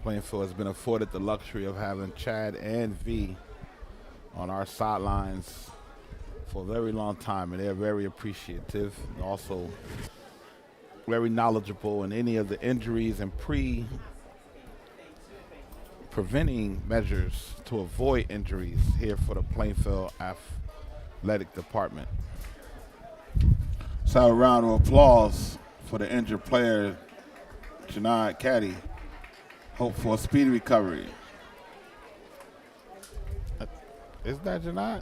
Plainfield has been afforded the luxury of having Chad and V on our sidelines for a very long time, and they're very appreciative and also very knowledgeable in any of the injuries and preventing measures to avoid injuries here for the Plainfield Athletic Department. So a round of applause for the injured player, Janad Caddy. Hope for a speedy recovery. Is that Janad?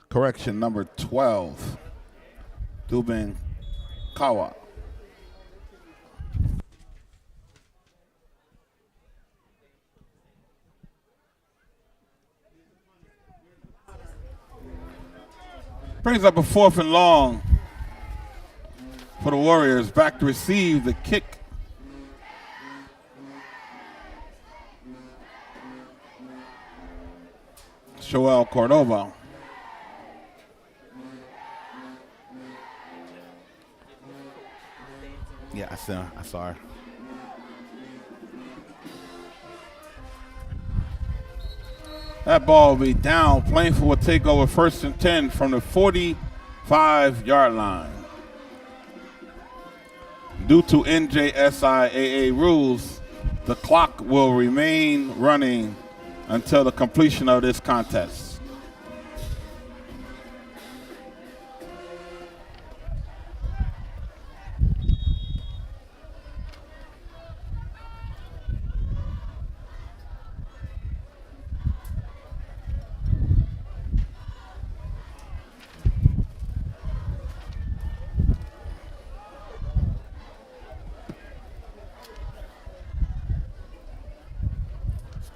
Correction, number 12, Dubin Kawa. Brings up a 4th and long for the Warriors. Back to receive the kick. Joel Cordova. Yeah, I saw her. That ball will be down. Plainfield will take over 1st and 10 from the 45-yard line. Due to NJSIAA rules, the clock will remain running until the completion of this contest.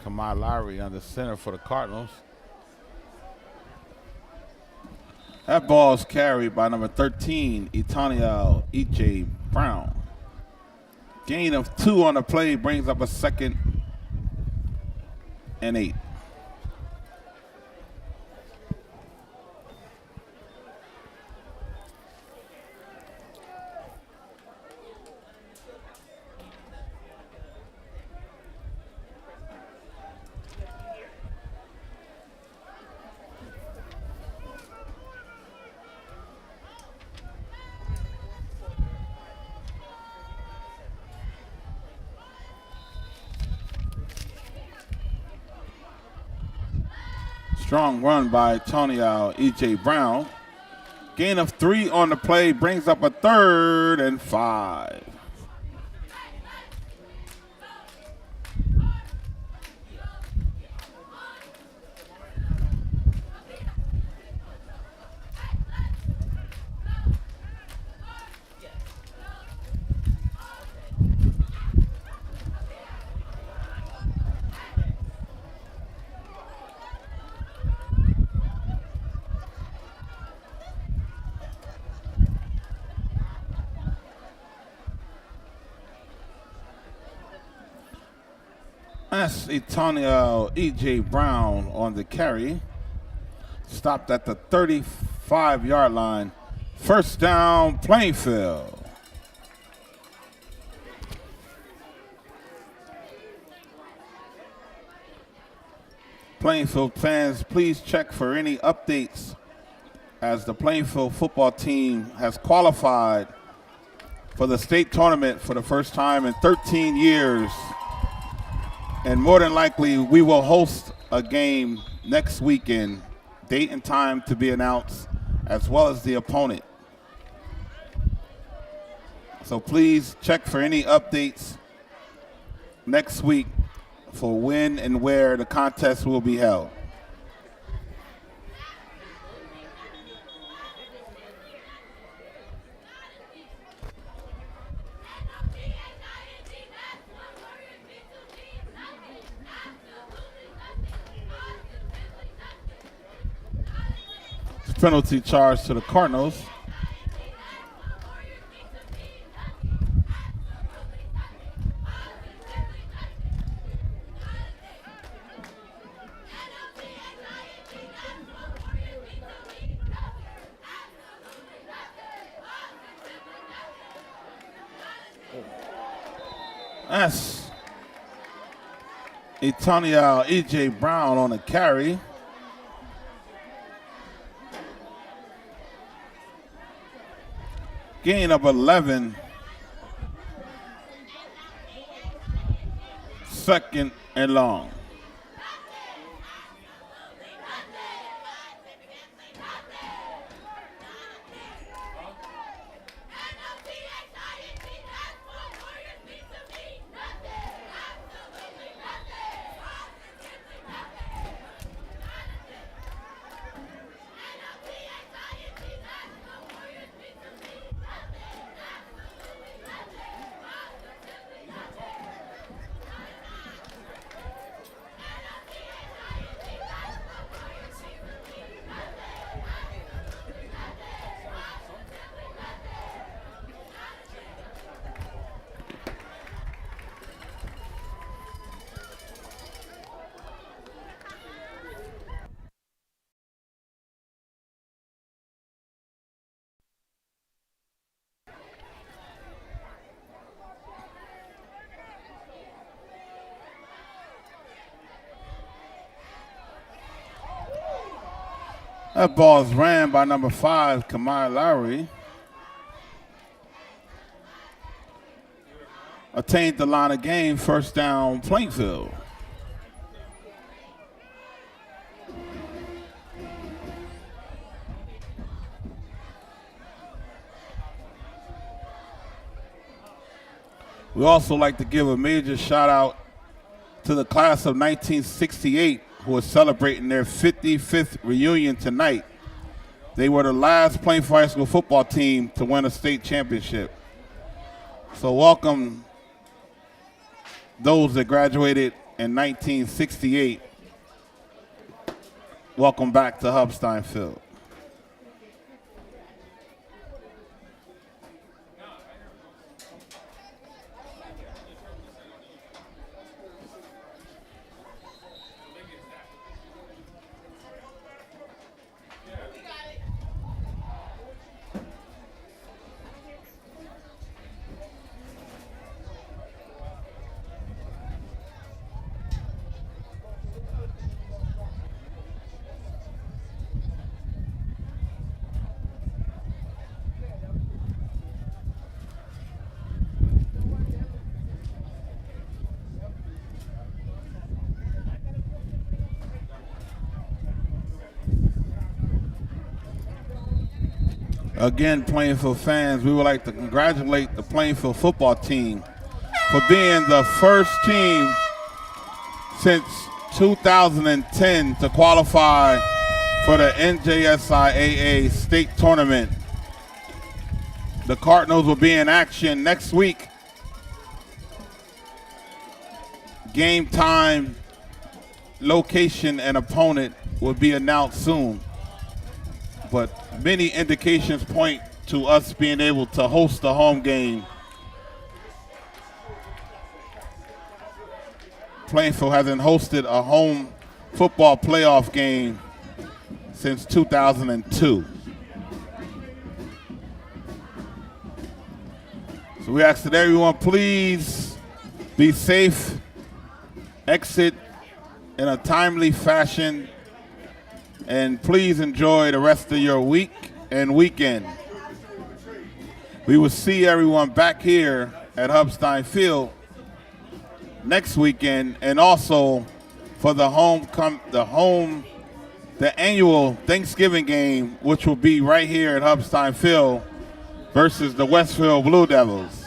Kamai Lowry under center for the Cardinals. That ball is carried by number 13, Etaniel E.J. Brown. Gain of 2 on the play brings up a 2nd and 8. Strong run by Antonio E.J. Brown. Gain of 3 on the play brings up a 3rd and 5. That's Antonio E.J. Brown on the carry. Stopped at the 35-yard line. First down, Plainfield. Plainfield fans, please check for any updates as the Plainfield football team has qualified for the state tournament for the first time in 13 years. And more than likely, we will host a game next weekend, date and time to be announced, as well as the opponent. So please check for any updates next week for when and where the contest will be held. Penalty charge to the Cardinals. That's Antonio E.J. Brown on the carry. Gain of 11. Second and long. That ball is ran by number 5, Kamai Lowry. Attained the line of game, first down, Plainfield. We also like to give a major shout out to the class of 1968 who are celebrating their 55th reunion tonight. They were the last Plainfield High School football team to win a state championship. So welcome those that graduated in 1968. Welcome back to Hubstein Field. Again, Plainfield fans, we would like to congratulate the Plainfield football team for being the first team since 2010 to qualify for the NJSIAA state tournament. The Cardinals will be in action next week. Game time, location, and opponent will be announced soon. But many indications point to us being able to host the home game. Plainfield hasn't hosted a home football playoff game since 2002. So we ask that everyone please be safe, exit in a timely fashion, and please enjoy the rest of your week and weekend. We will see everyone back here at Hubstein Field next weekend, and also for the annual Thanksgiving game, which will be right here at Hubstein Field versus the Westfield Blue Devils.